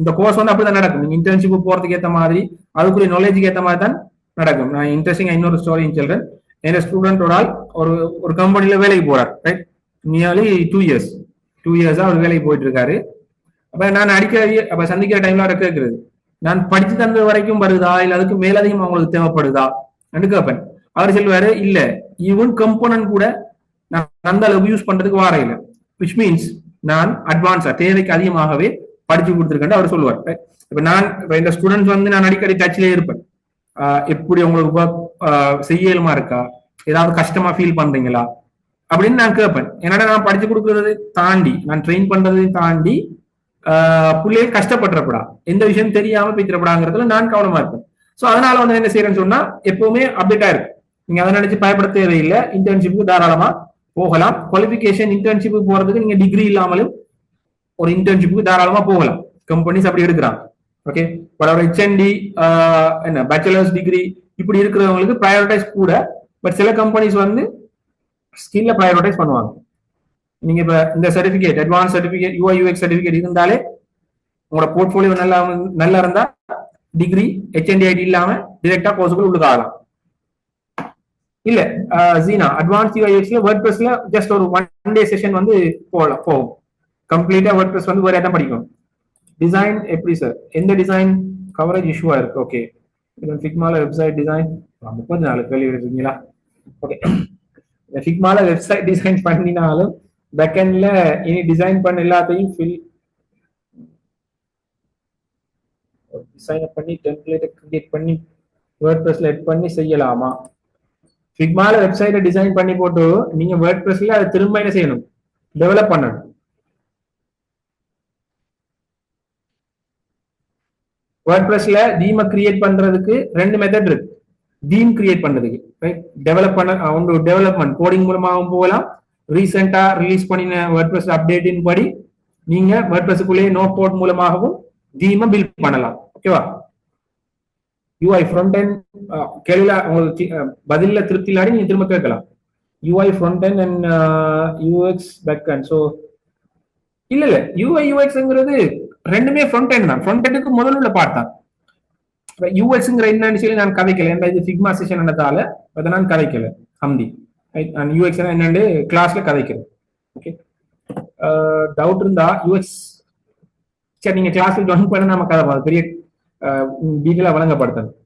இந்த கோர்ஸ் வந்து அப்படிதான் நடக்கும். நீங்க இன்டர்ன்ஷிப் போறதுக்கு ஏற்ற மாதிரி அதுக்குரிய நாலேஜுக்கு ஏற்ற மாதிரி தான் நடக்கும். நான் இன்ட்ரெஸ்டிங்கா இன்னொரு ஸ்டோரி சொல்றேன். என்னோட ஸ்டூடெண்ட் ஒரு ஆள் ஒரு கம்பெனில வேலைக்கு போறார். ரைட், நியர்லி 2 இயர்ஸா அவர் வேலைக்கு போயிட்டு இருக்காரு. அப்ப நான் அப்ப சந்திக்கிற டைம்ல அவரை கேட்கறது, நான் படிச்சு தந்த வரைக்கும் வருதா இல்ல அதுக்கு மேலதிகம் அவங்களுக்கு தேவைப்படுதா கேட்பேன். அவர் சொல்லுவாரு, இல்ல ஈவன் கம்போனன்ட் கூட நான் அந்த அளவுக்கு யூஸ் பண்றதுக்கு வார இல்லை, விச் மீன்ஸ் நான் அட்வான்ஸா தேவைக்கு அதிகமாகவே படிச்சு கொடுத்துருக்கேன் அவர் சொல்லுவார். இப்ப நான் இந்த ஸ்டூடெண்ட்ஸ் வந்து நான் அடிக்கடி டச்லயே இருப்பேன். எப்படி உங்களுக்கு ஒர்க் செய்யலுமா இருக்கா, ஏதாவது கஷ்டமா ஃபீல் பண்றீங்களா அப்படின்னு நான் கேட்பேன். ஏன்னா நான் படிச்சு கொடுக்கறதை தாண்டி நான் ட்ரெயின் பண்றதையும் தாண்டி பிள்ளைகள் கஷ்டப்பட்டுறப்படா, எந்த விஷயம் தெரியாம பேத்திரப்படாங்கிறதுல நான் கவனமா இருப்பேன். ஸோ அதனால வந்து என்ன செய்யறேன்னு சொன்னா எப்பவுமே அப்டேட்டா இருக்கு. நீங்க அதை நினைச்சு பயப்பட தேவையில்லை. இன்டர்ன்ஷிப்புக்கு தாராளமா போகலாம். குவாலிஃபிகேஷன் இன்டர்ன்ஷிப்புக்கு போறதுக்கு நீங்க டிகிரி இல்லாமலும் ஒரு இன்டர்ன்ஷிப்புக்கு தாராளமா போகலாம். கம்பெனிஸ் அப்படி எடுக்கிறாங்க. ஓகே, ஒரு HND என்ன பேச்சுலர்ஸ் டிகிரி இப்படி இருக்கிறவங்களுக்கு ப்ரையாரிட்டைஸ் கூட. பட் சில கம்பெனிஸ் வந்து ஸ்கில்ல ப்ரையாரிட்டைஸ் பண்ணுவாங்க. நீங்க இப்ப இந்த certificate advance certificate UX certificate இருந்தாலே உங்களோட போர்ட்ஃபோலியோ நல்லா இருந்தா டிகிரி HND ஐடி இல்லாம டிரெக்டா கோர்ஸுக்குள்ள உள்ளுக்காகலாம். இல்ல ஜீனா அட்வான்ஸ் UXல வேர்ட்பிரஸ்ல ஜஸ்ட் ஒரு 1 day செஷன் வந்து போகும். கம்ப்ளீட்டா வேர்ட்பிரஸ் வந்து வேற எதாவது படிக்கணும். டிசைன் எப்படி சார், எந்த டிசைன் கவரேஜ் இஷ்யூவா இருக்கு? ஓகே, ஃபிக்மால வெப்சைட் டிசைன் 34 கேள்வி இருக்கீங்களா? ஓகே, ஃபிக்மால வெப்சைட் டிசைன் பண்ணினாலும் பேக்எண்ட்ல இனி டிசைன் பண்ண எல்லாத்தையும் டிசைன் பண்ணி டெம்ப்ளேட் கிரியேட் பண்ணி வேர்ட்பிரஸ்ல எட் பண்ணி செய்யலாமா? ஃபிக்மால வெப்சைட்டை டிசைன் பண்ணி போட்டு நீங்க வேர்ட்பிரஸ்ல அதை திரும்ப என்ன செய்யணும், டெவலப் பண்ணணும். வேர்ட்பிரஸ்ல தீமை கிரியேட் பண்றதுக்கு 2 மெத்தட் இருக்கு. தீம் கிரியேட் பண்றதுக்கு ரைட், டெவலப் பண்ண டெவலப்மெண்ட் கோடிங் மூலமாகவும் போகலாம். ரீசெண்டா ரிலீஸ் பண்ணின வேர்ட்பிரஸ் அப்டேட்டின் படி நீங்க வேர்ட்பிரஸ்க்குள்ளேயே நோ கோட் மூலமாகவும் தீமை பில்ட் பண்ணலாம். ஓகேவா? UI ஃப்ரண்ட் எண்ட் கேள்வியில உங்களுக்கு பதில திருப்தி இல்லாடி நீங்க திரும்ப கேட்கலாம். UI front end and UX back end. So இல்ல UXங்கிறது ரெண்டுமே ஃப்ரண்ட் எண்ட் தான். ஃப்ரண்ட் எண்டுக்கு முதல்ல உள்ள பார்ட் தான். UXங்கிற என்னன்னு சொல்லி நான் கதைக்கல. ஏன்னா இது ஃபிக்மா செஷன் என்னதால அதை நான் கதைக்கல ஹம்தி. அண்ட் யூஎக்ஸ் என்னன்னு கிளாஸ்ல கதைக்கிறது. ஓகே, டவுட் இருந்தா யூஎக்ஸ் சரி நீங்க கிளாஸ்ல ஜாயின் பண்ண நம்ம கதை பெரிய டீட்டெயிலா வழங்கப்படுத்தணும்.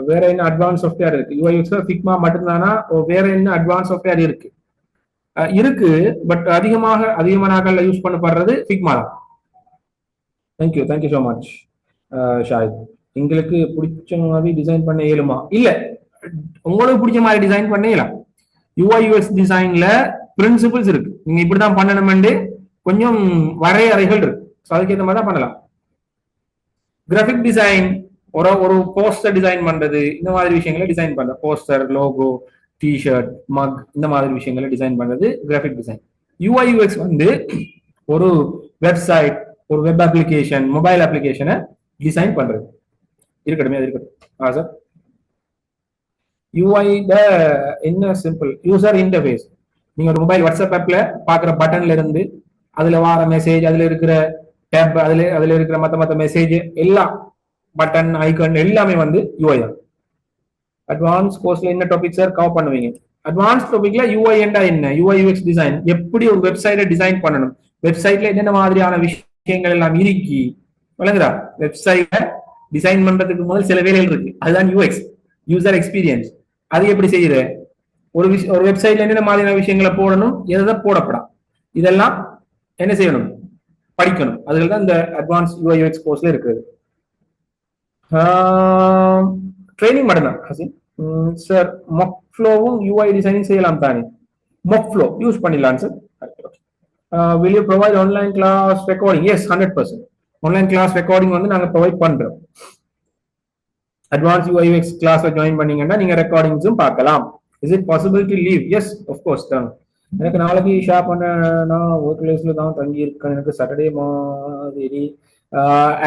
வேற என்ன அட்வான்ஸ் சாஃப்ட்வேர் இருக்கு? யூஐஎக்ஸ் ஃபிக்மா மட்டும்தானா வேற என்ன அட்வான்ஸ் சாஃப்ட்வேர் இருக்கு? இருக்கு, பட் அதிகமான நாட்கள்ல யூஸ் பண்ணப்படுறது ஃபிக்மா தான். Thank you so much Shahid. எங்களுக்கு பிடிச்ச மாதிரி டிசைன் பண்ண இயலுமா? இல்ல, உங்களுக்கு பிடிச்ச மாதிரி டிசைன் பண்ண இயலாம். யூஐஎஸ் டிசைன்ல பிரின்சிபிள்ஸ் இருக்கு, நீங்க இப்படிதான் பண்ணணும்னு கொஞ்சம் வரையறைகள் இருக்கு. அதுக்கேற்ற மாதிரி தான் பண்ணலாம். கிராஃபிக் டிசைன் ஒரு போஸ்டர் டிசைன் பண்றது, இந்த மாதிரி விஷயங்களை டிசைன் பண்ற போஸ்டர், லோகோ, டிஷர்ட், மக், இந்த மாதிரி விஷயங்களை டிசைன் பண்றது கிராஃபிக் டிசைன். யூஐஎக்ஸ் ஒரு வெப்சைட், ஒரு வெப் அப்ளிகேஷன், மொபைல் அப்ளிகேஷனை டிசைன் பண்றது. இருக்கட்டும் சார். யூஐ என்ன சிம்பிள் யூசர் இன்டர்ஃபேஸ். நீங்க ஒரு மொபைல் வாட்ஸ்அப் ஆப்ல பாக்குற பட்டன்ல இருந்து அதுல வார மெசேஜ், அதுல இருக்கிற டேப், அதுல இருக்கிற மத்த மெசேஜ் எல்லாம், பட்டன், ஐகான் எல்லாமே யூஐ தான். அட்வான்ஸ் கோர்ஸ்ல என்ன டாபிக் சார் கவர் பண்ணுவீங்க? அட்வான்ஸ் டாபிக்ல யூஐ என்ன, யூஐ யூஎக்ஸ் டிசைன், எப்படி ஒரு வெப்சைட்டை டிசைன் பண்ணணும், வெப்சைட்ல என்னென்ன மாதிரியான விஷயங்கள் எல்லாம் இருக்கி விளங்குதா. வெப்சைட்டை டிசைன் பண்றதுக்கு முதல் சில வேலைகள் இருக்கு, அதுதான் யூஎக்ஸ், யூசர் எக்ஸ்பீரியன்ஸ். அது எப்படி செய்யுற, ஒரு வெப்சைட்ல என்னென்ன மாதிரியான விஷயங்களை போடணும், எதை போடப்படாம், இதெல்லாம் என்ன செய்யணும், படிக்கணும். அதுல தான் இந்த அட்வான்ஸ் யூஐ யூஎக்ஸ் கோர்ஸ்ல இருக்குது. ட்ரைனிங் மட்டும்தான் ஹசின் சார். மொக் ஃப்ளோவும் யூஐ டிசைனிங் செய்யலாம் தானே? மொக் ஃப்ளோ யூஸ் பண்ணிடலாம் sir. Will you provide online class recording? Yes, 100% online class recording நாங்க ப்ரொவைட் பண்றோம். அட்வான்ஸ் யூஐ யூஎக்ஸ் கிளாஸ்ல ஜாயின் பண்ணீங்கன்னா நீங்க ரெக்கார்டிங்ஸும் பார்க்கலாம். Is it possible to leave? Yes, of course தான். எனக்கு நாளைக்கு ஷேர் பண்ண, நான் ஒர்க் பிளேஸ்ல தான் தங்கி இருக்கேன், எனக்கு சாட்டர்டே மாதிரி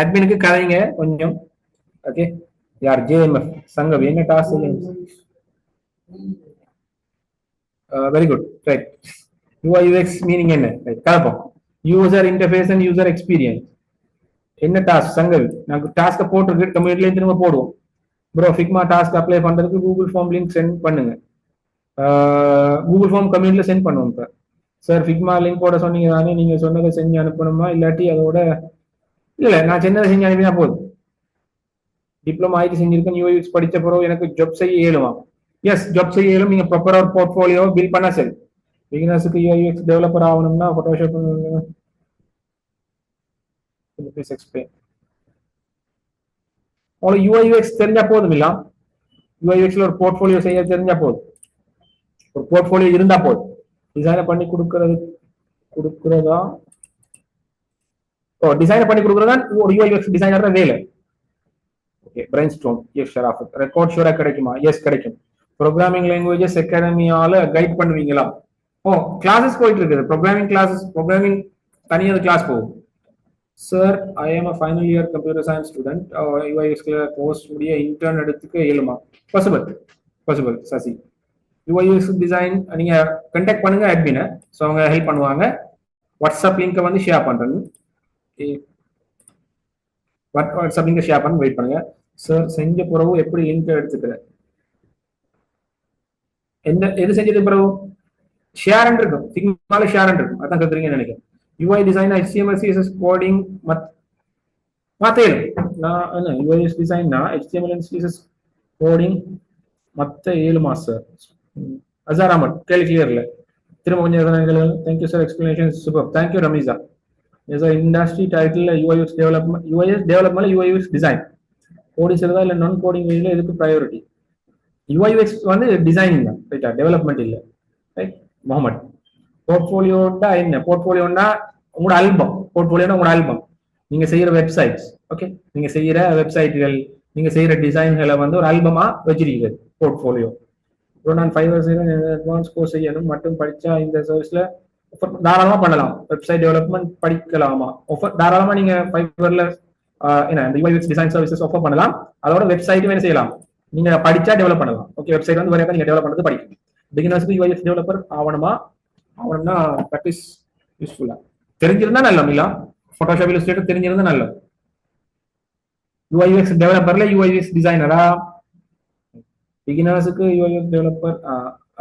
அட்மினுக்கு கதைங்க கொஞ்சம். ஓகே, யார் ஜேஎம்எஃப் சங்கவி என்ன task? Very good, right. UI UX meaning என்ன? கலப்போம். User interface and user experience என்ன டாஸ்க் சங்கவி? நாங்கள் டாஸ்க்கை போட்டுருக்கு, கம்யூனிட்டிலேயே திரும்ப போடுவோம். ப்ரோ ஃபிக்மா டாஸ்க் அப்ளை பண்றதுக்கு கூகுள் ஃபார்ம் லிங்க் சென்ட் பண்ணுங்க. கூகுள் ஃபார்ம் கம்யூனிட்டில சென்ட் பண்ணுவோம் சார். சார் ஃபிக்மா லிங்க் போட சொன்னீங்க தானே, நீங்க சொன்னதை செஞ்சு அனுப்பணுமா, இல்லாட்டி அதோட? இல்ல, நான் செஞ்சதை செஞ்சு அனுப்பினா போதும். டிப்ளமா ஐடி செஞ்சிருக்கேன், யூஎக்ஸ் படிச்ச பிறகு எனக்கு ஜாப் செய்ய இயலுமா? எஸ், ஜாப் செய்ய இயலும். நீங்க ப்ராப்பரா ஒரு போர்ட்ஃபோலியோ பில்ட் பண்ணா சரி. பிகினர்ஸுக்கு யூஎக்ஸ் டெவலப்பர் ஆகணும்னா போட்டோஷாப் ப்ளீஸ் எக்ஸ்பிளைன். உங்களுக்கு யூஐஎக்ஸ் தெரிஞ்சா போதும் இல்ல, யூஐஎக்ஸ்ல ஒரு போர்ட்ஃபோலியோ செய்ய தெரிஞ்சா போதும், ஒரு போர்ட்ஃபோலியோ இருந்தா போதும். டிசைனை பண்ணி கொடுக்கறதா டிசைனை பண்ணி கொடுக்கறதா ஒரு யூஐஎக்ஸ் டிசைனர் வேலை. Okay, brainstorm. Yes Sharaf. Record ஷூரா கிடைக்குமா? எஸ், கிடைக்கும். ப்ரோக்ராமிங் லாங்குவேஜஸ் அகாடமியால கைட் பண்ணுவீங்களா? கிளாஸஸ் போயிட்டு இருக்குது, ப்ரோக்ராமிங் கிளாஸஸ், ப்ரோக்ராமிங் தனியாக கிளாஸ் போகும். Sir, I am a final year computer science student, யூஐஎக்ஸ்ல கோர்ஸ் முடிய இன்டர்ன் எடுத்துக்க இயலுமா? பாசிபிள் சசி. யூஐஎக்ஸ் டிசைன் நீங்க கண்டாக்ட் பண்ணுங்க அட்மினை, ஸோ அவங்க ஹெல்ப் பண்ணுவாங்க. வாட்ஸ்அப் லிங்கை ஷேர் பண்றேன், வாட்ஸ்அப் லிங்கை ஷேர் பண்ணி வெயிட் பண்ணுங்க. சார், செஞ்ச பிறகு எப்படி லிங்க் எடுத்துக்கிறேன்? எது செஞ்சது பிறகு ஷேர் இருக்கும், சிக்மால ஷேர் இருக்கும், அதான் கேட்குறீங்கன்னு நினைக்கிறேன். UI design, HTML CSS coding மத்த நான் UIS டிசைன்னா HTML and CSS coding மத்த 7 மாசம். அசார் அஹமத், கேள்வி கிளியர் இல்லை, திரும்ப கொஞ்சம். Thank you sir, explanation super. Thank you Ramisa. Industry title UIs development, UIs development, UIs design coding செய்யறதா இல்லை நான் கோடிங் வேலையில் எதுக்கு ப்ரையாரிட்டி? யூஐஎஸ் டிசைனிங் தான், ரைட்டா, டெவலப்மெண்ட் இல்லை, ரைட். முகமது, போர்ட்ஃபோலியோண்டா என்ன? போர்ட்ஃபோலியோண்டா உங்களோட ஆல்பம். போர்ட்ஃபோலியோனா உங்களோட ஆல்பம், நீங்க செய்யற வெப்சைட்ஸ். ஓகே, நீங்க செய்யற வெப்சைட்டுகள், நீங்க செய்யற டிசைன்களை ஒரு ஆல்பமா வச்சிருக்கிறது போர்ட்ஃபோலியோ. இப்போ நான் 5 years அட்வான்ஸ் கோர்ஸ் செய்யணும் மட்டும் படிச்சா இந்த சர்வீஸ்ல தாராளமா பண்ணலாம். வெப்சைட் டெவலப்மெண்ட் படிக்கலாமா? தாராளமா நீங்க 5 yearல என்ன யூஐஎக்ஸ் டிசைன் சர்வீசஸ் ஆஃபர் பண்ணலாம். அதோட வெப்சைட்டும் என்ன செய்யலாம், நீங்க படிச்சா டெவலப் பண்ணலாம். ஓகே, வெப்சைட் வரைக்கும் நீங்க டெவலப் பண்றது படிக்கணும். பிகினர்ஸ்க்கு யூஐஎக்ஸ் டெவலப்பர் ஆகணும்னா ப்ராக்டிஸ் யூஸ்ஃபுல்லா தெரிஞ்சிருந்தா நல்லம் இல்ல, போட்டோஷாப் இல்லஸ்ட்ரேட்டர் தெரிஞ்சிருந்தா நல்லம். UIX டெவலப்பர்ல UIX டிசைனரா? பிகினர்ஸுக்கு யூஐஎக்ஸ் டெவலப்பர்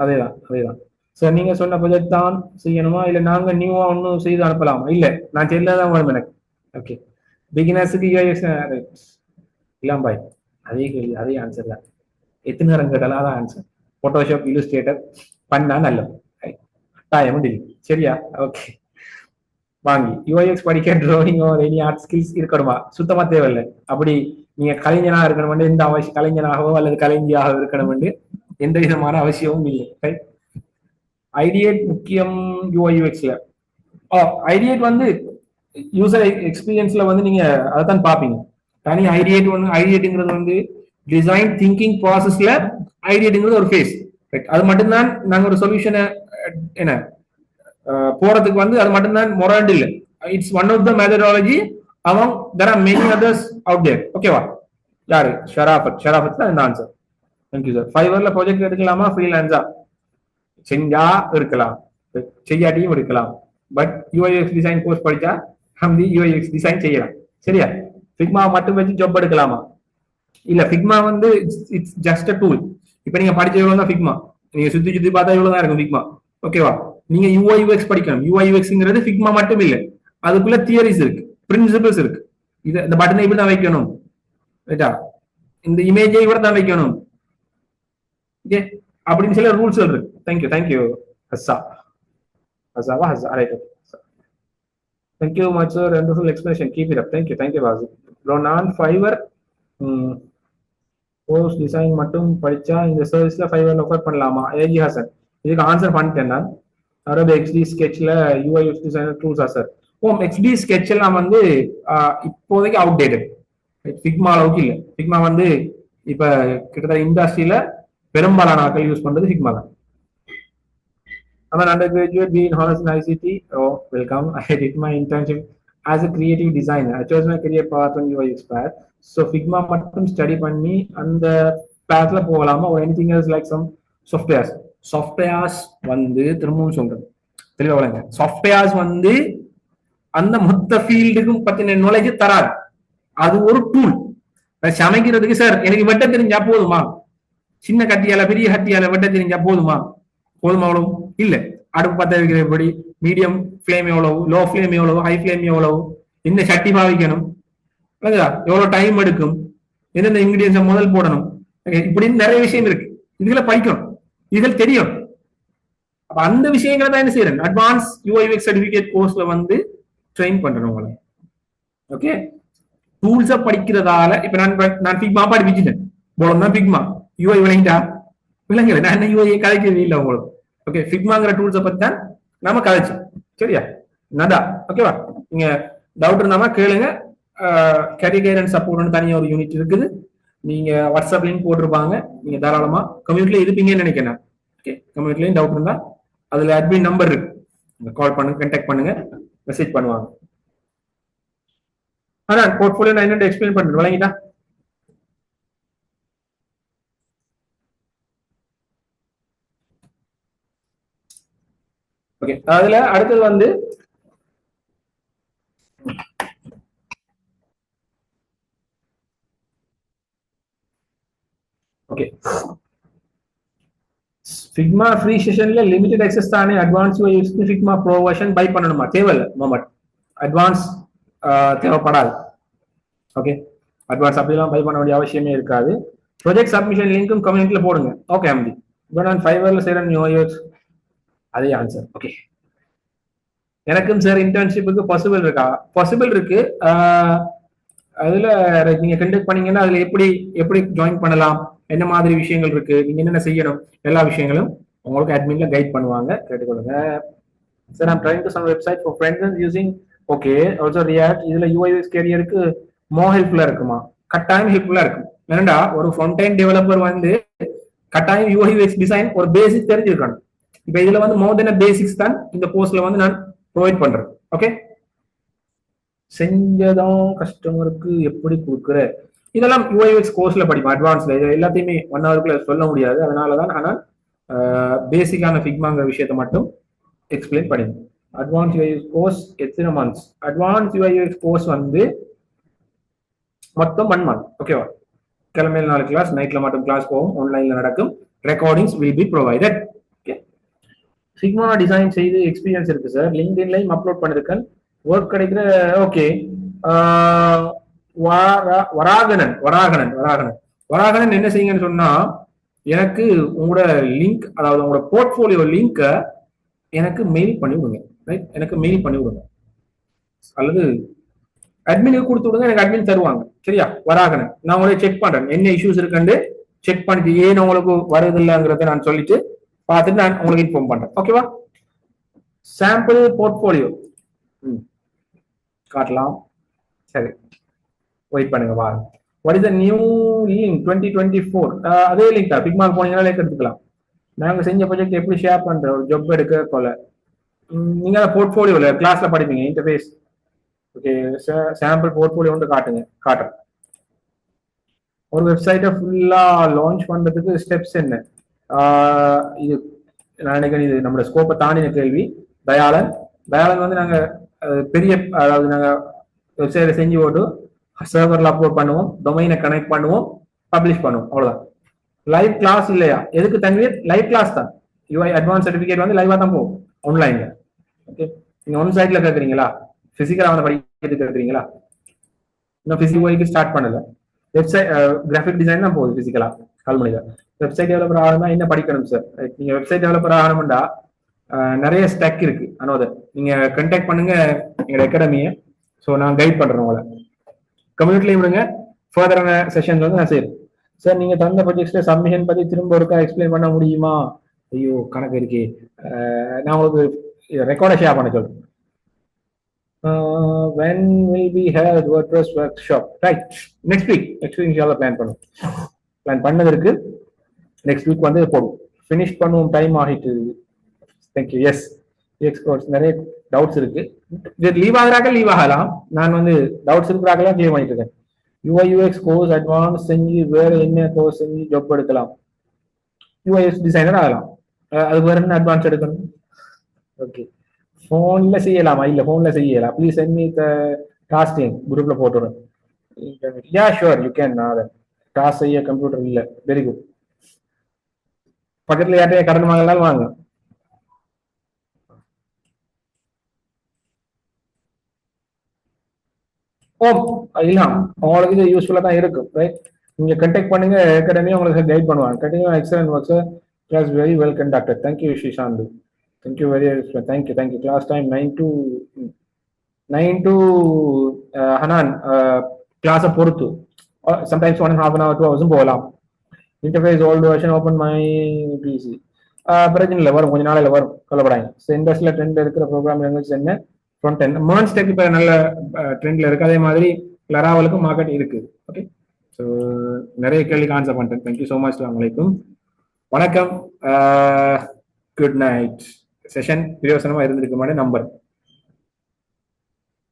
அதேதான் சார். நீங்க சொன்ன ப்ரொஜெக்ட் தான் செய்யணுமா, இல்ல நாங்க நியூவா ஒன்னும் செய்து அனுப்பலாமா? இல்ல, நான் செல்லதான் வேணும் எனக்கு. ஓகே, பிகினர்ஸுக்கு யூஎஸ் இல்லாம் பாய். அதே கேள்வி, அதே ஆன்சர் தான். எத்தனை நேரம் கேட்டாலும் அதான் ஆன்சர். போட்டோஷாப் இல்லுஸ்ட்ரேட்டர் பண்ணா நல்லது. டைம் டிலி. சரியா? ஓகே, வாங்கி யூஐஎக்ஸ் படிக்க டிராயிங்கோ எனி ஆர்ட் ஸ்கில்ஸ் இருக்கணுமா? சுத்தமா தேவையில்லை. அப்படி நீங்க கலைஞனா இருக்கணும், எந்த அவசியம் கலைஞனாகவோ அல்லது கலைஞியாக இருக்கணும் எந்த விதமான அவசியமும் இல்லை. ஐடியேட் முக்கியம் யூஐஎக்ஸ்ல. ஐடியேட் வந்து யூசர் எக்ஸ்பீரியன்ஸ்ல வந்து நீங்க அதைத்தான் பார்ப்பீங்க. தனி ஐடியேட்ங்கிறது வந்து டிசைன் திங்கிங் ப்ராசஸ்ல ஐடியேட்ங்கிறது ஒரு ஃபேஸ். அது மட்டும்தான் நாங்க ஒரு சொல்யூஷனை என்ன போறதுக்கு வந்து அது மட்டும்தான் மொராண்ட் இல்லை. It's one of the methodology among there are many others out there. ஓகேவா? யாரு? ஷராஃபத் தான் இந்த ஆன்சர். Thank you sir. ஃபைவர்ல ப்ராஜெக்ட் எடுக்கலாமா, ஃப்ரீலான்ஸா? செஞ்சா இருக்கலாம், செய்யாட்டியும் இருக்கலாம். பட் யூஐஎக்ஸ் டிசைன் கோர்ஸ் படிச்சா நம்ம யூஐஎக்ஸ் டிசைன் செய்யலாம். சரியா? ஃபிக்மா மட்டும் வச்சு ஜாப் எடுக்கலாமா? இல்ல, ஃபிக்மா வந்து இட்ஸ் ஜஸ்ட் அ டூல். இப்ப நீங்க படிச்ச எவ்வளவு தான் ஃபிக்மா, நீங்க சுத்தி பார்த்தா எவ்வளவுதான் இருக்கும் ஃபிக்மா. ஓகேவா? நீங்க யூஐஎக்ஸ் படிக்கணும். யூஐஎக்ஸ்ங்கிறது ஃபிக்மா மட்டும் இல்லை, அதுக்குள்ள தியரிஸ் இருக்கு, பிரின்சிபிள்ஸ் இருக்கு. இது இந்த பட்டனை இப்படி தான் வைக்கணும், ரைட்டா? இந்த இமேஜை இப்படி தான் வைக்கணும், ஓகே, அப்படின்னு சில ரூல்ஸ் இருக்கு. தேங்க்யூ ஹஸ்ஸாவா right. Thank you much sir, wonderful explanation, keep it up. Thank you boss bro. நான் ஃபைவர் கோர்ஸ் டிசைன் மட்டும் படிச்சா இந்த சர்வீஸ்ல ஃபைவர்ல ஆஃபர் பண்ணலாமா? ஏஜி ஹாசன், இதுக்கு ஆன்சர் பண்ணிட்டேன் நான். அதாவது எக்ஸ்டி ஸ்கெட்ச்ல யூஐஎக்ஸ் டிசைனர் டூல்ஸா சார்? எக்ஸ்டி ஸ்கெட்ச் எல்லாம் வந்து இப்போதைக்கு அவுட் டேட்டட். ஃபிக்மா அளவுக்கு இல்லை. ஃபிக்மா வந்து இப்ப கிட்டத்தட்ட இண்டஸ்ட்ரியில பெரும்பாலான ஆட்கள் யூஸ் பண்றது ஃபிக்மா தான். I'm an undergraduate being honors in ICT. Oh, welcome. I did my internship as a creative designer. I chose my career path on UX path. So Figma மட்டும் ஸ்டடி பண்ணி அந்த பாத்ல போகலாமா, or anything else like some softwares? Softwares வந்து திரும்பவும் சொல்றேன், தெளிவா வழங்க. சாஃப்ட்வேர்ஸ் வந்து அந்த மொத்த ஃபீல்டுக்கும் பத்தின நாலேஜ் தராது. அது ஒரு டூல். சமைக்கிறதுக்கு சார் எனக்கு வெட்ட தெரிஞ்சா போதுமா? சின்ன கத்தியால பெரிய கத்தியால வெட்ட தெரிஞ்சா போதுமா? அவ்வளவு இல்ல. அடுப்பு பத்த வைக்கிற எப்படி, மீடியம் ஃபிளேம் எவ்வளவு, லோ ஃபிளேம் எவ்வளவு, ஹை ஃபிளேம் எவ்வளவு, என்ன சட்டி பாவிக்கணும், எவ்வளவு டைம் எடுக்கும், எந்தெந்த இன்கிரீடியன்ஸை முதல் போடணும், இப்படின்னு நிறைய விஷயம் இருக்கு. இதுல படிக்கணும், இதில் தெரியும். அப்ப அந்த விஷயங்களை தான் என்ன செய்யறேன், அட்வான்ஸ் யூஐஎக்ஸ் சர்டிபிகேட் கோர்ஸ்ல வந்து ட்ரெயின் பண்றேன் உங்களை. ஓகே, டூல்ஸை படிக்கிறதால இப்ப நான் ஃபிக்மா படிச்சுட்டேன், போலம் தான் ஃபிக்மா. யூஐ விளங்கிட்டா? விளங்கல. நான் என்ன யூஐ கதைக்கவே இல்லை உங்களுக்கு. ஓகே, ஃபிக்மாங்கிற டூல்ஸை பத்தி தான் நாம கதைச்சோம். சரியா? நதா, ஓகேவா? நீங்க டவுட் இருந்தாம கேளுங்க. கேரியர் கைடன்ஸ் சப்போர்ட்னு தனியாக ஒரு யூனிட் இருக்குது. நீங்க வாட்ஸ்அப் லிங்க் போட்டிருப்பாங்க, நீங்க தாராளமா கம்யூனிட்டில இருப்பீங்கன்னு நினைக்கிறேன். ஓகே, கம்யூனிட்டிலையும் டவுட் இருந்தா அதுல அட்மின் நம்பர் இருக்கு, கால் பண்ணுங்க, கான்டாக்ட் பண்ணுங்க, மெசேஜ் பண்ணுவாங்க. ஆனா போர்ட்ஃபோலியோ நான் என்னென்ன எக்ஸ்பிளைன் பண்றேன், விளங்கிட்டா? ஓகே, அதுல அடுத்தது வந்து ஓகே, ஃபிக்மா ஃப்ரீ செஷன்ல லிமிடெட் அக்சஸ் தானே, advance Figma pro version buy பண்ணணுமா? தேவையில்லை மொமெண்ட், அட்வான்ஸ் தேவைப்படாது. ஓகே, அட்வான்ஸ் அப்படிலாம் பை பண்ண வேண்டிய அவசியமே இருக்காது. ப்ரொஜெக்ட் சப்மிஷன் லிங்க்கும் கம்யூனிட்டில போடுங்க. ஓகே அம்தி, இப்போ நான் ஃபைவர்ல செய்யறேன் யூஐஎக்ஸ், அதே ஆன்சர். ஓகே, எனக்கும் சார் இன்டர்ன்ஷிப்புக்கு பாசிபிள் இருக்கா? பாசிபிள் இருக்கு. அதுல நீங்க கண்டக்ட் பண்ணீங்கன்னா அதுல எப்படி ஜாயின் பண்ணலாம், என்ன மாதிரி விஷயங்கள் இருக்கு, நீங்க என்னென்ன செய்யணும், எல்லா விஷயங்களும் உங்களுக்கு அட்மின்ல கைட் பண்ணுவாங்க, கேட்டுக்கொள்ளுங்க. Sir I'm trying to some website for friends using okay also React. இதுல யூஐஎக்ஸ் கேரியருக்கு மோர் ஹெல்ப்ஃபுல்லா இருக்குமா? கட்டாயம் ஹெல்ப்ஃபுல்லா இருக்கும். ஏன்னா ஒரு ஃப்ரண்ட் எண்ட் டெவலப்பர் வந்து கட்டாயம் யூஐஎக்ஸ் டிசைன் ஒரு பேசிக் தெரிஞ்சிருக்கணும். இப்ப இதுல வந்து மோர் தென் பேசிக்ஸ் தான் இந்த கோர்ஸ்ல வந்து நான் ப்ரொவைட் பண்றேன். ஓகே, செஞ்சதும் கஸ்டமருக்கு எப்படி கொடுக்குற, இதெல்லாம் யூஐஎக்ஸ் கோர்ஸ்ல படிப்போம். அட்வான்ஸ்ல இது எல்லாத்தையுமே 1 ஹவருக்குள்ள சொல்ல முடியாது. அதனாலதான் ஆனால் பேசிக்கான ஃபிக்மாங்கிற விஷயத்த மட்டும் எக்ஸ்பிளைன் பண்ணிடுங்க. அட்வான்ஸ் யூஐஎக்ஸ் கோர்ஸ் எத்தனை மந்த்ஸ்? அட்வான்ஸ் யூஐஎக்ஸ் கோர்ஸ் வந்து மொத்தம் 1 மந்த். ஓகேவா? கிழமையில 4 கிளாஸ், நைட்ல மட்டும் கிளாஸ் போகும், ஆன்லைன்ல நடக்கும். Recordings will be provided. Figma design செய்து எக்ஸ்பீரியன்ஸ் இருக்கு சார். லிங்க்டின்லையும் அப்லோட் பண்ணிருக்கேன். ஒர்க் கிடைக்கிற ஓகே. வராகனன் வராகனன் வராகனன் வராகனன் என்ன செய்யுங்கன்னு சொன்னா, எனக்கு உங்களோட லிங்க், அதாவது உங்களோட போர்ட்ஃபோலியோ லிங்கை எனக்கு மெயில் பண்ணி விடுங்க. ரைட், எனக்கு மெயில் பண்ணி விடுங்க, அல்லது அட்மினுக்கு கொடுத்து விடுங்க, எனக்கு அட்மின் தருவாங்க. சரியா வராகனன், நான் உங்களை செக் பண்றேன் என்ன இஷ்யூஸ் இருக்குன்னு செக் பண்ணிட்டு ஏன் உங்களுக்கு வருது இல்லைங்கிறத நான் சொல்லிட்டு பார்த்துட்டு நான் உங்களுக்கு இன்ஃபார்ம் பண்றேன். ஓகேவா? சாம்பிள் போர்ட்ஃபோலியோ காட்டலாம். சரி, வெயிட் பண்ணுங்க வா. What is the new link 2024? அதே லிங்க் தான். பிக்மார்க் போனீங்கன்னா லிங்க் எடுத்துக்கலாம். நாங்க செஞ்ச ப்ராஜெக்ட் எப்படி ஷேர் பண்றோம், ஒரு ஜாப் எடுக்க போல. நீங்க போர்ட்ஃபோலியோல கிளாஸ்ல படிப்பீங்க இன்டர்ஃபேஸ். ஓகே, சாம்பிள் போர்ட்ஃபோலியோ வந்து காட்டுறேன். ஒரு வெப்சைட்டை ஃபுல்லா லான்ச் பண்றதுக்கு ஸ்டெப்ஸ் என்ன? இது நான் நினைக்கிறேன் இது நம்மளோட ஸ்கோப்பை தாண்டின கேள்வி. தயாளன் வந்து நாங்க பெரிய, அதாவது நாங்க வெப்சைட்டை செஞ்சு போட்டு சர்வர்ல அப்லோட் பண்ணுவோம், டொமைனை கனெக்ட் பண்ணுவோம், பப்ளிஷ் பண்ணுவோம், அவ்வளவுதான். லைவ் கிளாஸ் இல்லையா? எதுக்கு தன்வீர்? லைவ் கிளாஸ் தான். யூஐ அட்வான்ஸ் சர்டிபிகேட் வந்து லைவா தான் போகும் ஆன்லைன்ல. ஓகே, நீங்க ஒன் சைட்ல கேட்குறீங்களா? பிசிக்கலா வந்து படிக்கிறதுக்கு கேட்குறீங்களா? இன்னும் பிசிக்கல் ஸ்டார்ட் பண்ணல. வெப்சைட் கிராஃபிக் டிசைன் தான் போகுது பிசிக்கலா. கல்முனையில வெப்சைட் டெவலப்பர் ஆகணும்னா என்ன படிக்கணும் சார்? நீங்க வெப்சைட் டெவலப்பர் ஆகணும்டா நிறைய ஸ்டெக் இருக்கு. அனோதர் நீங்க கண்டாக்ட் பண்ணுங்க எங்களோட அகாடமியை. ஸோ நான் கைட் பண்றேன் உங்களை. கம்யூனிட்டிலையும் விடுங்க, ஃபர்தரான செஷன்ல வந்து நான் செய்யறேன். சார் நீங்க தந்த ப்ராஜெக்ட்ஸ்ல சப்மிஷன் பத்தி திரும்ப ஒருக்கா எக்ஸ்பிளைன் பண்ண முடியுமா? ஐயோ கணக்கு இருக்கே. நான் உங்களுக்கு ரெக்கார்டை ஷேர் பண்ண சொல்றேன். when will be held WordPress workshop? Right, next week இன்ஷால்லா பிளான் பண்ணதற்கு நெக்ஸ்ட் வீக் வந்து போடுவோம். ஃபினிஷ் பண்ணுவோம், டைம் ஆகிட்டு. தேங்க்யூ. எஸ் எக்ஸ்போர்ட்ஸ் நிறைய டவுட்ஸ் இருக்கு. லீவ் ஆகுறாங்க, லீவ் ஆகலாம். நான் வந்து டவுட்ஸ் இருக்கிறாங்களா கிளியர் பண்ணிட்டு இருக்கேன். யூஐயூஎக்ஸ் கோர்ஸ் அட்வான்ஸ் செஞ்சு வேற என்ன கோர்ஸ் செஞ்சு ஜாப் எடுக்கலாம்? யூஐஎக்ஸ் டிசைனர் ஆகலாம். அது வேற என்ன அட்வான்ஸ் எடுக்கணும்? ஓகே, போன்ல செய்யலாமா? இல்ல போன்ல செய்யலாம். Please send me the task link, குரூப்ல போட்டுறேன். Yeah sure you can. Task செய்ய கம்ப்யூட்டர் இல்ல. Very good. பக்கத்துல யார்ட்டையா கடன் வாங்கலாம், வாங்க. ஓம் இல்லாம் உங்களுக்கு இது யூஸ்ஃபுல்லா தான் இருக்கும். ரைட், நீங்க கண்டெக்ட் பண்ணுங்க, அகாடமி உங்களுக்கு கைட் பண்ணுவாங்க. Continue excellent work sir, class very well conducted. Thank you Sreesanth, thank you very thank you. Class time 9 to ஹனான். கிளாஸை பொறுத்து சம்டைம்ஸ் 1.5 hour 2 hours போகலாம். Interface old version open my PC. பிரச்சனை இல்லை, வரும், கொஞ்ச நாளையில வரும், கவலைப்படாங்க. இண்டஸ்ட்ரியில ட்ரெண்ட் இருக்கிற ப்ரோக்ராம் லாங்குவேஜ் என்ன? Front end. மர்ன் ஸ்டெக் இப்போ நல்ல ட்ரெண்ட்ல இருக்கு. அதே மாதிரி லராவலுக்கும் மார்க்கெட் இருக்கு. ஓகே, ஸோ நிறைய கேள்விக்கு ஆன்சர் பண்ணிட்டேன். Thank you so much. வணக்கம் வணக்கம். Good night. செஷன் பிரயோசனமா இருந்திருக்கு மாதிரி நம்பர்.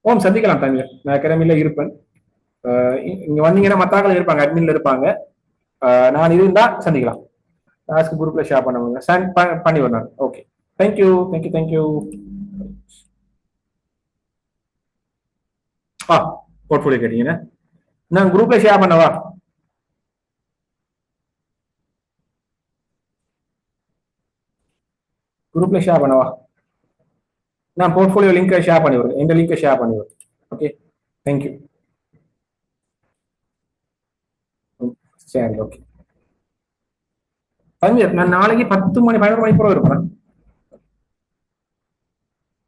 ஓம் சந்திக்கலாம் தாங்க, நான் அகாடமியில இருப்பேன். இங்க வந்தீங்கன்னா மத்தாக்கள் இருப்பாங்க, அட்மின்ல இருப்பாங்க. நான் இருந்தா சந்திக்கலாம். டாஸ்க் குரூப்ல ஷேர் பண்ணுவாங்க, சென்ட் பண்ணி வரணும். Okay, thank you. போர்ட்ஃபோலியோ கேட்டீங்கன்னா நான் குரூப்ல ஷேர் பண்ணவா? குரூப்ல ஷேர் பண்ணவா? நான் போர்ட்ஃபோலியோ லிங்கை ஷேர் பண்ணி விடுறேன், எங்க லிங்கை ஷேர் பண்ணி விடுறேன். Okay, thank you. சரி, ஓகே. நான் நாளைக்கு 10 மணி 11 மணி போல இருப்பேன்.